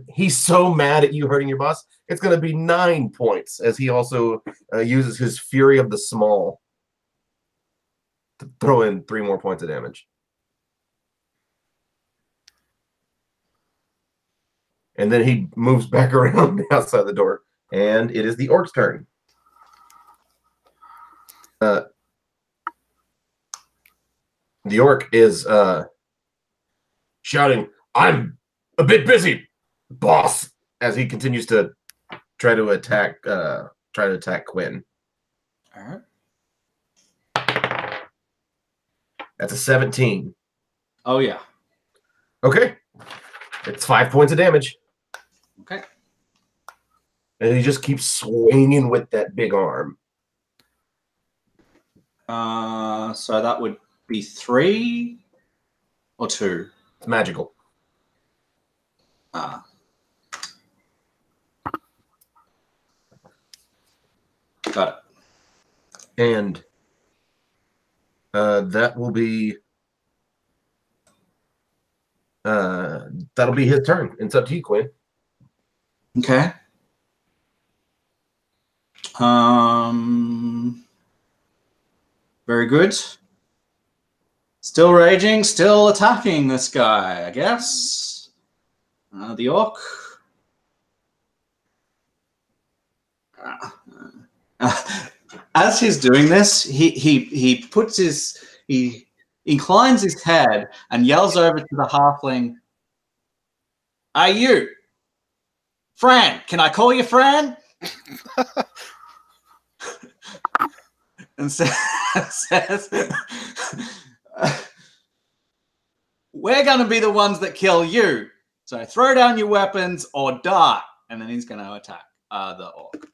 Speaker 1: he's so mad at you hurting your boss, it's going to be 9 points, as he also uses his Fury of the Small to throw in 3 more points of damage. And then he moves back around outside the door, and it is the orc's turn. The orc is shouting, "I'm a bit busy, boss," as he continues to try to attack Quinn.
Speaker 3: All right.
Speaker 1: That's a 17.
Speaker 3: Oh, yeah.
Speaker 1: Okay. It's 5 points of damage.
Speaker 3: Okay.
Speaker 1: And he just keeps swinging with that big arm.
Speaker 3: So that would be 3 or 2?
Speaker 1: It's magical.
Speaker 3: Got it.
Speaker 1: And that will be that'll be his turn. It's up to you, Quinn.
Speaker 3: Okay. Very good. Still raging, still attacking this guy, I guess. The orc. As he's doing this, he inclines his head and yells over to the halfling, "Are you Fran? Can I call you Fran?" And says, "We're going to be the ones that kill you. So throw down your weapons or die." And then he's going to attack the orc.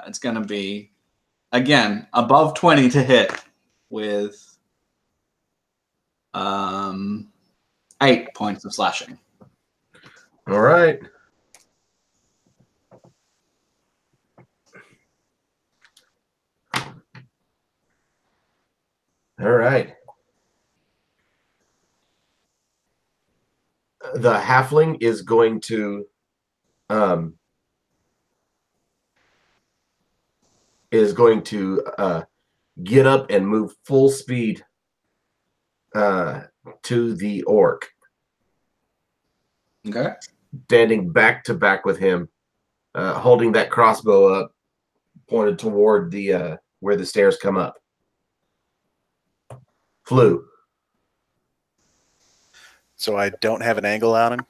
Speaker 3: It's going to be, again, above 20 to hit with 8 points of slashing.
Speaker 1: All right. All right. The halfling is going to get up and move full speed to the orc.
Speaker 3: Okay.
Speaker 1: Standing back to back with him, holding that crossbow up, pointed toward the where the stairs come up. Flew.
Speaker 2: So I don't have an angle on him.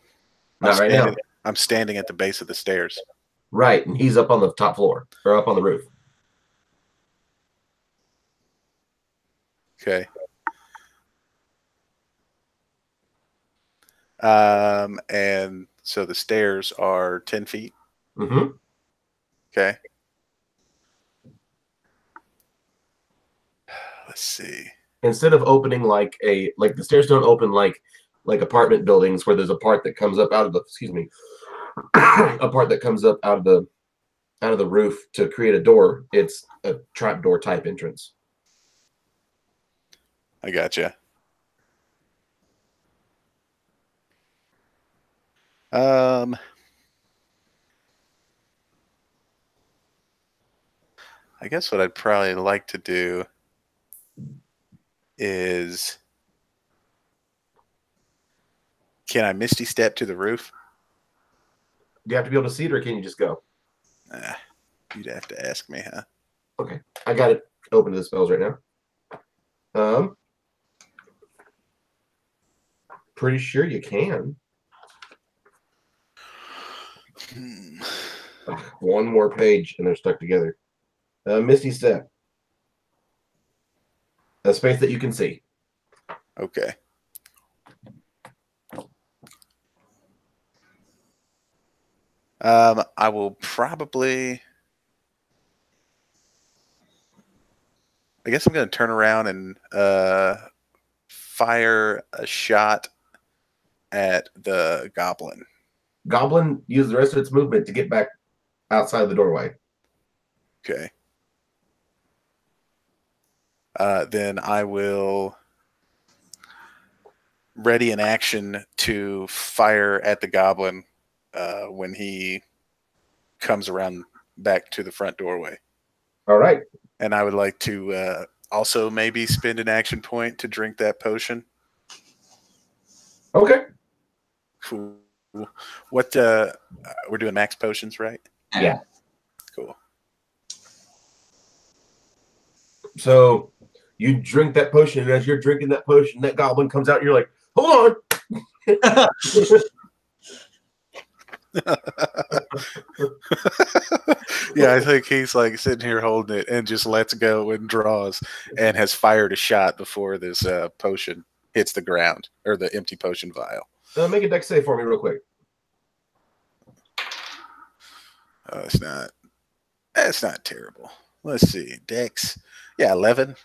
Speaker 1: Not right now.
Speaker 2: I'm standing at the base of the stairs.
Speaker 1: Right, and he's up on the top floor or up on the roof.
Speaker 2: Okay. And so the stairs are 10 feet.
Speaker 1: Mm-hmm.
Speaker 2: Okay. Let's see.
Speaker 1: Instead of opening like the stairs don't open like apartment buildings where there's a part that comes up out of the a part that comes up out of the roof to create a door. It's a trapdoor type entrance.
Speaker 2: I gotcha. I guess what I'd probably like to do is, can I Misty Step to the roof?
Speaker 1: Do you have to be able to see it, or can you just go?
Speaker 2: You'd have to ask me, huh?
Speaker 1: Okay, I got it open to the spells right now. Pretty sure you can. One more page, and they're stuck together. Misty Step. A space that you can see.
Speaker 2: Okay. I will probably, I guess I'm going to turn around and fire a shot at the goblin.
Speaker 1: Goblin used the rest of its movement to get back outside the doorway.
Speaker 2: Okay. Then I will ready an action to fire at the goblin when he comes around back to the front doorway.
Speaker 1: All right.
Speaker 2: And I would like to also maybe spend an action point to drink that potion.
Speaker 1: Okay.
Speaker 2: Cool. What we're doing max potions, right?
Speaker 1: Yeah.
Speaker 2: Cool.
Speaker 1: So you drink that potion, and as you're drinking that potion, that goblin comes out, and you're like, hold on.
Speaker 2: Yeah, I think he's like sitting here holding it and just lets go and draws and has fired a shot before this potion hits the ground, or the empty potion vial.
Speaker 1: Make a dex save for me real quick.
Speaker 2: Oh, it's not terrible. Let's see. Dex. Yeah, 11.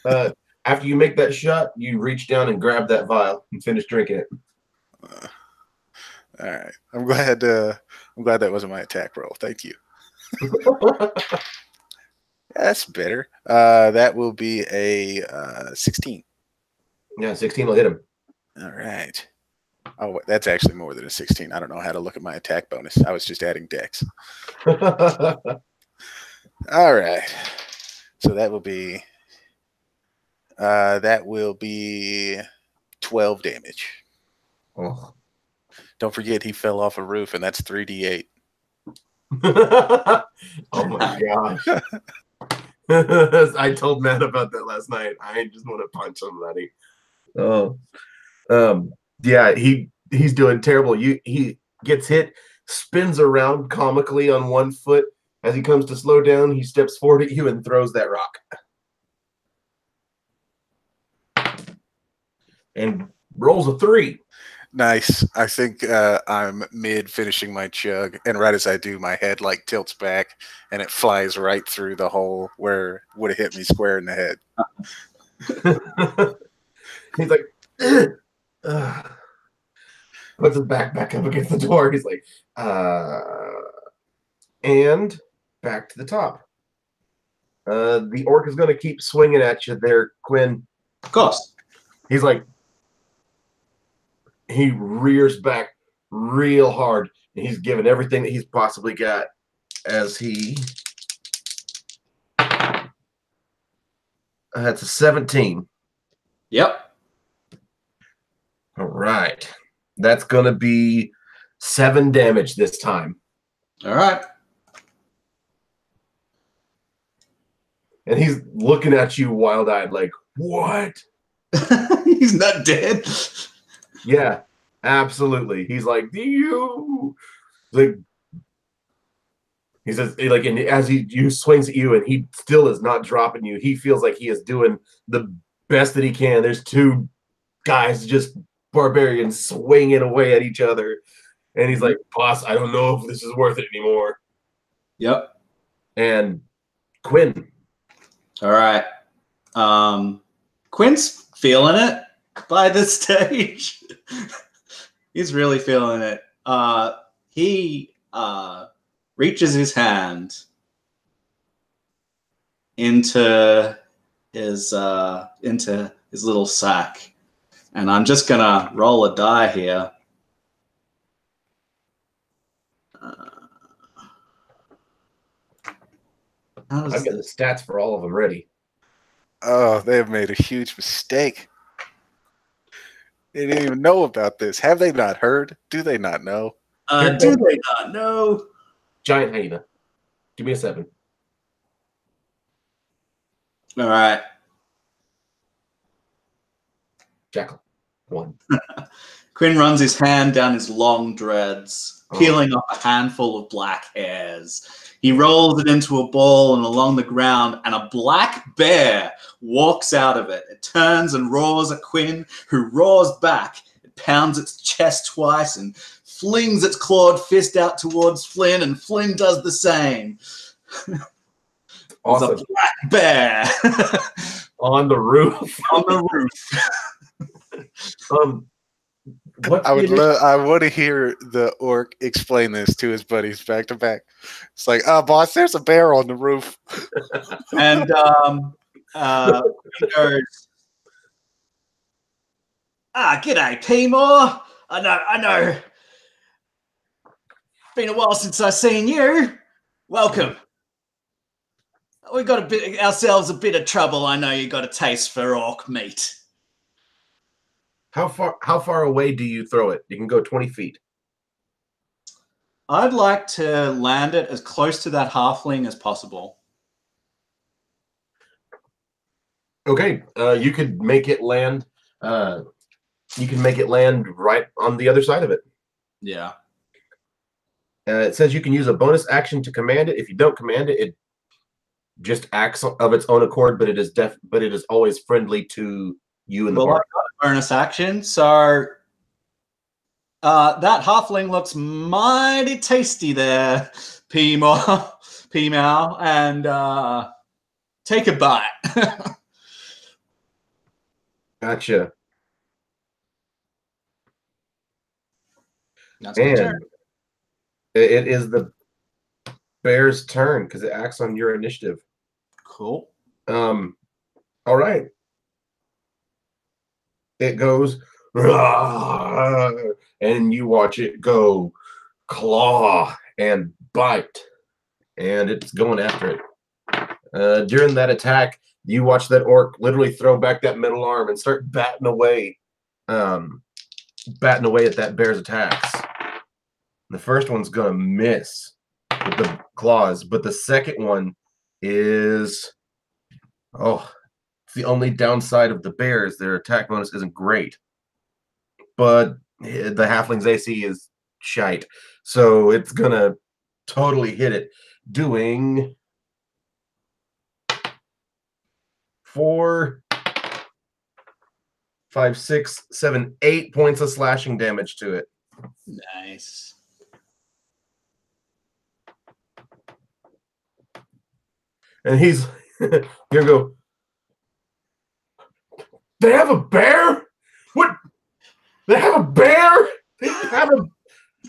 Speaker 1: After you make that shot, you reach down and grab that vial and finish drinking it.
Speaker 2: All right. I'm glad that wasn't my attack roll. Thank you. That's better. That will be a 16.
Speaker 1: Yeah, 16 will hit him.
Speaker 2: All right. Oh, that's actually more than a 16. I don't know how to look at my attack bonus. I was just adding dex. All right. So that will be 12 damage.
Speaker 1: Oh.
Speaker 2: Don't forget he fell off a roof, and that's 3d8.
Speaker 1: Oh my gosh. I told Matt about that last night. I just want to punch somebody. Oh. Yeah, he's doing terrible. He gets hit, spins around comically on one foot. As he comes to slow down, he steps forward at you and throws that rock. And rolls a 3.
Speaker 2: Nice. I think I'm mid finishing my chug, and right as I do, my head like tilts back, and it flies right through the hole where it would have hit me square in the head.
Speaker 1: He's like, puts his back up against the door. He's like, and back to the top. The orc is going to keep swinging at you there, Quinn.
Speaker 3: Of course.
Speaker 1: He's like, he rears back real hard, and he's given everything that he's possibly got as he. That's a 17.
Speaker 3: Yep.
Speaker 1: All right. That's going to be 7 damage this time.
Speaker 3: All right.
Speaker 1: And he's looking at you wild-eyed like, what?
Speaker 3: He's not dead.
Speaker 1: Yeah, absolutely. He's like, you like he says like, and as he swings at you and he still is not dropping you, he feels like he is doing the best that he can. There's two guys just barbarians swinging away at each other. And he's like, boss, I don't know if this is worth it anymore.
Speaker 3: Yep.
Speaker 1: And Quinn.
Speaker 3: All right. Quinn's feeling it by this stage. He's really feeling it. He reaches his hand into his little sack, and I'm just gonna roll a die here.
Speaker 1: I've got the stats for all of them ready.
Speaker 2: Oh, they have made a huge mistake. They didn't even know about this. Have they not heard? Do they not know?
Speaker 3: Do they not know?
Speaker 1: Giant hyena. Give me a 7.
Speaker 3: All right.
Speaker 1: Jackal. 1.
Speaker 3: Quinn runs his hand down his long dreads, peeling off a handful of black hairs. He rolls it into a ball and along the ground, and a black bear walks out of it. It turns and roars at Quinn, who roars back. It pounds its chest twice and flings its clawed fist out towards Flynn, and Flynn does the same.
Speaker 1: Awesome.
Speaker 3: There's a black bear
Speaker 1: On the roof.
Speaker 3: on the roof.
Speaker 1: What
Speaker 2: I want to hear the orc explain this to his buddies back to back. It's like, boss, there's a bear on the roof.
Speaker 3: And he goes, g'day, Timor. I know. Been a while since I've seen you. Welcome. We got ourselves a bit of trouble. I know you got a taste for orc meat.
Speaker 1: How far away do you throw it? You can go 20 feet.
Speaker 3: I'd like to land it as close to that halfling as possible.
Speaker 1: Okay, you could make it land. You can make it land right on the other side of it.
Speaker 3: Yeah.
Speaker 1: It says you can use a bonus action to command it. If you don't command it, it just acts of its own accord. But it is always friendly to you and the party.
Speaker 3: I got a bonus action, so that halfling looks mighty tasty there, Peamow, and take a bite.
Speaker 1: Gotcha.
Speaker 3: That's my turn.
Speaker 1: It is the bear's turn because it acts on your initiative.
Speaker 3: Cool.
Speaker 1: All right. It goes, and you watch it go claw and bite, and it's going after it. During that attack, you watch that orc literally throw back that middle arm and start batting away at that bear's attacks. The first one's gonna miss with the claws, but the second one is the only downside of the bears, their attack bonus isn't great. But the halfling's AC is shite. So it's gonna totally hit it, doing 4, 5, 6, 7, 8 points of slashing damage to it.
Speaker 3: Nice.
Speaker 1: And he's here go. They have a bear? What? They have a bear? They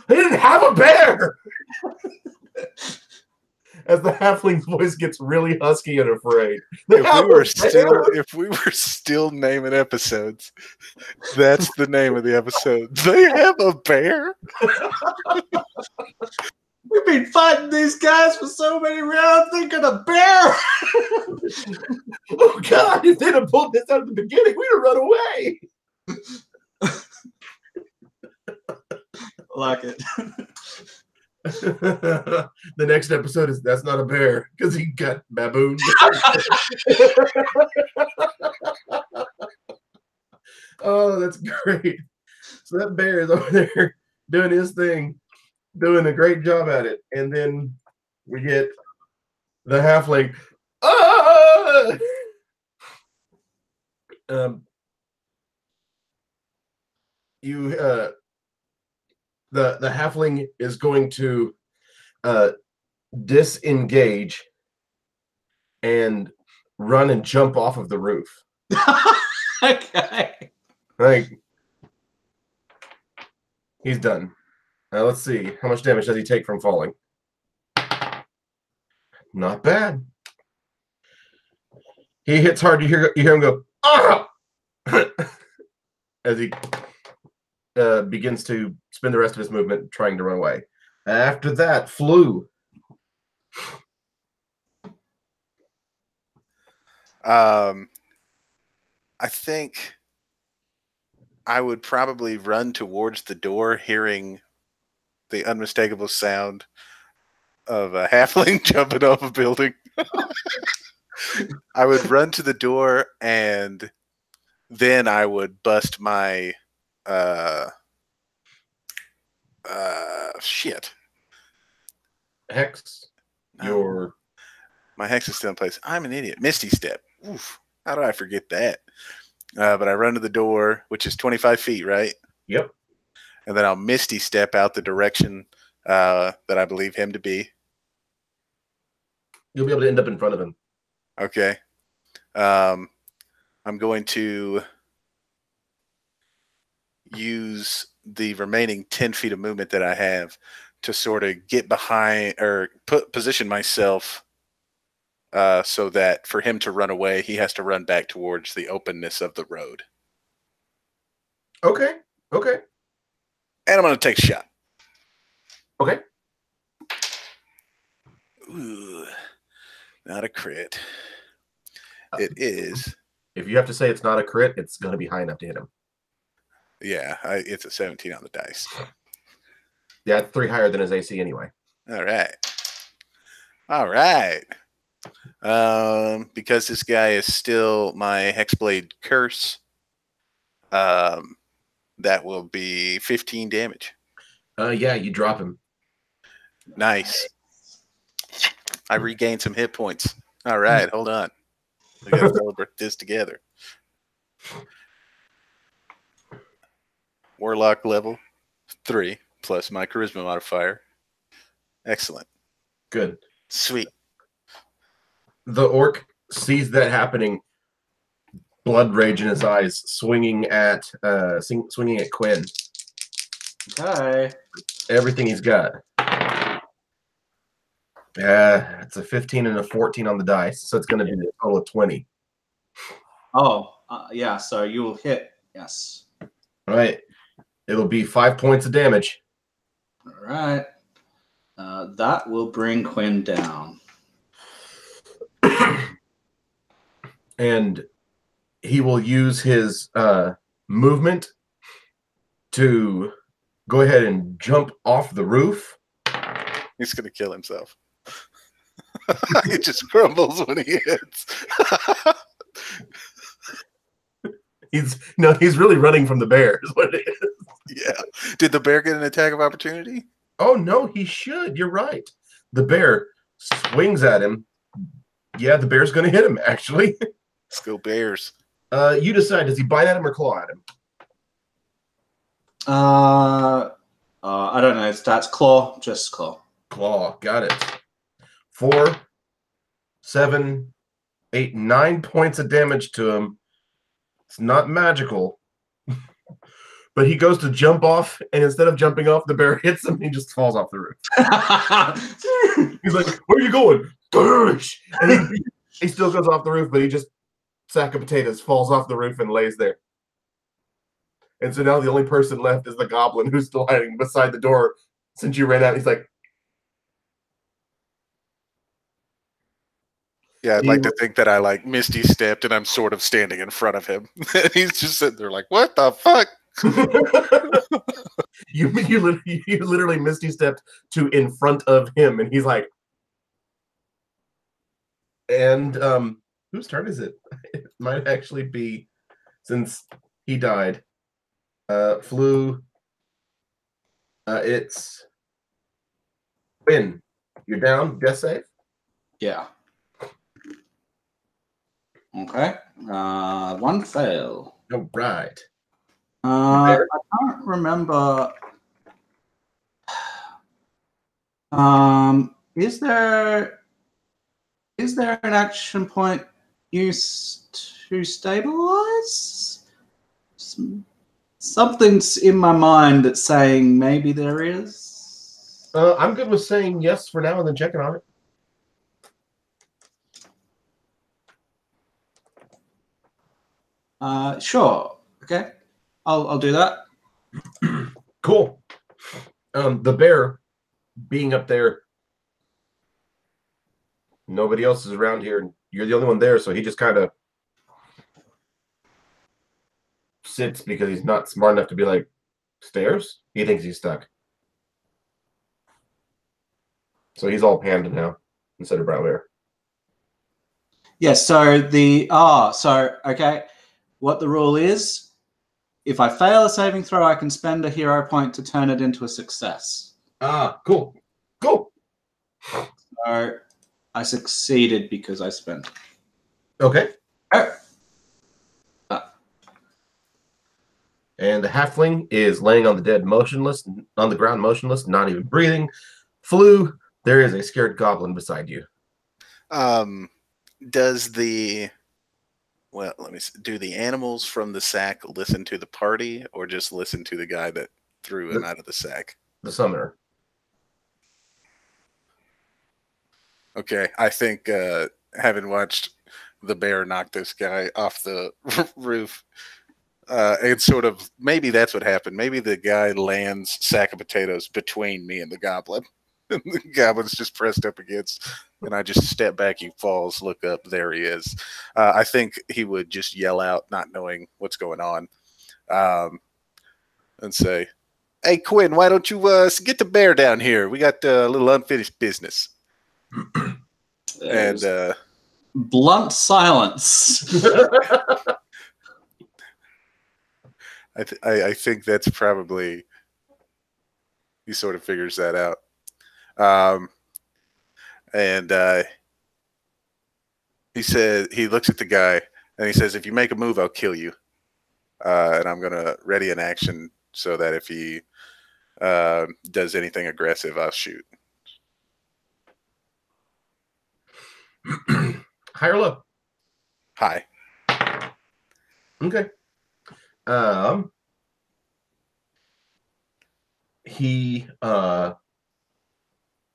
Speaker 1: didn't have a bear. As the halfling's voice gets really husky and afraid.
Speaker 2: If we were still naming episodes, that's the name of the episode. They have a bear?
Speaker 3: We've been fighting these guys for so many rounds. They got a bear.
Speaker 1: Oh God! If they'd have pulled this out at the beginning, we'd have run away.
Speaker 3: Like it.
Speaker 1: The next episode is that's not a bear because he got babooned. Oh, that's great. So that bear is over there doing his thing, doing a great job at it. And then we get the halfling. Ah! You the halfling is going to disengage and run and jump off of the roof.
Speaker 3: Okay.
Speaker 1: Like he's done. Let's see. How much damage does he take from falling? Not bad. He hits hard. You hear him go, ah! As he begins to spend the rest of his movement trying to run away. After that, Flew.
Speaker 2: I think I would probably run towards the door, hearing the unmistakable sound of a halfling jumping off a building. I would run to the door, and then I would bust my shit.
Speaker 1: Hex. Your
Speaker 2: my hex is still in place. I'm an idiot. Misty Step. Oof. How did I forget that? But I run to the door, which is 25 feet, right?
Speaker 1: Yep.
Speaker 2: And then I'll Misty Step out the direction that I believe him to be.
Speaker 1: You'll be able to end up in front of him.
Speaker 2: Okay. I'm going to use the remaining 10 feet of movement that I have to sort of get behind or position myself so that for him to run away, he has to run back towards the openness of the road.
Speaker 1: Okay. Okay.
Speaker 2: And I'm going to take a shot.
Speaker 1: Okay.
Speaker 2: Ooh, not a crit. It is.
Speaker 1: If you have to say it's not a crit, it's going to be high enough to hit him.
Speaker 2: Yeah, it's a 17 on the dice.
Speaker 1: Yeah, it's 3 higher than his AC anyway.
Speaker 2: All right. All right. Because this guy is still my Hexblade Curse, that will be 15 damage.
Speaker 1: Yeah, you drop him.
Speaker 2: Nice. I regained some hit points. All right, hold on. We got to celebrate this together. Warlock level 3 plus my charisma modifier. Excellent.
Speaker 1: Good.
Speaker 2: Sweet.
Speaker 1: The orc sees that happening, blood rage in his eyes, swinging at Quinn.
Speaker 3: Okay.
Speaker 1: Everything he's got. It's a 15 and a 14 on the dice, so it's going to be a total of 20.
Speaker 3: Oh, yeah. So you will hit. Yes.
Speaker 1: All right. It'll be 5 points of damage.
Speaker 3: All right. That will bring Quinn down.
Speaker 1: And he will use his movement to go ahead and jump off the roof.
Speaker 2: He's going to kill himself. He just crumbles when he hits.
Speaker 1: He's really running from the bear is what it is.
Speaker 2: Yeah. Did the bear get an attack of opportunity?
Speaker 1: Oh, no, he should. You're right. The bear swings at him. Yeah, the bear's going to hit him, actually.
Speaker 2: Let's go Bears.
Speaker 1: You decide, does he bite at him or claw at him?
Speaker 3: I don't know. That's claw. Just claw.
Speaker 1: Claw. Got it. 4, 7, 8, 9 points of damage to him. It's not magical. But he goes to jump off, and instead of jumping off, the bear hits him, and he just falls off the roof. He's like, where are you going? And he still goes off the roof, but he just, sack of potatoes, falls off the roof and lays there. And so now the only person left is the goblin who's still hiding beside the door since you ran out. He's like,
Speaker 2: yeah, I'd like to think that I like Misty stepped and I'm sort of standing in front of him. And he's just sitting there like, what the fuck?
Speaker 1: you literally Misty stepped to in front of him, and he's like, and whose turn is it? It might actually be, since he died. Flew. It's Win. You're down. Death save.
Speaker 3: Yeah. Okay. One fail.
Speaker 1: All right.
Speaker 3: I can't remember. Is there an action point used to stabilize? Something's in my mind that's saying maybe there is.
Speaker 1: I'm good with saying yes for now and then checking on
Speaker 3: it. Sure. Okay. I'll do that.
Speaker 1: Cool. The bear being up there, nobody else is around here, and you're the only one there, so he just kind of sits because he's not smart enough to be like, stairs? He thinks he's stuck. So he's all panda now instead of brown bear.
Speaker 3: Yes, okay. What the rule is, if I fail a saving throw, I can spend a hero point to turn it into a success.
Speaker 1: Ah, cool. Cool.
Speaker 3: So I succeeded because I spent.
Speaker 1: Okay.
Speaker 3: Oh.
Speaker 1: And the halfling is laying on the dead motionless, on the ground motionless, not even breathing. Flew, there is a scared goblin beside you.
Speaker 2: Does the do the animals from the sack listen to the party or just listen to the guy that threw him out of the sack?
Speaker 1: The summoner.
Speaker 2: Okay, I think having watched the bear knock this guy off the roof, it's sort of, maybe that's what happened. Maybe the guy lands sack of potatoes between me and the goblin. And the goblin's just pressed up against, and I just step back, he falls, look up, there he is. I think he would just yell out, not knowing what's going on, and say, "Hey, Quinn, why don't you get the bear down here? We got a little unfinished business." And
Speaker 3: blunt silence.
Speaker 2: I think that's probably, he sort of figures that out. And he said, he looks at the guy and he says, "If you make a move, I'll kill you." And I'm going to ready an action so that if he does anything aggressive, I'll shoot.
Speaker 1: High or low?
Speaker 2: High.
Speaker 1: Okay. He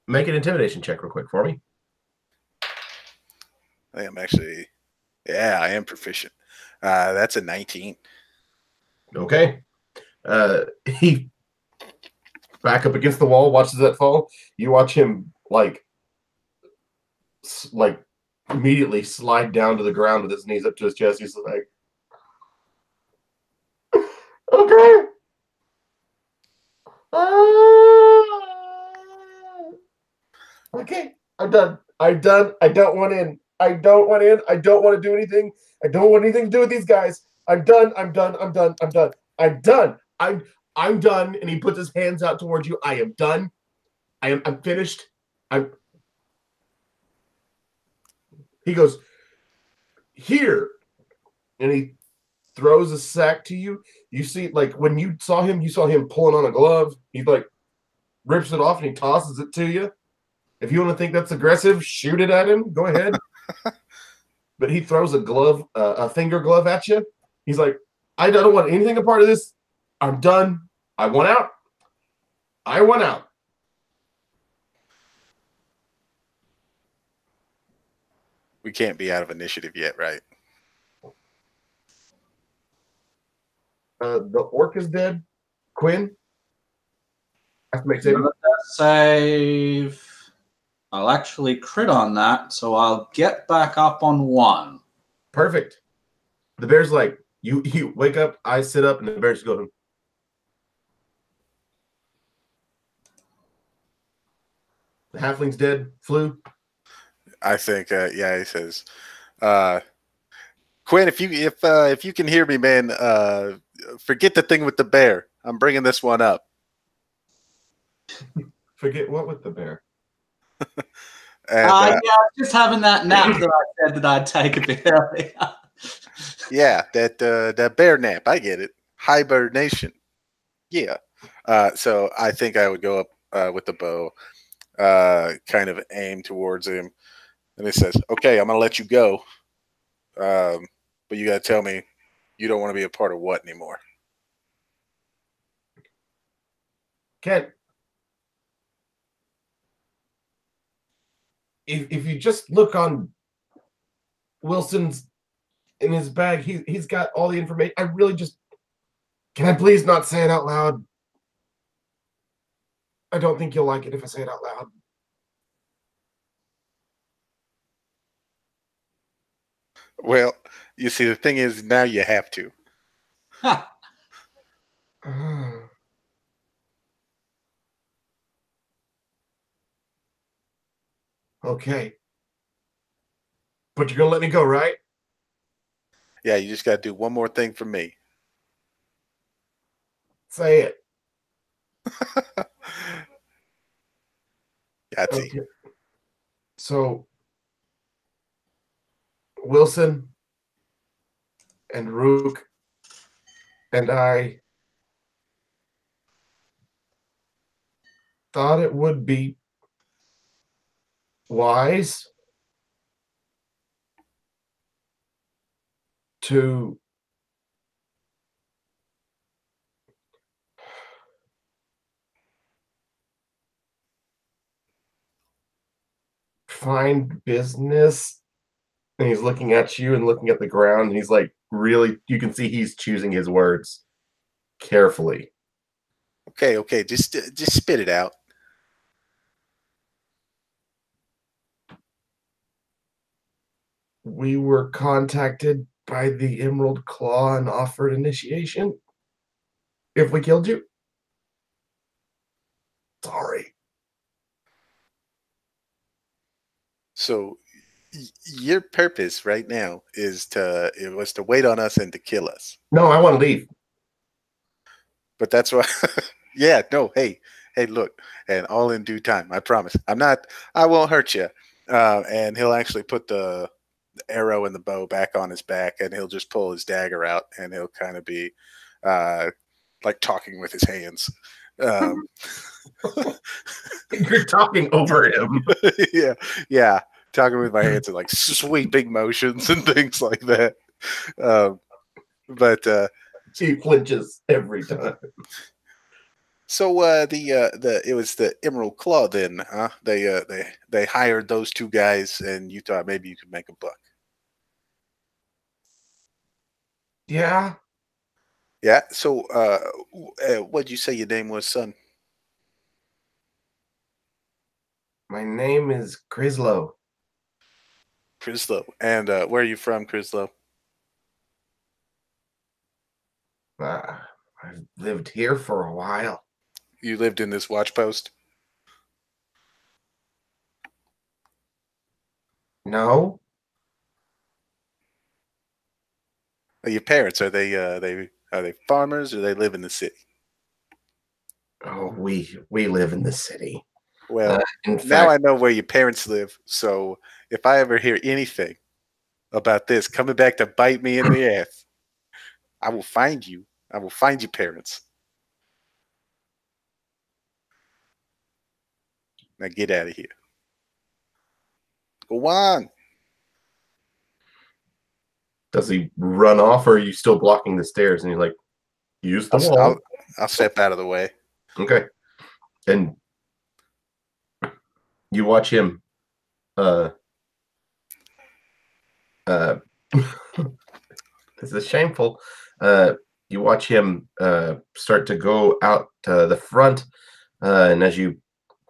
Speaker 1: make an intimidation check real quick for me.
Speaker 2: I am actually, yeah, I am proficient. That's a 19.
Speaker 1: Okay. He back up against the wall, watches that fall. You watch him like immediately slide down to the ground with his knees up to his chest. He's like, okay. Okay, I'm done. I don't want in. I don't want in. I don't want to do anything. I don't want anything to do with these guys. I'm done. I'm done. I'm done. I'm done. I'm done. I'm done. And he puts his hands out towards you. I am done. I'm finished. He goes, "Here." And he throws a sack to you. You see, like when you saw him pulling on a glove. He like rips it off and he tosses it to you. If you want to think that's aggressive, shoot it at him. Go ahead. But he throws a glove, a finger glove at you. He's like, "I don't want anything a part of this. I'm done. I want out. I want out."
Speaker 2: We can't be out of initiative yet, right?
Speaker 1: The orc is dead. Quinn, have to make saving.
Speaker 3: Save. I'll actually crit on that, so I'll get back up on 1.
Speaker 1: Perfect. The bear's like, you wake up, I sit up, and the bear's going. The halfling's dead. Flew.
Speaker 2: I think, yeah, he says, "Quinn, if you can hear me, man, forget the thing with the bear. I'm bringing this one up.
Speaker 1: Forget what with the bear?
Speaker 2: And
Speaker 3: yeah, just having that nap that I said that I'd take a bit earlier.
Speaker 2: yeah, that bear nap. I get it. Hibernation. Yeah. So I think I would go up with the bow, kind of aim towards him, and it says, "Okay, I'm gonna let you go, but you gotta tell me you don't want to be a part of what anymore."
Speaker 1: Kent, if you just look on Wilson's in his bag, he's got all the information. I really just can I please not say it out loud? I don't think you'll like it if I say it out loud.
Speaker 2: Well, you see, the thing is, now you have to.
Speaker 1: Okay. But you're gonna let me go, right?
Speaker 2: Yeah, you just gotta do one more thing for me.
Speaker 1: Say it.
Speaker 2: Yahtzee.
Speaker 1: Okay. So Wilson and Rook and I thought it would be wise to find business. And he's looking at you and looking at the ground. And he's like, really, you can see he's choosing his words carefully.
Speaker 2: Okay, just spit it out.
Speaker 1: We were contacted by the Emerald Claw and offered initiation if we killed you. Sorry.
Speaker 2: So your purpose right now was to wait on us and to kill us.
Speaker 1: No, I want to leave.
Speaker 2: But that's why. Yeah, no, hey, look, and all in due time. I promise. I won't hurt you. And he'll actually put the arrow and the bow back on his back, and he'll just pull his dagger out, and he'll kind of be like talking with his hands.
Speaker 1: You're talking over him.
Speaker 2: yeah, talking with my hands and like sweeping motions and things like that. But
Speaker 1: He flinches every time.
Speaker 2: so it was the Emerald Claw then, huh? They hired those two guys, and you thought maybe you could make a buck.
Speaker 1: Yeah.
Speaker 2: Yeah. So what'd you say your name was, son?
Speaker 1: My name is Crislow.
Speaker 2: Crislow. And where are you from, Crislow?
Speaker 1: I've lived here for a while.
Speaker 2: You lived in this watch post?
Speaker 1: No.
Speaker 2: Your parents, are they farmers, or they live in the city?
Speaker 1: Oh, we live in the city.
Speaker 2: Well,
Speaker 1: In fact,
Speaker 2: now I know where your parents live. So if I ever hear anything about this coming back to bite me in the ass, I will find you. I will find your parents. Now get out of here. Go on.
Speaker 1: does he run off, or are you still blocking the stairs? And he's like, use the wall.
Speaker 2: I'll step out of the way.
Speaker 1: Okay. And you watch him this is shameful. You watch him start to go out the front, and as you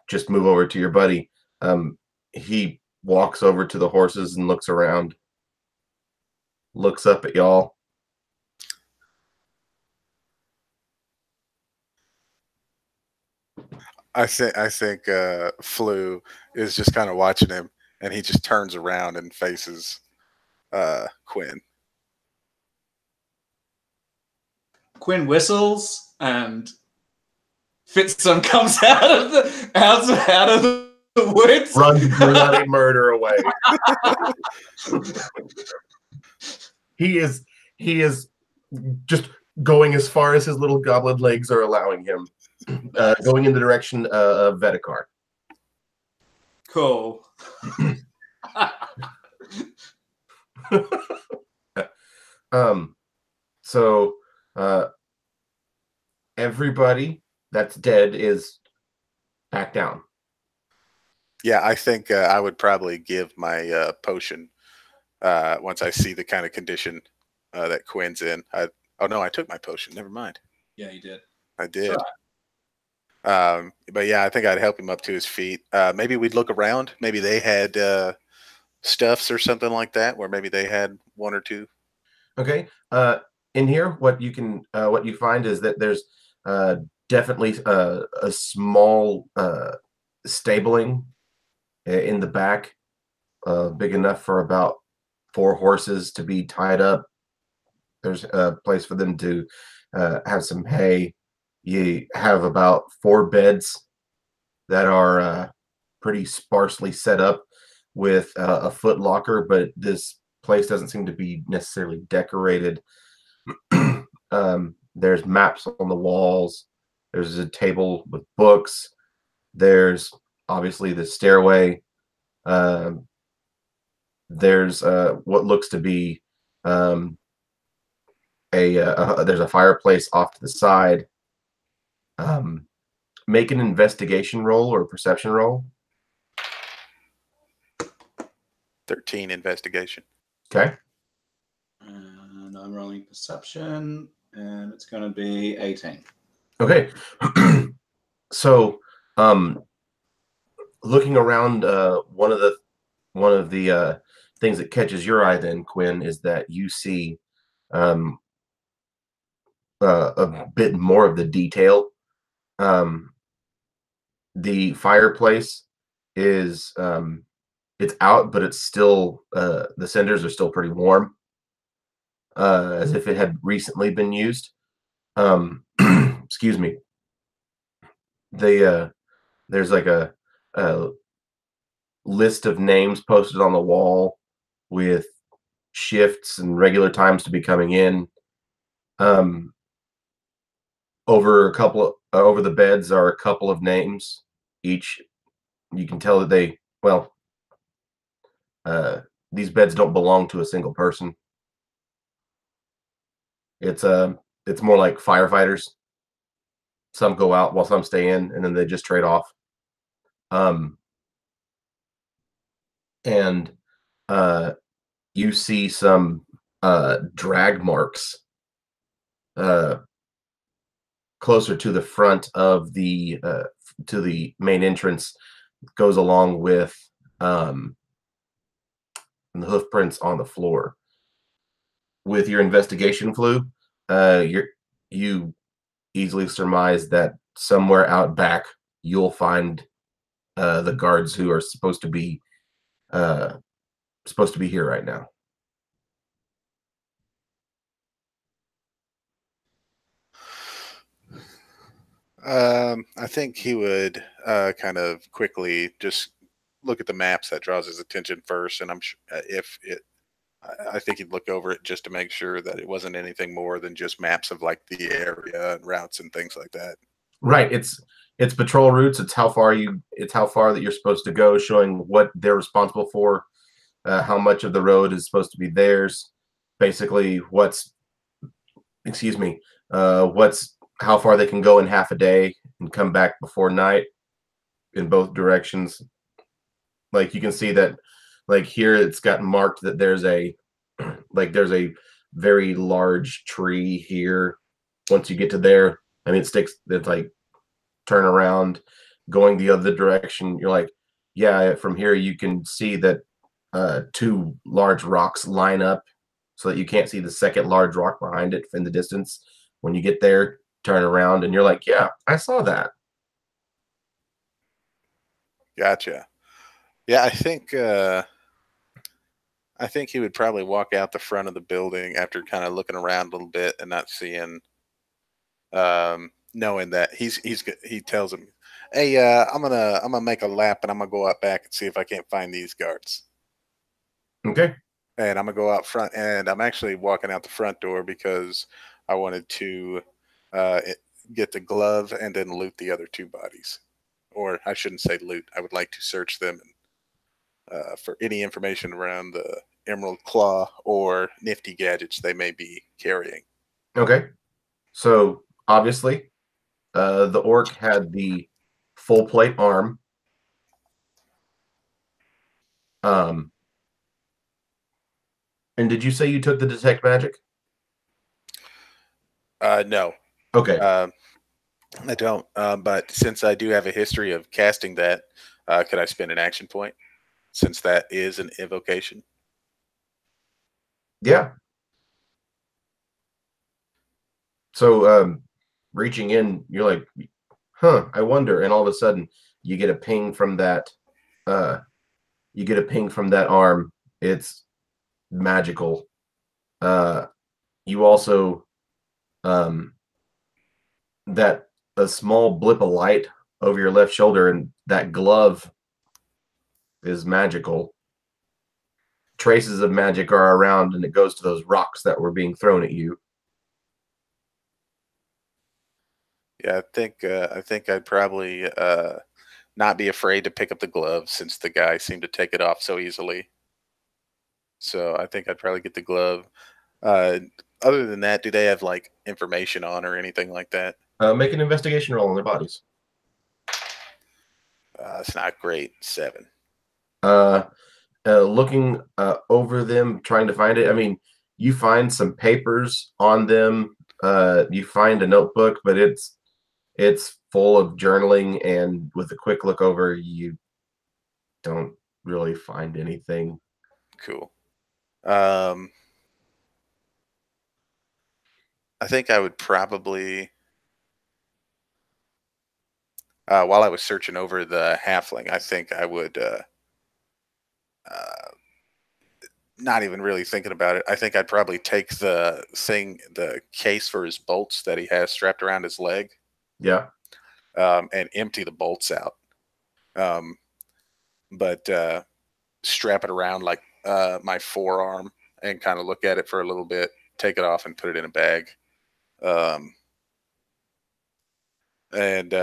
Speaker 1: just move over to your buddy, he walks over to the horses and looks around, looks up at y'all.
Speaker 2: I think Flu is just kind of watching him, and he just turns around and faces Quinn.
Speaker 3: Quinn whistles and Fitzum comes out of the woods.
Speaker 1: Runs bloody murder away. He is just going as far as his little goblin legs are allowing him, going in the direction of Vedekar.
Speaker 3: Cool.
Speaker 1: So everybody that's dead is back down.
Speaker 2: Yeah, I think I would probably give my potion once I see the kind of condition that Quinn's in. Oh no, I took my potion. Never mind.
Speaker 3: Yeah, you did.
Speaker 2: I did.
Speaker 3: Right.
Speaker 2: But yeah, I think I'd help him up to his feet. Maybe we'd look around. Maybe they had stuffs or something like that, where maybe they had one or two.
Speaker 1: Okay. In here, what you find is that there's definitely a small stabling in the back, big enough for about 4 horses to be tied up. There's a place for them to have some hay. You have about 4 beds that are pretty sparsely set up with a foot locker, but this place doesn't seem to be necessarily decorated. There's maps on the walls. There's a table with books. There's obviously the stairway. There's what looks to be there's a fireplace off to the side. Make an investigation roll or a perception roll.
Speaker 2: 13 investigation.
Speaker 1: Okay.
Speaker 3: And I'm rolling perception, and it's going to be 18.
Speaker 1: Okay. So, looking around, one of the things that catches your eye, then, Quinn, is that you see a bit more of the detail. The fireplace is it's out, but it's still the cinders are still pretty warm, as if it had recently been used. Excuse me. There's like a list of names posted on the wall with shifts and regular times to be coming in. Over the beds are a couple of names each. You can tell that these beds don't belong to a single person. It's more like firefighters. Some go out while some stay in, and then they just trade off. And you see some drag marks closer to the front of the main entrance. Goes along with the hoof prints on the floor. With your investigation flu, you easily surmise that somewhere out back you'll find the guards who are supposed to be here right now.
Speaker 2: I think he would kind of quickly just look at the maps. That draws his attention first, and I'm sure I think he'd look over it just to make sure that it wasn't anything more than just maps of like the area and routes and things like that.
Speaker 1: Right. It's patrol routes. It's how far that you're supposed to go, showing what they're responsible for, how much of the road is supposed to be theirs. Basically, how far they can go in half a day and come back before night in both directions. Like you can see that, like here it's got marked that there's a very large tree here. Once you get to there, I mean, it's like turn around, going the other direction. You're like, yeah, from here you can see that 2 large rocks line up so that you can't see the second large rock behind it in the distance. When you get there, turn around and you're like, yeah, I saw that.
Speaker 2: Gotcha. Yeah, I think he would probably walk out the front of the building after kind of looking around a little bit and not seeing knowing that he tells him, "Hey, I'm gonna make a lap and I'm gonna go out back and see if I can't find these guards."
Speaker 1: Okay.
Speaker 2: And I'm gonna go out front, and I'm actually walking out the front door because I wanted to uh, it- get the glove and then loot the other two bodies, or I shouldn't say loot. I would like to search them for any information around the Emerald Claw or nifty gadgets they may be carrying.
Speaker 1: Okay. So obviously, the orc had the full plate arm. And did you say you took the detect magic?
Speaker 2: No,
Speaker 1: Okay.
Speaker 2: I don't. But since I do have a history of casting that, could I spend an action point since that is an evocation?
Speaker 1: Yeah. So reaching in, you're like, huh, I wonder. And all of a sudden you get a ping from that arm. It's magical. You also that a small blip of light over your left shoulder, and that glove is magical. Traces of magic are around, and it goes to those rocks that were being thrown at you.
Speaker 2: Yeah, I think I'd probably not be afraid to pick up the glove since the guy seemed to take it off so easily. So I think I'd probably get the glove. Uh, Other than that, do they have like information on or anything like that?
Speaker 1: Make an investigation roll on their bodies.
Speaker 2: It's not great. 7.
Speaker 1: Uh, Looking over them, trying to find it. I mean, you find some papers on them. You find a notebook, but it's full of journaling, and with a quick look over, you don't really find anything.
Speaker 2: Cool. I think I would probably, while I was searching over the halfling, I think I would, uh, not even really thinking about it. I think I'd probably take the case for his bolts that he has strapped around his leg,
Speaker 1: Yeah.
Speaker 2: and empty the bolts out. Um, but strap it around like my forearm and kind of look at it for a little bit, take it off and put it in a bag. Um, and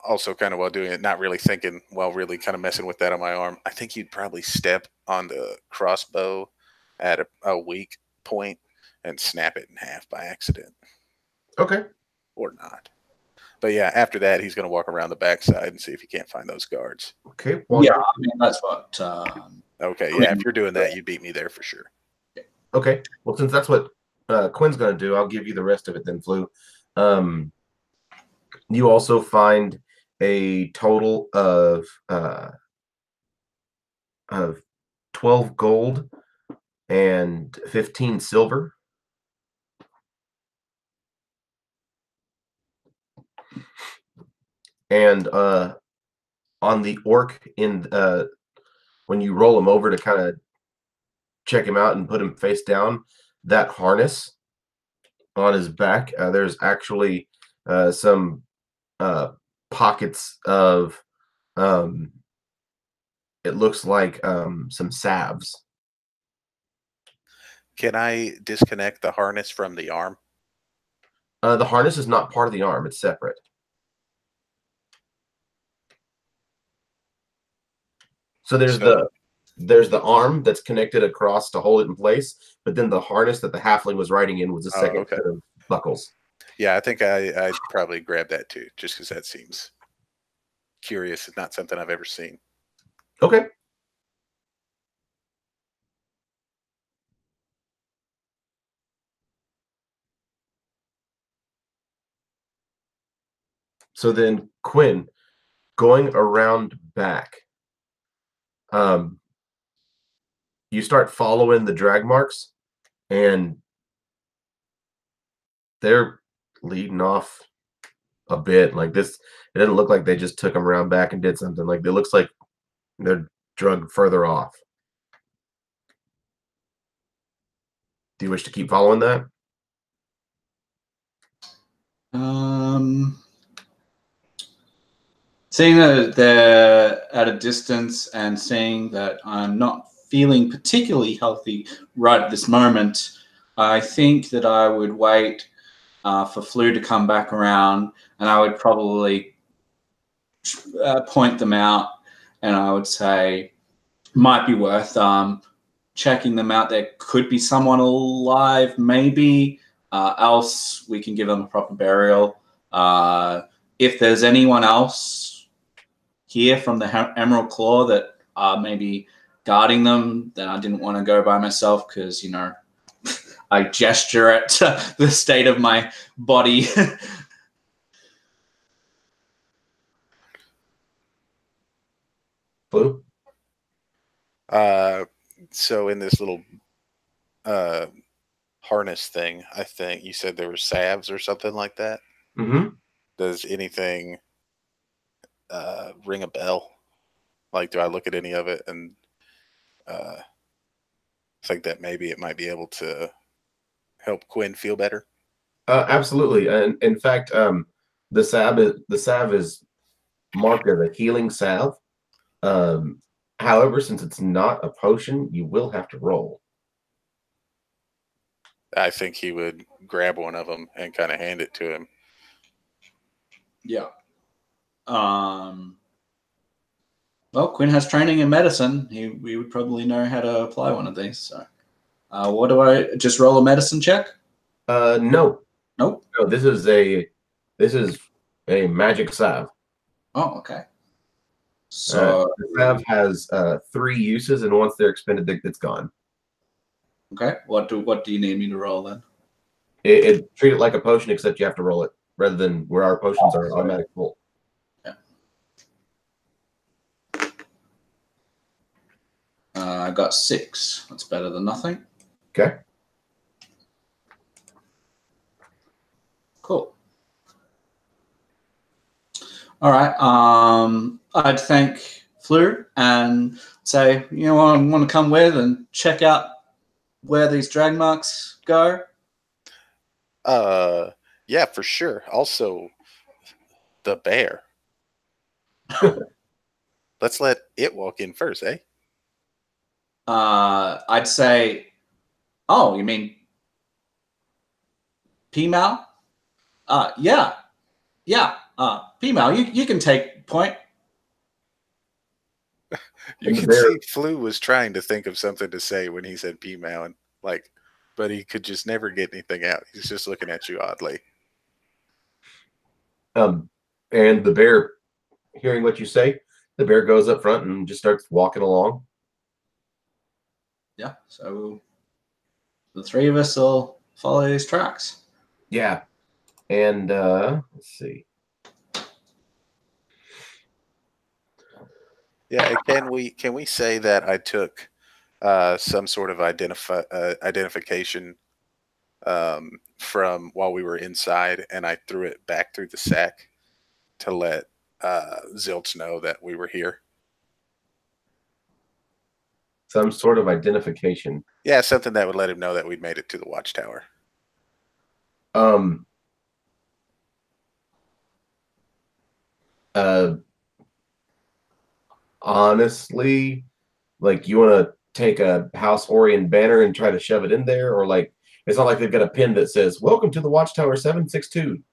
Speaker 2: Also, kind of while doing it, not really thinking while really kind of messing with that on my arm. I think you'd probably step on the crossbow at a weak point and snap it in half by accident
Speaker 1: Okay.
Speaker 2: or not. But yeah, after that, he's going to walk around the backside and see if he can't find those guards.
Speaker 1: Okay. Well,
Speaker 3: Yeah, I mean that's what.
Speaker 2: Okay, yeah, if you're doing that, you beat me there for sure.
Speaker 1: Okay. Well, since that's what Quinn's going to do, I'll give you the rest of it then, Flu. You also find a total of 12 gold and 15 silver. And on the orc, when you roll him over to kind of check him out and put him face down, that harness on his back, there's actually some pockets of it looks like some salves.
Speaker 2: Can I disconnect the harness from the arm?
Speaker 1: The harness is not part of the arm, it's separate. So there's the arm that's connected across to hold it in place, but then the harness that the halfling was riding in was a second set of buckles.
Speaker 2: Yeah, I think I'd probably grab that too, just because that seems curious. It's not something I've ever seen.
Speaker 1: Okay. So then, Quinn, going around back, you start following the drag marks, and they're leading off a bit. Like this, it doesn't look like they just took them around back and did something. Like it looks like they're drug further off. Do you wish to keep following that?
Speaker 3: Seeing that they're at a distance and seeing that I'm not feeling particularly healthy right at this moment, I think that I would wait for Flu to come back around, and I would probably point them out, and I would say might be worth checking them out. There could be someone alive, maybe. Else we can give them a proper burial. If there's anyone else here from the Emerald Claw that are maybe guarding them, then I didn't want to go by myself because, you know, I gesture at the state of my body.
Speaker 1: Blue?
Speaker 2: So in this little harness thing, I think you said there were salves or something like that.
Speaker 1: Mm-hmm.
Speaker 2: Does anything ring a bell? Like, do I look at any of it and think that maybe it might be able to help Quinn feel better?
Speaker 1: Absolutely. And in fact, the salve is marked as a healing salve. However, since it's not a potion, you will have to roll.
Speaker 2: I think he would grab one of them and kind of hand it to him.
Speaker 3: Yeah. Well, Quinn has training in medicine. We would probably know how to apply one of these. So, what do I just roll a medicine check?
Speaker 1: No.
Speaker 3: Nope.
Speaker 1: No, this is a magic salve.
Speaker 3: Oh, okay. So
Speaker 1: the salve has 3 uses, and once they're expended, it's gone.
Speaker 3: Okay. What do you need me to roll then?
Speaker 1: It treat it like a potion, except you have to roll it rather than where our potions are automatic full.
Speaker 3: Yeah. I got 6. That's better than nothing.
Speaker 1: Okay.
Speaker 3: Cool. All right. I'd thank Flu and say, you know what I want to come with and check out where these drag marks go.
Speaker 2: Yeah, for sure. Also, the bear. Let's let it walk in first, eh?
Speaker 3: I'd say, oh, you mean P-Mal? Yeah. P-Mal, you can take point.
Speaker 2: You can see Flu was trying to think of something to say when he said P-Mal, and but he could just never get anything out. He's just looking at you oddly.
Speaker 1: And the bear, hearing what you say, the bear goes up front and just starts walking along.
Speaker 3: Yeah, so the 3 of us will follow these tracks.
Speaker 1: Yeah. And let's see.
Speaker 2: Yeah, can we say that I took some sort of identification from while we were inside, and I threw it back through the sack to let Zilch know that we were here?
Speaker 1: Some sort of identification.
Speaker 2: Yeah, something that would let him know that we'd made it to the watchtower.
Speaker 1: Honestly, like, you want to take a House Orion banner and try to shove it in there, or like, it's not like they've got a pin that says "Welcome to the Watchtower 762."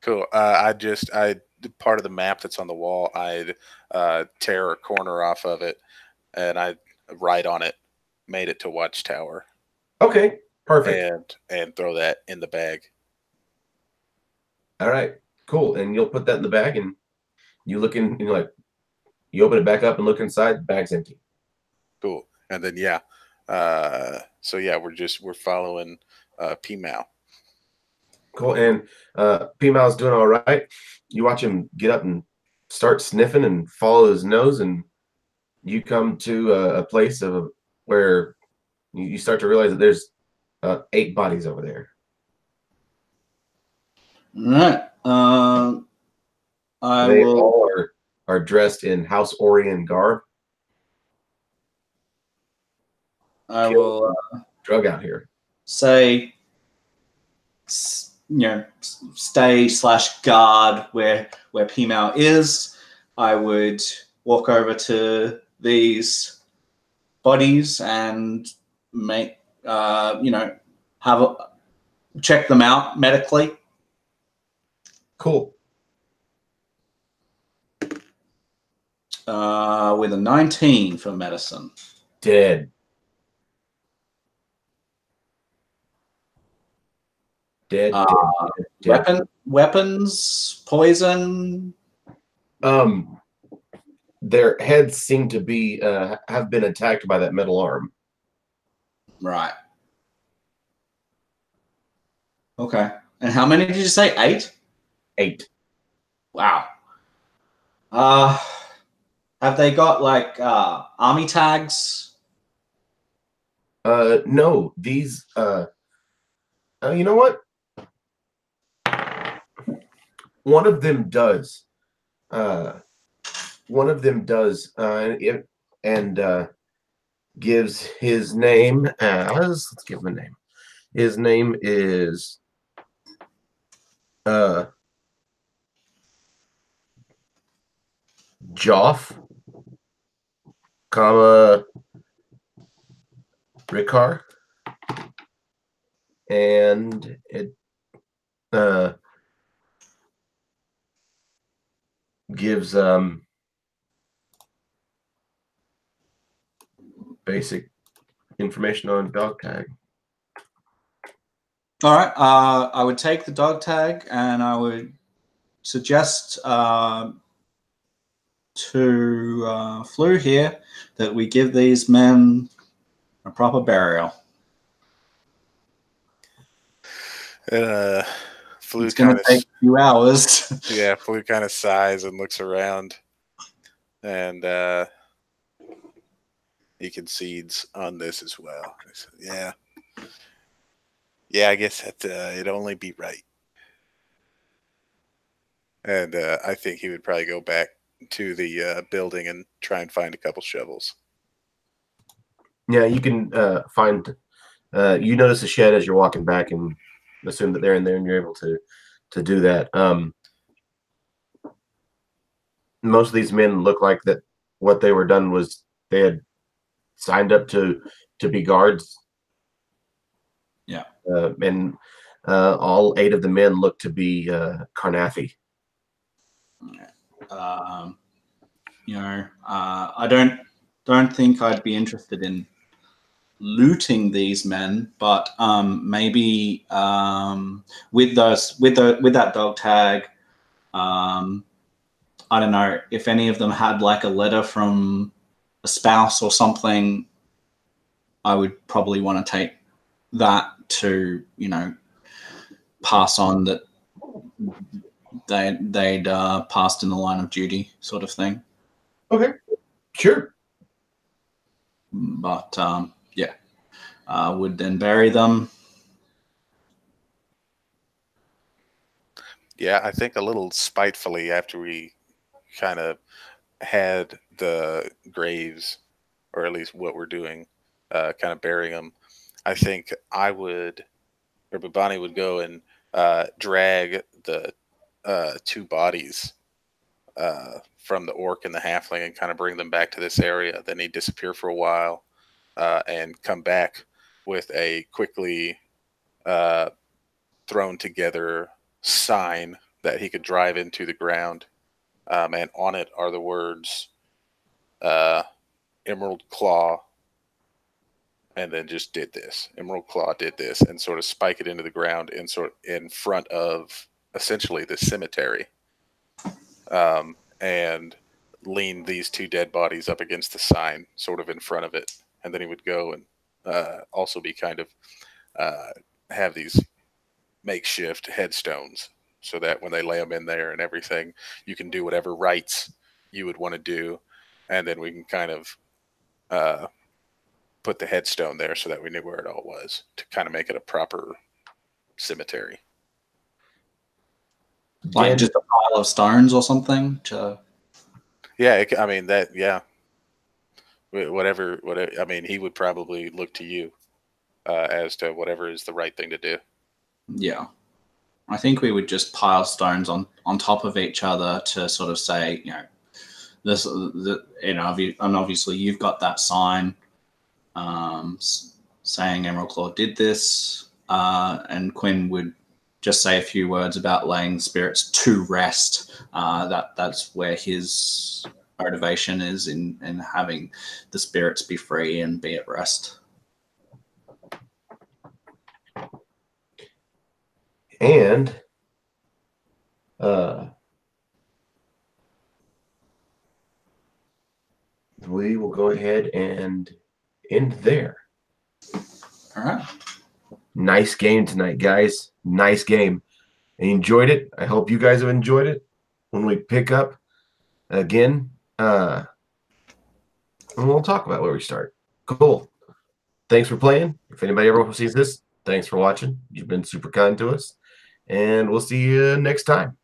Speaker 2: Cool. Part of the map that's on the wall, I'd tear a corner off of it, and I'd write on it, "Made it to Watchtower."
Speaker 1: Okay, perfect.
Speaker 2: And throw that in the bag.
Speaker 1: All right, cool. And you'll put that in the bag, and you look in, you know, like, you open it back up and look inside, the bag's empty.
Speaker 2: Cool. And then so yeah, we're following P-Mal.
Speaker 1: Cool. And P-Mal's doing all right. You watch him get up and start sniffing and follow his nose, and you come to a place where you start to realize that there's 8 bodies over there.
Speaker 3: All right.
Speaker 1: They all are dressed in House Orion garb.
Speaker 3: I will
Speaker 1: drug out here.
Speaker 3: say, stay/guard where P-Mal is. I would walk over to these bodies and make check them out medically.
Speaker 1: Cool.
Speaker 3: With a 19 for medicine.
Speaker 1: Dead. Dead.
Speaker 3: Weapons, poison.
Speaker 1: Their heads seem to be have been attacked by that metal arm.
Speaker 3: Right. Okay. And how many did you say? 8?
Speaker 1: 8.
Speaker 3: Wow. Have they got like army tags?
Speaker 1: No, these you know what? One of them does. One of them does, and gives his name as, let's give him a name. His name is Joff, comma Ricard, and it gives basic information on dog tag.
Speaker 3: All right. I would take the dog tag and I would suggest to Flu here that we give these men a proper burial.
Speaker 2: Flu
Speaker 3: it's going to take a few hours.
Speaker 2: Yeah, Flu kind of sighs and looks around, and he concedes on this as well. He said, yeah, I guess that it'd only be right. And I think he would probably go back to the building and try and find a couple shovels.
Speaker 1: Yeah, you can find. You notice a shed as you're walking back, and assume that they're in there, and you're able to do that. Most of these men look like that. What they were done was they had signed up to be guards.
Speaker 3: Yeah,
Speaker 1: and all 8 of the men look to be Carnathy.
Speaker 3: I don't think I'd be interested in looting these men, but maybe with that dog tag, I don't know if any of them had like a letter from a spouse or something. I would probably want to take that to pass on that they'd passed in the line of duty, sort of thing.
Speaker 1: Okay, sure.
Speaker 3: But would then bury them.
Speaker 2: Yeah, I think a little spitefully, after we kind of had the graves, or at least what we're doing, kind of burying them, I think I would, or Babani would go and drag the 2 bodies from the orc and the halfling and kind of bring them back to this area. Then he'd disappear for a while and come back with a quickly thrown together sign that he could drive into the ground. And on it are the words Emerald Claw, and then just did this. Emerald Claw did this, and sort of spike it into the ground in front of essentially the cemetery, and lean these 2 dead bodies up against the sign, sort of in front of it. And then he would go and also be kind of have these makeshift headstones, so that when they lay them in there and everything, you can do whatever rites you would want to do, and then we can kind of put the headstone there so that we knew where it all was, to kind of make it a proper cemetery.
Speaker 3: Like just a pile of stones or something?
Speaker 2: Yeah, I mean, that, yeah. Whatever, I mean, he would probably look to you as to whatever is the right thing to do.
Speaker 3: Yeah. I think we would just pile stones on top of each other to sort of say, this, and obviously you've got that sign saying Emerald Claw did this, and Quinn would just say a few words about laying spirits to rest. That's where his motivation is in having the spirits be free and be at rest.
Speaker 1: And we will go ahead and end there.
Speaker 3: All right.
Speaker 1: Nice game tonight, guys. Nice game. I enjoyed it. I hope you guys have enjoyed it. When we pick up again, and we'll talk about where we start. Cool. Thanks for playing. If anybody ever sees this, thanks for watching. You've been super kind to us. And we'll see you next time.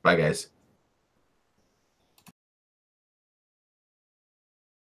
Speaker 1: Bye, guys.